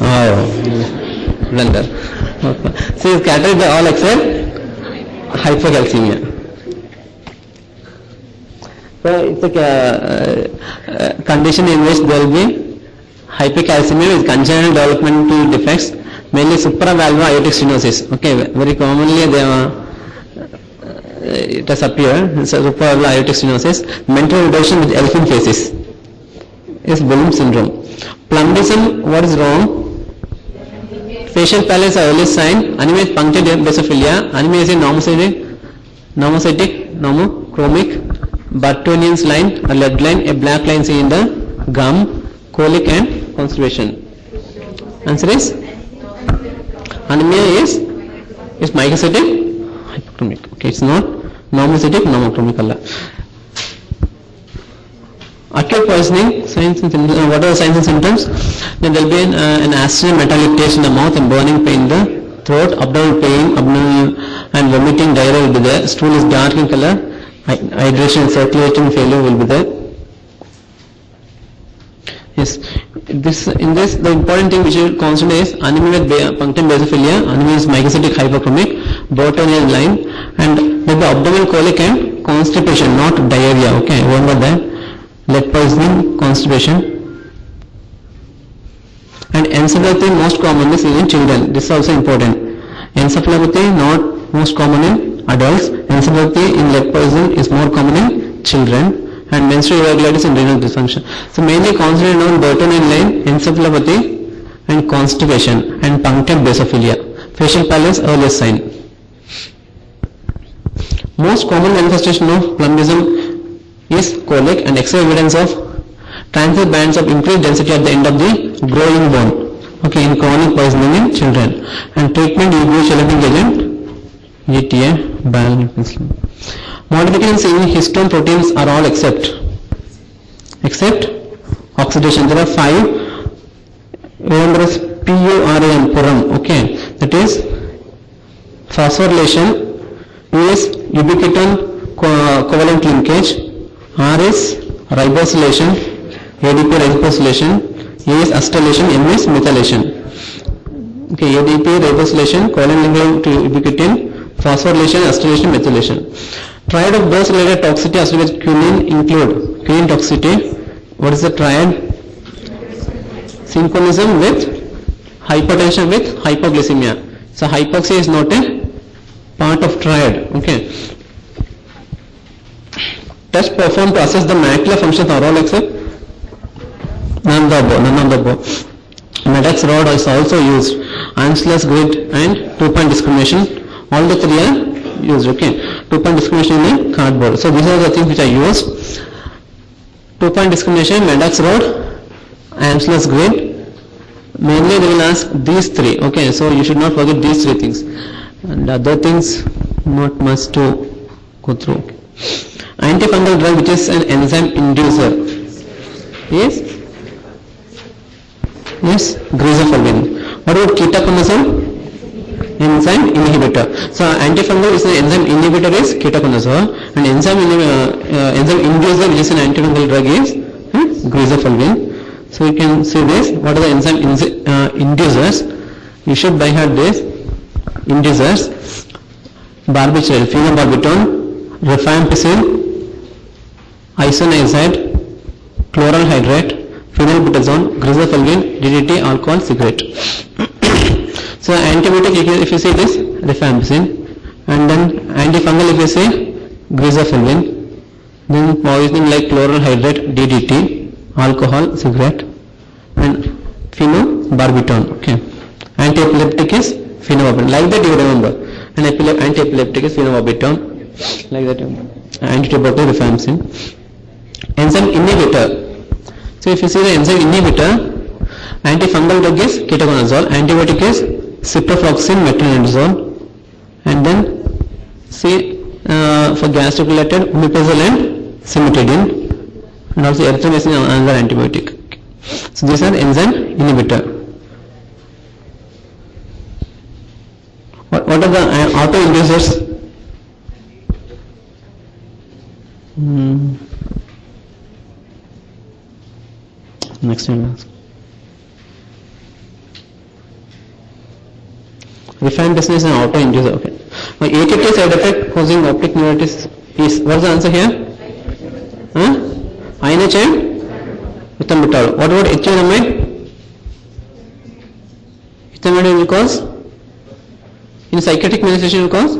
Oh, blunder. Okay. So it's categorized by all except hypercalcemia. So it's a condition in which there will be hypercalcemia with congenital developmental defects, mainly supravalvular aortic stenosis. Okay, very commonly it has appeared. It's a supravalvular aortic stenosis. Mental retardation with elephant faces is Wilms syndrome. Plumbism, what is wrong? Facial pallor are early sign. Anemia is punctured basophilia. Anemia is a normocytic, normochromic, Bartonian's line, a lead line, a black line seen in the gum, colic and constipation. Answer is? Anemia is mycocytic, hypochromic. Okay, it's not normocytic, normochromic. Acute poisoning, signs and symptoms. What are the signs and symptoms? Then there will be an astringent metallic taste in the mouth and burning pain in the throat, abdominal pain, abdominal and vomiting, diarrhea will be there. Stool is dark in color, hydration and circulation failure will be there. Yes, in this the important thing which you will consider is anemia with punctum basophilia, anemia is mycocytic hypochromic, Bartonian line, and with the abdominal colic and constipation, not diarrhea. Okay, remember that. Lead poisoning, constipation, and encephalopathy most commonly seen in children. This is also important. Encephalopathy not most common in adults. Encephalopathy in lead poisoning is more common in children, and menstrual irregularities and renal dysfunction. So mainly concentrated on Bertone line, encephalopathy, and constipation, and punctate basophilia. Facial pallor earliest sign. Most common manifestation of plumbism is colic and excess evidence of transverse bands of increased density at the end of the growing bone. Okay, in chronic poisoning in children. And treatment usually challenging agent ETA, bile penicillin. Modifications in histone proteins are all except oxidation. There are 5. Remember as PURAM, puram. Okay, that is phosphorylation. U is ubiquitin covalent linkage. R is ribosylation. ADP ribosylation. A is acetylation. M is methylation. Okay, ADP ribosylation, covalent linkage to ubiquitin, phosphorylation, acetylation, methylation. Triad of dose related toxicity associated with quinine include quinine toxicity. What is the triad? Synchronism with hypertension with hypoglycemia. So hypoxia is not a part of triad. Okay. Test performed to assess the macular functions are all except none of the above. Medax rod is also used. Ansler's grid and 2-point discrimination. All the 3 are used. Okay. 2-point discrimination in a cardboard. So these are the things which are used. 2-point discrimination, Medax rod, Ansler's grid. Mainly they will ask these 3. Okay. So you should not forget these 3 things. And other things not much to go through. Antifungal drug which is an enzyme inducer is greazophulvin. What about ketoconazole? Enzyme inhibitor. So antifungal is an enzyme inhibitor is ketoconazole, and enzyme inducer which is an antifungal drug is greazophulvin. So you can see this. What are the enzyme inducers? You should by heart this. Inducers: barbiturate, phenobarbital, rifampicin, isoniazid, chloral hydrate, phenylbutazone, greazophulvin, DDT, alcohol, cigarette. So antibiotic, if you say this, rifampicin, and then antifungal if you say greazophulvin, then poisoning like chloral hydrate, DDT, alcohol, cigarette, and phenobarbital. Okay. Anti-epileptic is phenobarbital. Like that you remember. And anti-epileptic is phenobarbital. Like that. Antitubercular rifampicin. Enzyme inhibitor. So if you see the enzyme inhibitor, antifungal drug is ketoconazole, antibiotic is ciprofloxacin, metronidazole, and then see for gastric related omeprazole and cimetidine, and also erythromycin is another antibiotic. So these are enzyme inhibitor. What are the autoinducers? Next time. Rifampicin is an autoinducer. Okay. Now, ATT side effect causing optic neuritis is, what's the answer here? INH and ethambutol. What about ethylamide? Ethylamide will cause? In psychiatric manifestation will cause?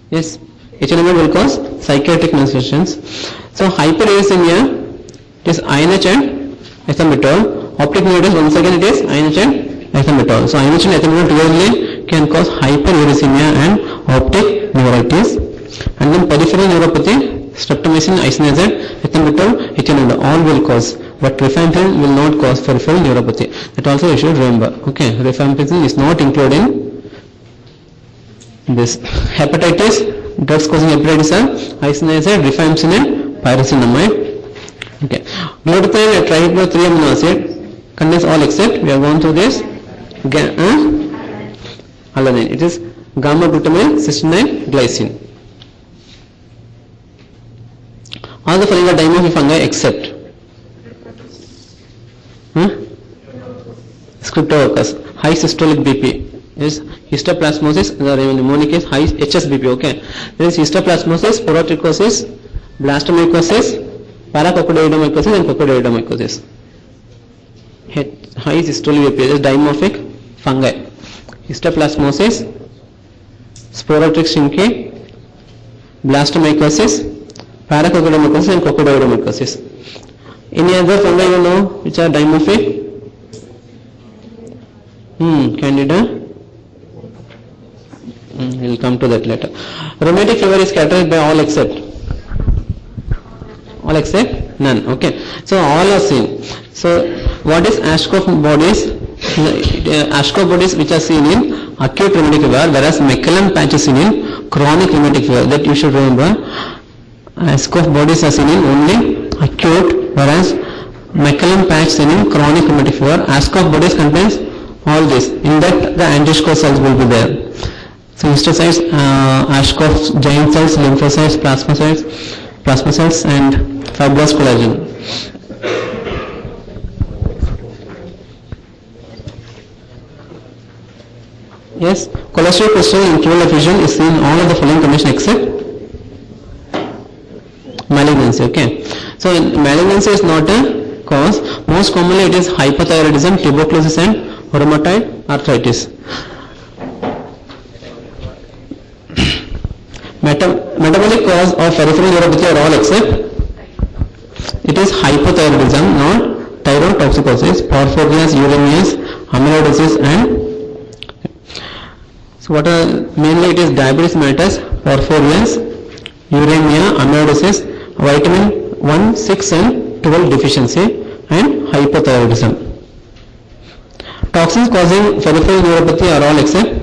Yes. Ethylamide will cause psychiatric manifestations. So hyperuricemia, it is INH and ethambutol. Optic neuritis, once again it is INH and ethambutol. So INH and ethambutol together can cause hyperuricemia and optic neuritis. And then peripheral neuropathy, streptomycin, isoniazid, ethambutol, ethionidazole, all will cause. But rifampicin will not cause peripheral neuropathy. That also you should remember. Okay, rifampicin is not included in this. Hepatitis, drugs causing hepatitis are isoniazid, rifampicin and pyrazinamide. Okay. Glutathione and trihydro 3 amino acid contains all except, we have gone through this, alanine. It is gamma glutamine, cysteine, glycine. All the following are dimorphic fungi except Streptococcus, high systolic BP. Is histoplasmosis, the mnemonic is high HSBP. Okay. There is histoplasmosis, porotrichosis, blastomycosis, paracoccidioidomycosis and coccidioidomycosis. High systolic BP is dimorphic fungi. Histoplasmosis, Sporotrichs shrinkii, blastomycosis, Paracoccodermatosis and coccodermatosis. Any other fungi you know which are dimorphic? Candida? We'll come to that later. Rheumatic fever is characterized by all except none. Okay. So all are seen. So what is Ashkoff bodies? Ashkoff bodies which are seen in acute rheumatic fever, whereas Meckelin patch is seen in chronic rheumatic fever. That you should remember. Ashkoff bodies are seen in only acute, whereas Meckelin patch seen in chronic rheumatic fever. Ashkoff bodies contains all this. In that the anti-Ashkoff cells will be there. So histiocytes, Ashkoff, giant cells, lymphocytes, plasma cells and fibrous collagen. Yes, cholesterol crystal in tubular effusion is seen in all of the following conditions except malignancy. Okay, so malignancy is not a cause. Most commonly it is hypothyroidism, tuberculosis and rheumatoid arthritis. Metabolic cause of peripheral neuropathy are all except it is hypothyroidism, not thyrotoxicosis, porphyrias, uremias, amyloidosis and so what are mainly it is diabetes mellitus, porphyrias, uremia, amyloidosis, vitamin 1, 6 and 12 deficiency and hypothyroidism. Toxins causing peripheral neuropathy are all except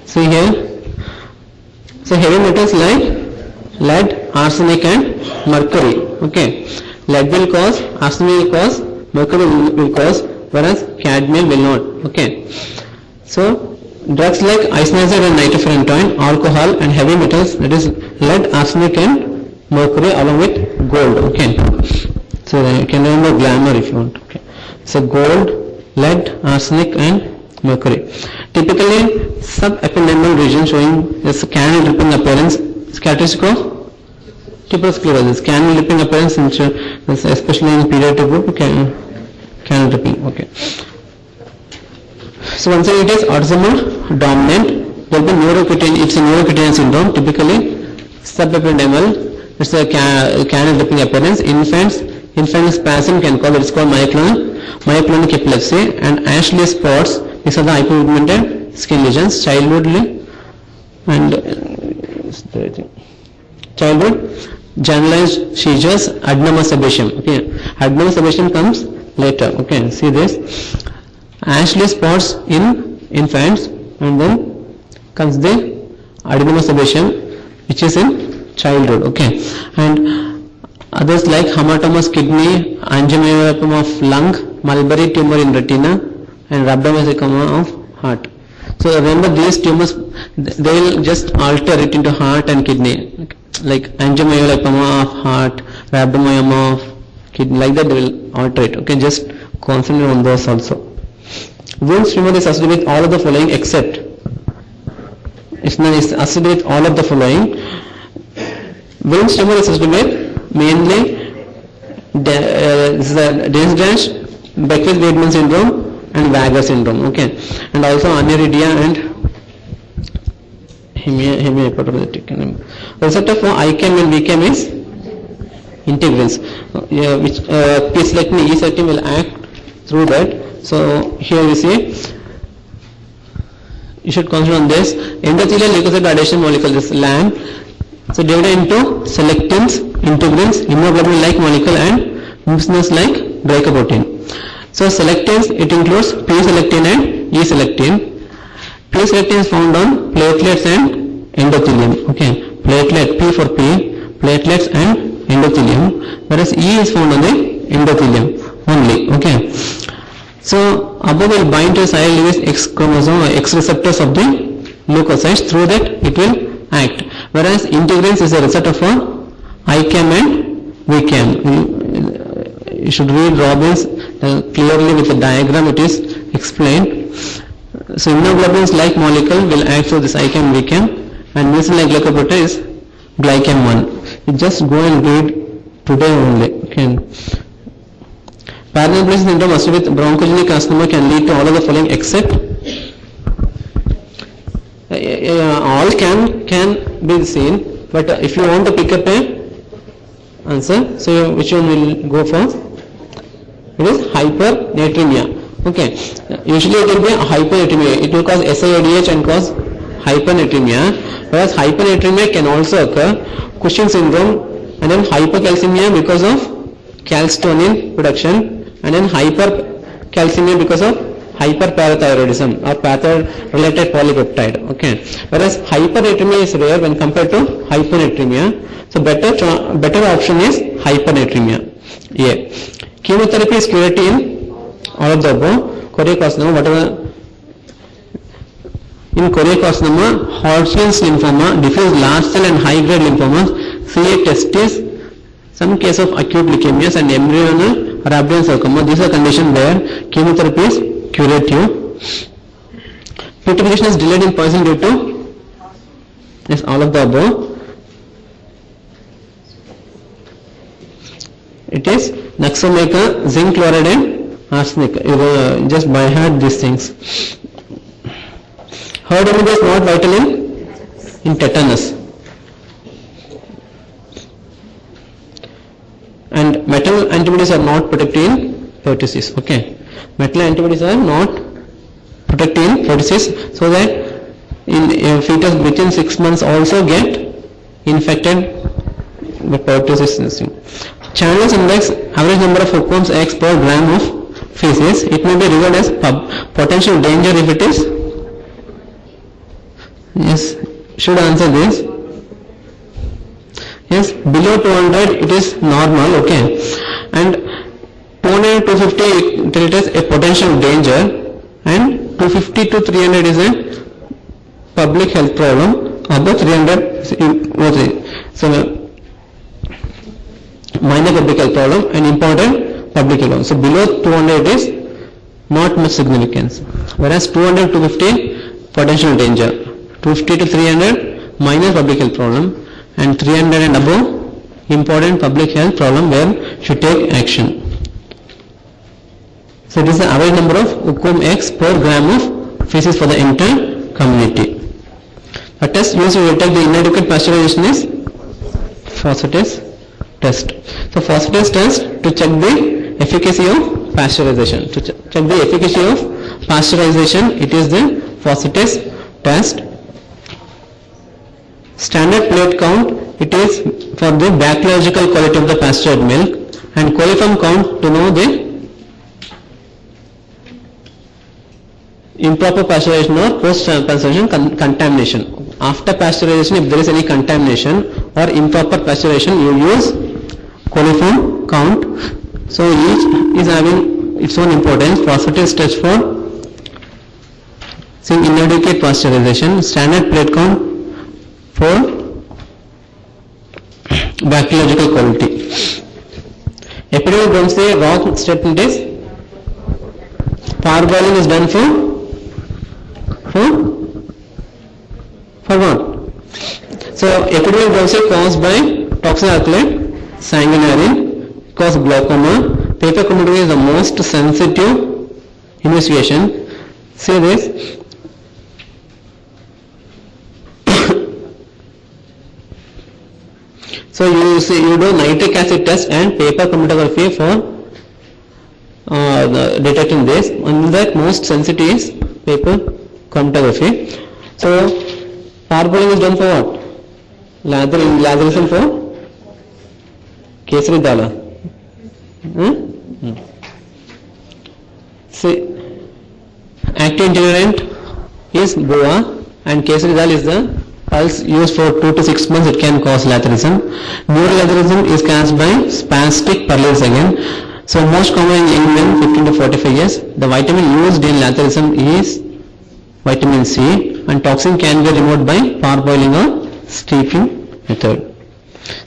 see here. So heavy metals like lead, arsenic and mercury. Okay, lead will cause, arsenic will cause, mercury will cause, whereas cadmium will not. Okay, so drugs like isoniazid and nitrofurantoin, alcohol and heavy metals, that is lead, arsenic and mercury along with gold. Okay, so you can remember glamour if you want. Okay, so gold, lead, arsenic and mercury. Typically subependymal region showing this canal dripping appearance is characteristic of tuberous sclerosis. Canal dripping appearance especially in pediatric group canal dripping. Okay, so once again it is autosomal dominant. There will be neurocutaneous, it's a neurocutaneous syndrome, typically subependymal. It's a canal dripping appearance. Infant spasm can cause, it's called myoclonic epilepsy, and Ashley spots, these are the hypopigmented skin lesions. Childhood generalized seizures, adenoma sebaceum. Okay, adenoma sebaceum comes later. Okay, see this Ashley spots in infants, and then comes the adenoma sebaceum, which is in childhood. Okay, and others like hamartomas kidney, angiomyopathy of lung, Mulberry tumor in retina, and rhabdomyosarcoma of heart. So remember these tumors, they will just alter it into heart and kidney, like angiomyolipoma of heart, rhabdomyoma of kidney, like that they will alter it. Okay, just concentrate on those also. Wilms tumor is associated with all of the following except it's associated with all of the following. Wilms tumor is associated with mainly this is a Dense-Dash, Beckwith-Wiedemann syndrome and Vagus syndrome. Okay, and also aniridia and hemihypertrophic. Receptor for ICAM and VCAM is integrins, which P-selectin, E-selectin will act through that. So here we see, you should concentrate on this endothelial leukocyte adhesion molecule, this LAM. So divided into selectins, integrins, immunoglobulin-like molecule and mucinous like glycoprotein. So selectins, it includes P-selectin and E-selectin. P-selectin is found on platelets and endothelium. Okay, platelet, P for P, platelets and endothelium, whereas E is found on the endothelium only. Okay, so above will bind to sial Lewis X chromosome or X receptors of the leukocytes, through that it will act, whereas integrins is a receptor for ICAM and VCAM. You should read Robbins clearly with the diagram, it is explained. So immunoglobulins like molecule will act through this ICAM VCAM, and mucin like glycoprotein is glycam 1. You just go and read today only. Okay. Paraneoplastic syndrome associated with bronchogenic carcinoma can lead to all of the following except be seen, but if you want to pick up a answer, so which one will go for? It is hypernatremia. Okay, usually it will be hypernatremia. It will cause SIADH and cause hypernatremia, whereas hypernatremia can also occur, Cushing syndrome, and then hypercalcemia because of calcitonin production, and then hypercalcemia because of hyperparathyroidism or parathyroid-related polypeptide. Okay, whereas hypernatremia is rare when compared to hypernatremia. So better option is hypernatremia. Yeah. Chemotherapy is curative in all of the above. Choriocarcinoma, whatever. In choriocarcinoma, Hodgkin's lymphoma, diffuse large cell and high grade lymphomas, CA testis, some case of acute leukemias and embryonal rhabdomyosarcoma. These are conditions where chemotherapy is curative. Putrefaction is delayed in poison due to, yes, all of the above. It is Naxomica, zinc chloride and arsenic. You just by heart these things. Herd immunity is not vital in tetanus. And metal antibodies are not protective in pertussis. Okay, metal antibodies are not protective in pertussis, so that in fetus between 6 months also get infected with pertussis. Chandler's index, average number of hookworms eggs per gram of feces. It may be regarded as potential danger if it is. Yes, should answer this. Yes, below 200 it is normal, okay, and 200 to 250 it is a potential danger, and 250 to 300 is a public health problem. Above 300 so minor public health problem and important public health problem. So below 200 is not much significance, whereas 200 to 250 potential danger, 250 to 300 minor public health problem, and 300 and above important public health problem where should take action. So this is the average number of hookworm eggs per gram of feces for the entire community. A test used to detect the inadequate pasteurization is phosphatase test. So phosphatase test to check the efficacy of pasteurization. To check the efficacy of pasteurization, it is the phosphatase test. Standard plate count, it is for the bacteriological quality of the pasteurized milk, and coliform count to know the improper pasteurization or post-pasteurization contamination. After pasteurization, if there is any contamination or improper pasteurization, you use coliform count. So each is having its own importance. Phosphatase test for inadequate pasteurization, standard plate count for bacteriological quality. Epidemic Bromsey wrong statement is parboiling is done for what? So epidemic Bromsey caused by toxin alkali sanguinary, cause glaucoma. Paper chromatography is the most sensitive investigation. See this. So you do nitric acid test and paper chromatography for detecting this. On that most sensitive is paper chromatography. So parboiling is done for what? Latherism for Kesari Dala. See, active intolerant is BOA and Kesari Dal is the pulse used for 2 to 6 months. It can cause latherism. Neurolatherism is caused by spastic paralysis again. So most common in young men 15 to 45 years. The vitamin used in latherism is vitamin C, and toxin can be removed by parboiling or steeping method.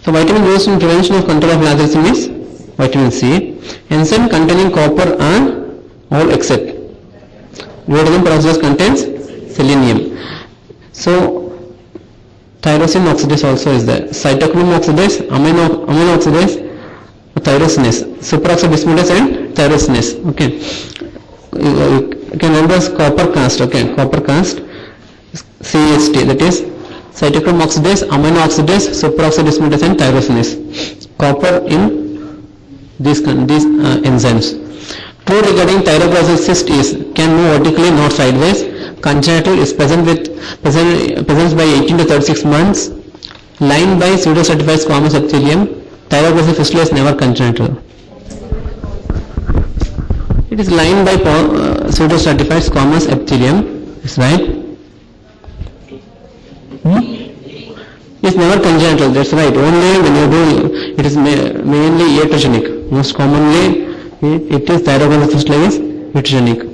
So vitamin used in prevention of control of latherism is vitamin C. Enzyme containing copper are all except duodenum peroxidase contains selenium. So tyrosine oxidase also is there. Cytochrome oxidase, amino oxidase, tyrosinase, superoxide dismutase and tyrosinase. Okay. You can remember as copper cast. Okay, copper cast, CST, that is cytochrome oxidase, amino oxidase, superoxide dismutase and tyrosinase. Copper in these enzymes. True regarding thyroglossal cyst is can move vertically, not sideways. Congenital is present by 18 to 36 months. Lined by pseudostratified squamous epithelium. Thyroglossal fistula is never congenital. It is lined by pseudostratified squamous epithelium. Is right. It's never congenital. That's right. Only when you do it is mainly iatrogenic. Most commonly, it is thyroglossal fistula is iatrogenic.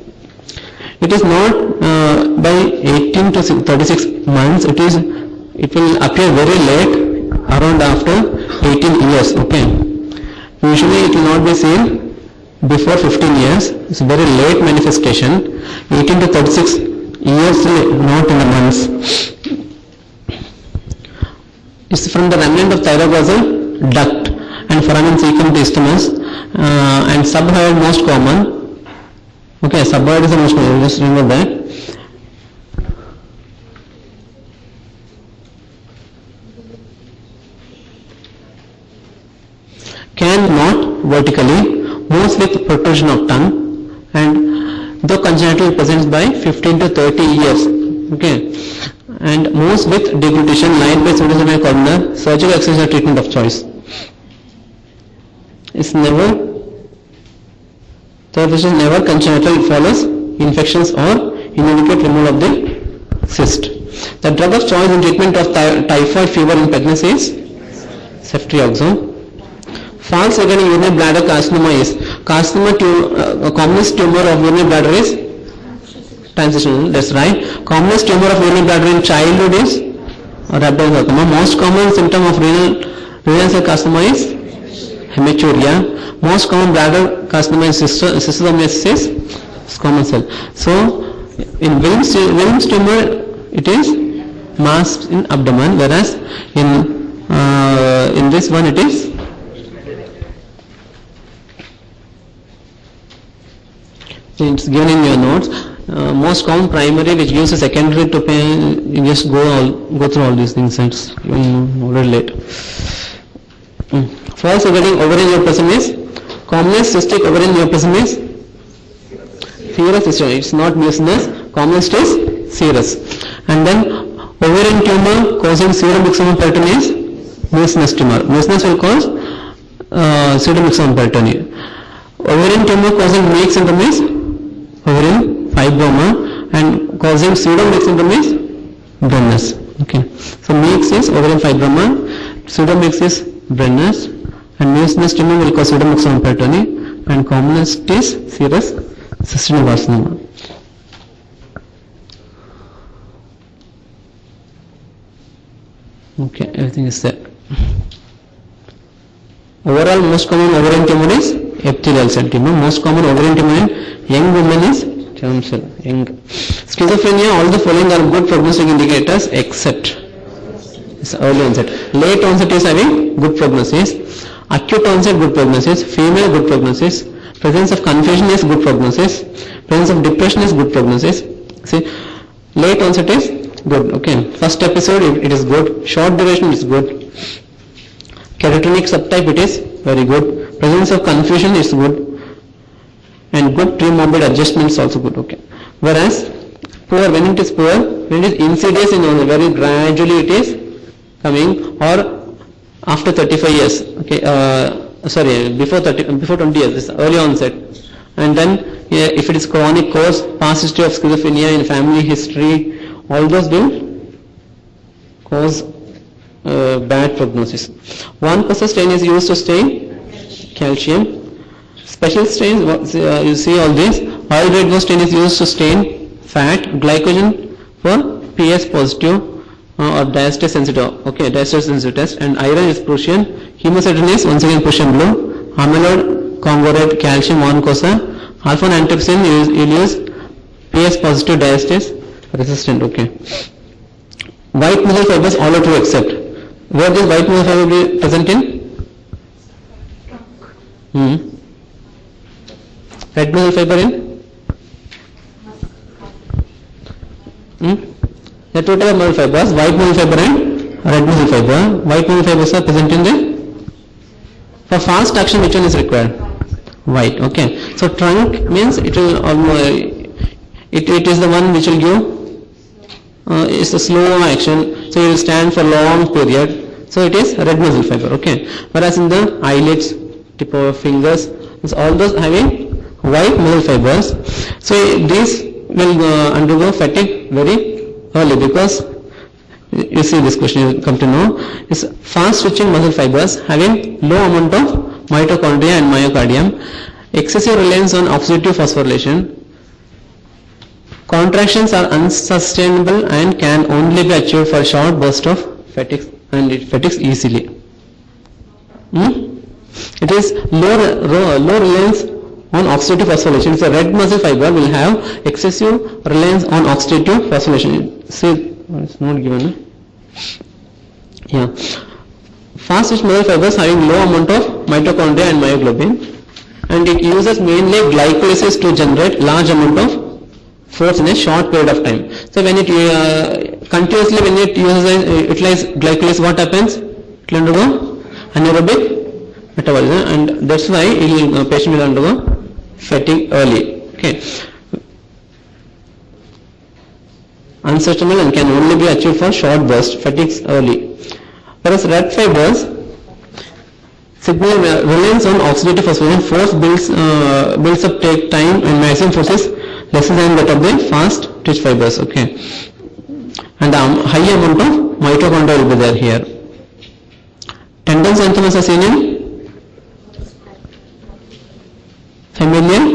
It is not by 18 to 36 months. It will appear very late, around after 18 years. Okay. Usually, it will not be seen before 15 years. It's a very late manifestation. 18 to 36 years, not in the months. It's from the remnant of thyroglossal duct and foramen cecum to isthmus, and subhyoid most common. Okay, subhyoid is the most common. Just remember that. Can not vertically, moves with protrusion of tongue, and though congenital presents by 15 to 30 years. Okay. And moves with deglutition, lined by pseudocytic columnar, surgical excision treatment of choice. It's never, so this is never congenital, follows infections or inadequate removal of the cyst. The drug of choice in treatment of typhoid fever in pregnancy is ceftriaxone. False regarding urinary bladder carcinoma is commonest tumor of urinary bladder is transitional, that's right. Commonest tumor of urinary bladder in childhood is rhabdomyosarcoma. Most common symptom of renal cell carcinoma is hematuria. Most common bladder carcinoma is cystosomiasis is squamous cell. So, in Wilms tumor, it is mass in abdomen, whereas in this one it is it's given in your notes. Most common primary, which gives a secondary to pain. You just go through all these things. It's already late. False regarding ovarian neoplasm is commonest cystic ovarian neoplasm is serous. It's not mucinous. Commonest is serous. And then ovarian tumor causing pseudomyxoma peritone is mucinous tumor. Mucinous will cause pseudomyxoma peritone. Ovarian tumor causing Meigs syndrome is ovarian fibroma, and causing pseudomyx syndrome is Brennus. Okay. So Meigs is ovarian fibroma, pseudomyx is Brennus, and mucinous tumor will cause pseudomyxoma peritone, and commonest is serous cystinoid carcinoma. Okay, everything is there. Overall, most common ovarian tumor is epithelial cell tumor. Most common ovarian tumor in young women is germ cell. Young. Schizophrenia, all the following are good prognostic indicators except it's early onset. Late onset is having good prognosis. Acute onset, good prognosis. Female, good prognosis. Presence of confusion is good prognosis. Presence of depression is good prognosis. See, late onset is good. Okay. First episode, it is good. Short duration is good. Keratonic subtype, it is very good. Presence of confusion is good. And good pre-morbid adjustment is also good. Okay. Whereas, poor, when it is poor, when it is insidious in onset, very gradually it is coming, or after 35 years. Okay. Before 20 years, this early onset. And then, if it is chronic course, past history of schizophrenia in family history, all those will cause bad prognosis. 1% stain is used to stain calcium. Special stains, you see all these. Oil red ghost stain is used to stain fat. Glycogen for PS positive or diastase sensitive. Okay, diastase sensitive test. And iron is Prussian. Hemocyanin is once again Prussian blue. Amyloid, Congo red, calcium, oncosa. Alpha antitrypsin you use PS positive diastase resistant. Okay. White muscle fibers all are true except. Where this white muscle fiber will be present in? Red muscle fiber in? The total muscle fibers, white muscle fiber and red muscle fiber. White muscle fibers are present in the, for fast action which one is required? White, okay. So trunk means it will almost, it is the one which will give, it's a slow action, so it will stand for long period, so it is red muscle fiber, okay. Whereas in the eyelids, tip of fingers, it's all those having white muscle fibers, so these will undergo fatigue very early, because you see this question you come to know, is fast switching muscle fibers having low amount of mitochondria and myocardium, excessive reliance on oxidative phosphorylation. Contractions are unsustainable and can only be achieved for short bursts of fatigue, and it fatigues easily. It is low reliance on oxidative phosphorylation. So red muscle fiber will have excessive reliance on oxidative phosphorylation. See, it's not given. Yeah. Fast switch muscle fibers having low amount of mitochondria and myoglobin, and it uses mainly glycolysis to generate large amount of force in a short period of time. So when it continuously when it utilizes glycolysis, what happens? It will undergo anaerobic metabolism, and that's why patient will undergo fatigue early. Okay. Unsustainable and can only be achieved for short bursts, fatigues early. Whereas red fibers signal reliance on oxidative phosphorylation, force builds up, take time, and maximum force is lesser than that of the fast twitch fibers, okay. And the high amount of mitochondria will be there here. Tendons and xanthomas are seen in familial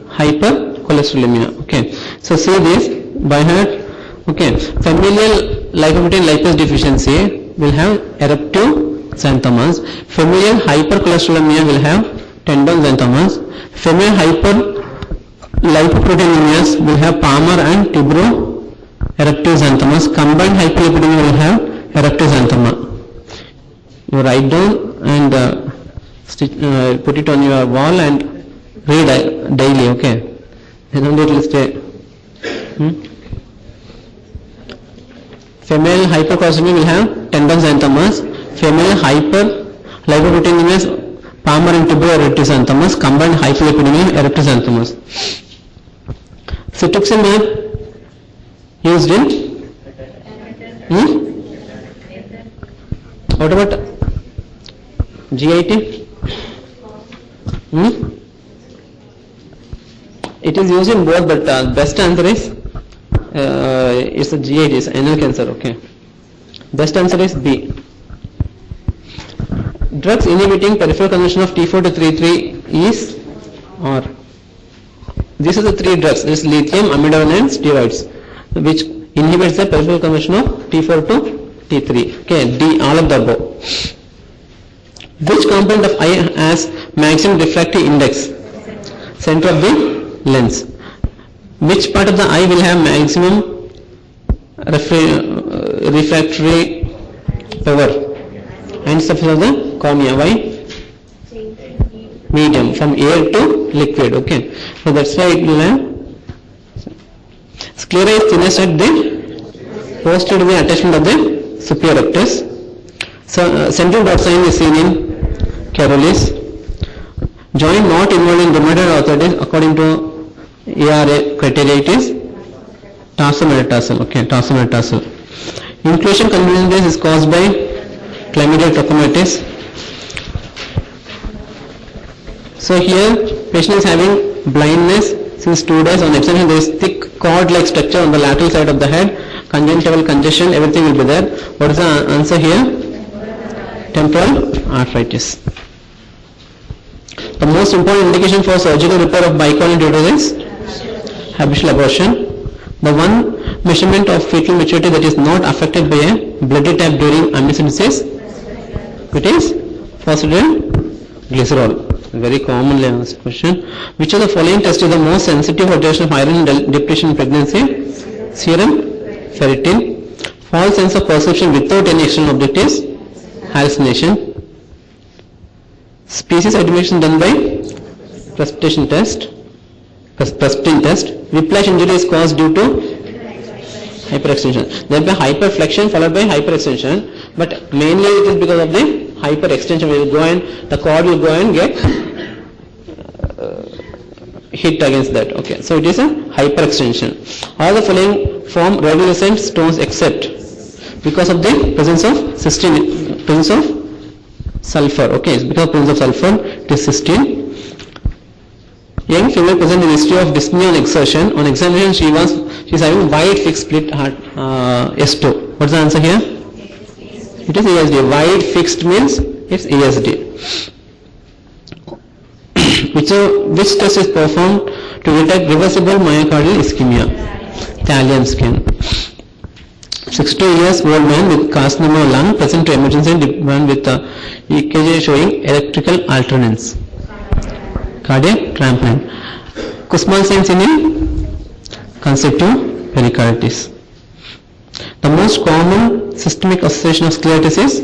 hypercholesterolemia, okay. So see this by heart, okay. Familial lipoprotein lipase deficiency will have eruptive xanthomas. Familial hypercholesterolemia will have tendon xanthomas. Familial lipoproteinemias will have Palmer and Tibro eruptive xanthomas. Combined hyperlipidemia will have eruptive xanthoma. You write down and put it on your wall and read daily, okay. Then only it will stay. Female hypercholesterolemia will have tendon xanthomas. Female hyperlipoproteinemias, Palmer and Tibro eruptive xanthomas. Combined hyperlipidemia, eruptive xanthomas. Cetuximab used in? What about GIT? It is used in both, but best answer is it's a GIT, it's anal cancer, okay. Best answer is B. Drugs inhibiting peripheral conversion of T4 to T3 is, or these are the three drugs, this is lithium, amiodarone and steroids, which inhibits the peripheral conversion of T4 to T3, okay. D, all of the above. Which component of eye has maximum refractive index? Center of the lens. Which part of the eye will have maximum refractory power? And surface of the cornea. Why? Medium, from air to liquid, okay. So that's why it will have. Sclera is thinnest at the posterior to the attachment of the superior rectus. So central dot sign is seen in Carolis. Joint not involved in rheumatoid arthritis according to ARA criteria, it is tarsometatarsal, okay, tarsometatarsal. Inclusion convenience is caused by chlamydia trachomatis. So here patient is having blindness since 2 days. On extension there is thick cord-like structure on the lateral side of the head, conjunctival congestion, everything will be there. What is the answer here? Temporal arthritis. The most important indication for surgical repair of bicoilin uterus is habitual abortion. The one measurement of fetal maturity that is not affected by a bloody tap during amniocentesis, it is phosphatidylglycerol. Very commonly asked question. Which of the following tests is the most sensitive for detection of iron depletion in pregnancy? Serum ferritin. False sense of perception without any external object is hallucination. Species identification done by precipitation test. Whiplash injury is caused due to Hyperextension. There will be hyperflexion followed by hyperextension, but mainly it is because of the hyperextension. We will go and the cord will go and get hit against that. Okay, so it is a hyperextension. All the following form radiolucent stones except because of the presence of cysteine, presence of sulfur. Okay, it's because of presence of sulfur, it is cysteine. Young female present in history of dyspnea on exertion. On examination, she is having wide fixed split heart S2. What's the answer here? It is ESD. Wide fixed means it's ESD. Which test is performed to detect reversible myocardial ischemia? Thallium scan. 62 years old man with carcinoma of lung present to emergency department with EKG showing electrical alternance. Cardiac trampoline. Kussmaul signs in constrictive pericarditis. The most common systemic association of scleritis is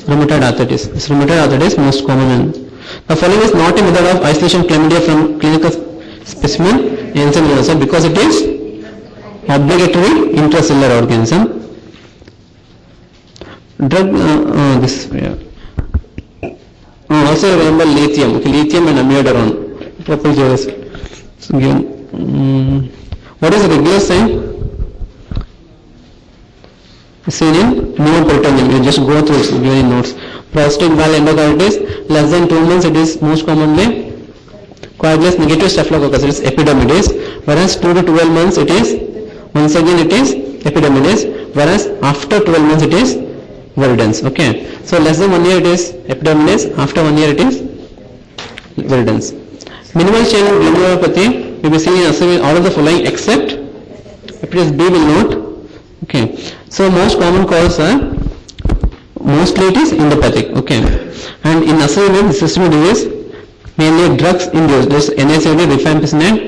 rheumatoid arthritis. This rheumatoid arthritis most common. The following is not a method of isolation chlamydia from clinical specimen enzyme because it is obligatory intracellular organism. Drug also remember lithium. Okay, lithium and amiodarone. Propulsors. So what is the regular sign? Seen in pneumoperitoneum. You just go through it, given in notes. Prostate valve endocarditis, less than 2 months, it is most commonly coagulous negative staphylococcus, it is epidermidis, whereas 2 to 12 months it is, once again it is epidermidis, whereas after 12 months it is viridans. Okay, so less than 1 year it is epidermidis, after 1 year it is viridans. Minimal chain glomerulopathy will be seen in all of the following except hepatitis B will not. Okay, so most common causes are mostly it is endopathic. Okay, and in associated systemic disease mainly drugs induced, this NSAID, rifampicin and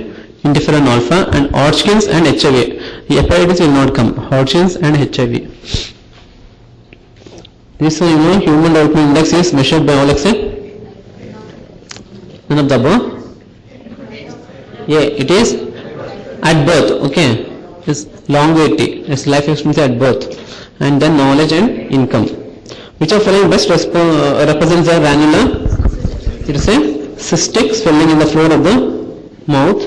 interferon alpha, and Hodgkin's and HIV. Hepatitis will not come. Hodgkin's and HIV. This one, human development index is measured by all except none of the above. Yeah, it is at birth. Okay, it's longevity, it's life expectancy at birth, and then knowledge and income. Which of following best represents a ranula? It is a cystic swelling in the floor of the mouth.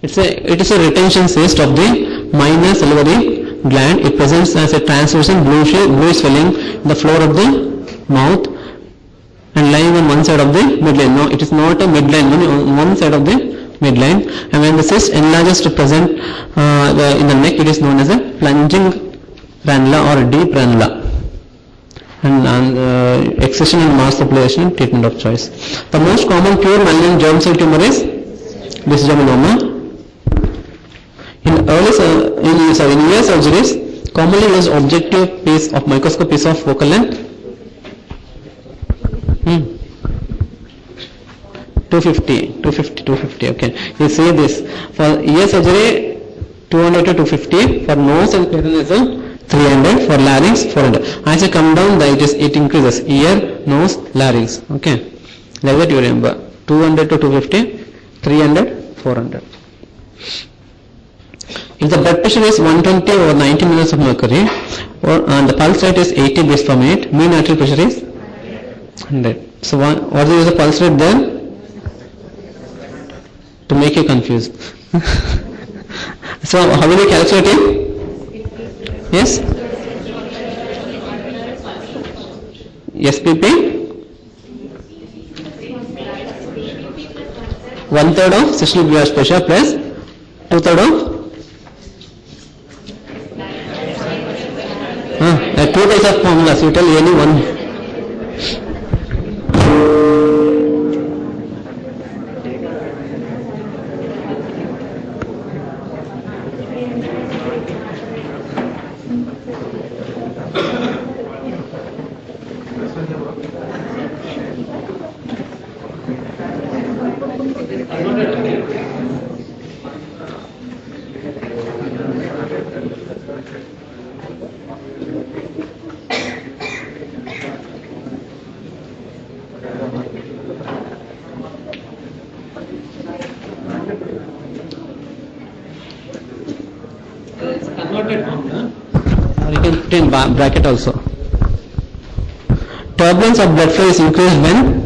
It is a retention cyst of the minor salivary gland. It presents as a translucent bluish swelling in the floor of the mouth and lying on one side of the midline. No, it is not a midline, on one side of the midline. And when the cyst enlarges to present in the neck, it is known as a plunging ranula or deep ranula. And excision and mass suppletion treatment of choice. The most common pure malignant germ cell tumor is dysgerminoma. In ear surgeries, commonly used objective piece of microscope piece of focal length 250. Okay, you see this for ear surgery 200 to 250, for nose and paranasal 300, for larynx 400. As you come down, it increases ear, nose, larynx. Okay, like that you remember 200 to 250, 300, 400. If the blood pressure is 120 over 90 millimeters of mercury, and the pulse rate is 80 beats per minute, mean arterial pressure is 100. So what is the pulse rate then? To make you confused. So how will you calculate it? Yes? SPP? 1/3 of systolic blood pressure plus 2/3 of there are 2 types of formulas. You tell any one. okay, in bracket also. Turbulence of blood flow is increased when?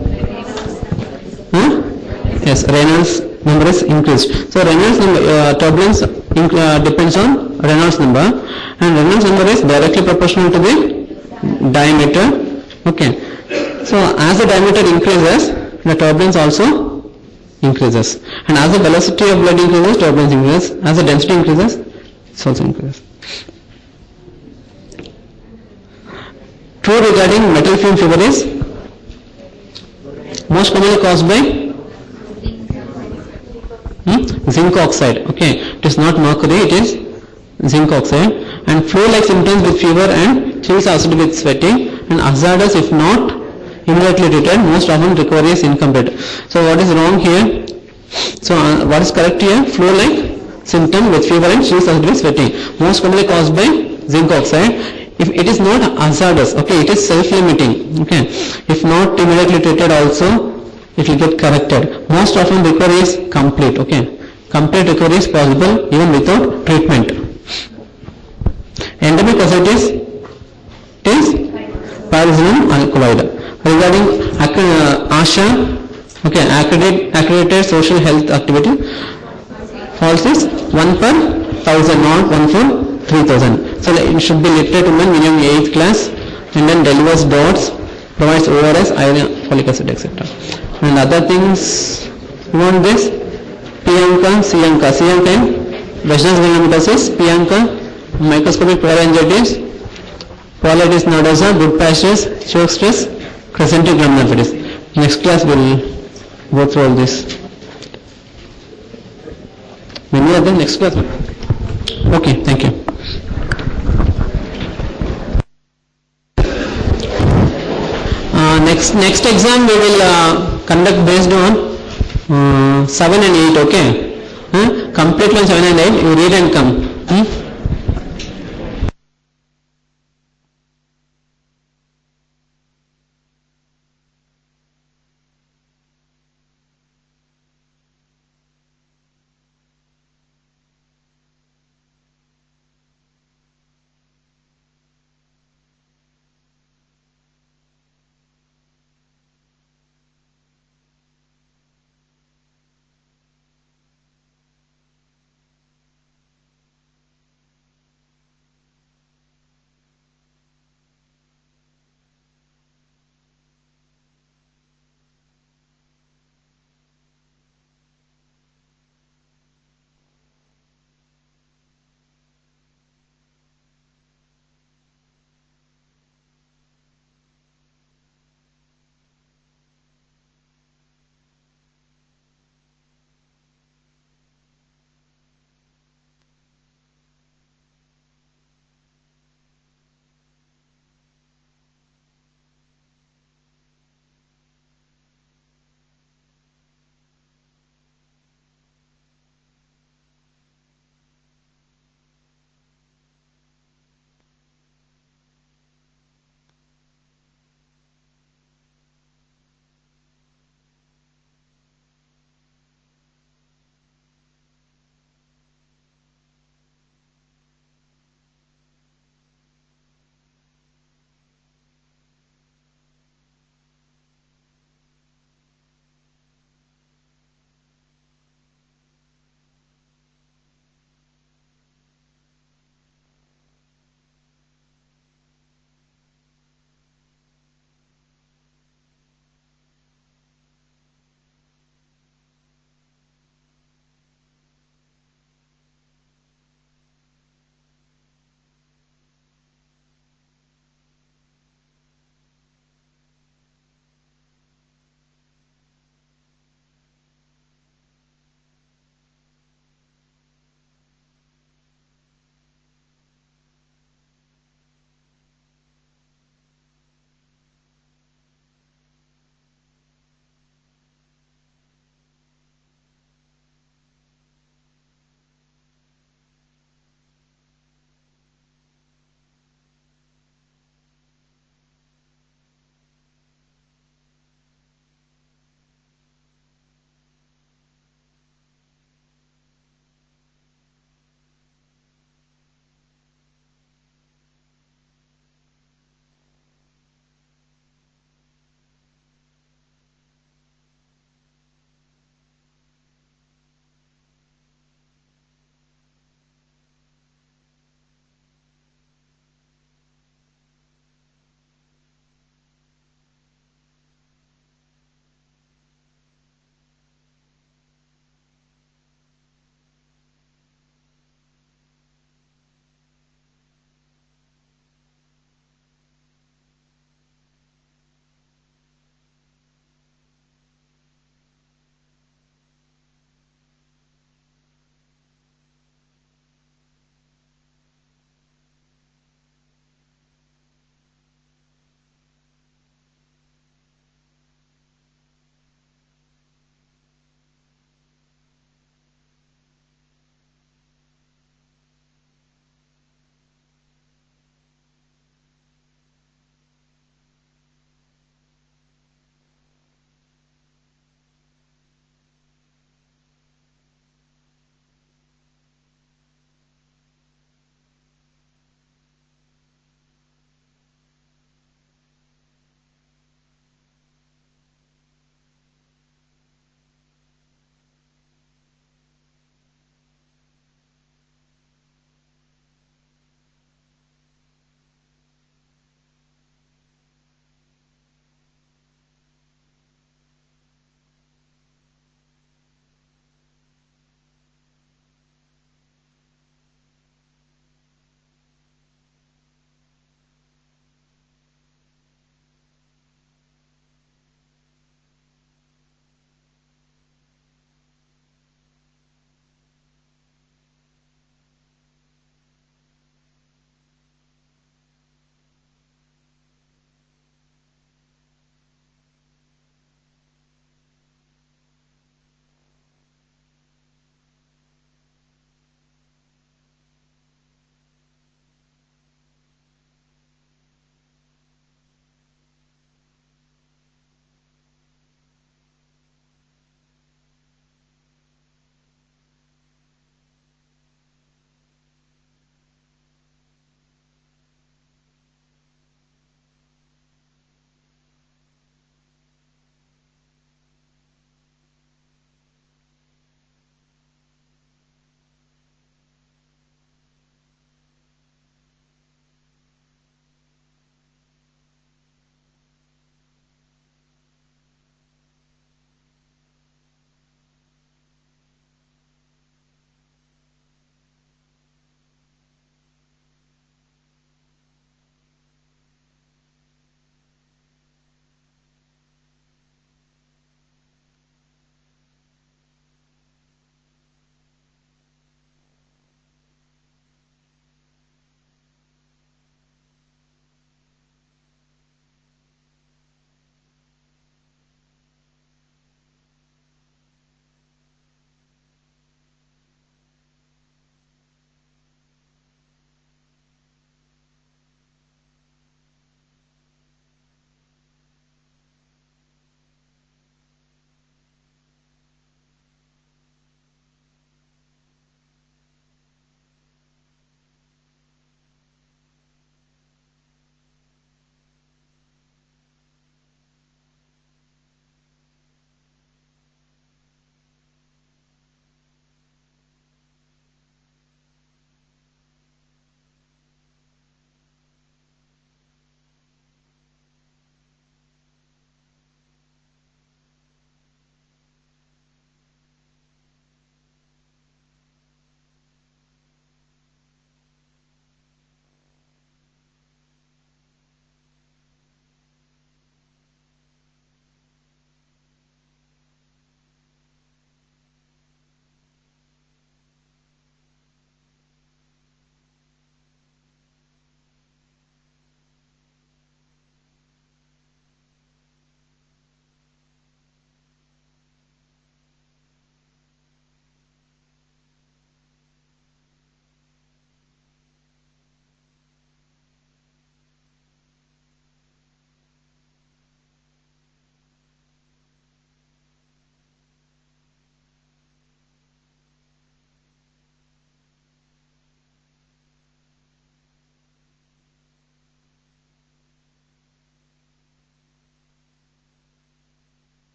Yes, Reynolds number is increased. So Reynolds number, turbulence depends on Reynolds number, and Reynolds number is directly proportional to the diameter. Okay. So as the diameter increases, the turbulence also increases, and as the velocity of blood increases, turbulence increases. As the density increases, it also increases. True regarding metal fume fever is most commonly caused by zinc oxide. Okay, it is not mercury, it is zinc oxide. And flu-like symptoms with fever and chills associated with sweating, and hazardous if not immediately treated. Most often recovery is incomplete. So what is wrong here? So what is correct here? Flu-like symptom with fever and chills associated with sweating, most commonly caused by zinc oxide. If it is not hazardous, okay, it is self-limiting. Okay, if not immediately treated also, it will get corrected. Most often recovery is complete. Okay, complete recovery is possible even without treatment. Endemic acid is pyroxenum alkaloid. Regarding ASHA, okay, accredited social health activity, false is 1 per 1000, not 1 for 3000. So it should be literate woman minimum 8th class, and then delivers dots, provides ORS, iron, folic acid, etc. And other things, you want this? Pianka, Cianca in vaginal granulomatosis, Pianka, microscopic pharyngitis, Paulitis nodosa, good pastures, choke stress, crescentic granulomatous. Next class we will go through all this. Many of them next class. Okay, thank you. Next exam we will conduct based on 7 and 8. Okay, completely on 7 and 8. You read and come.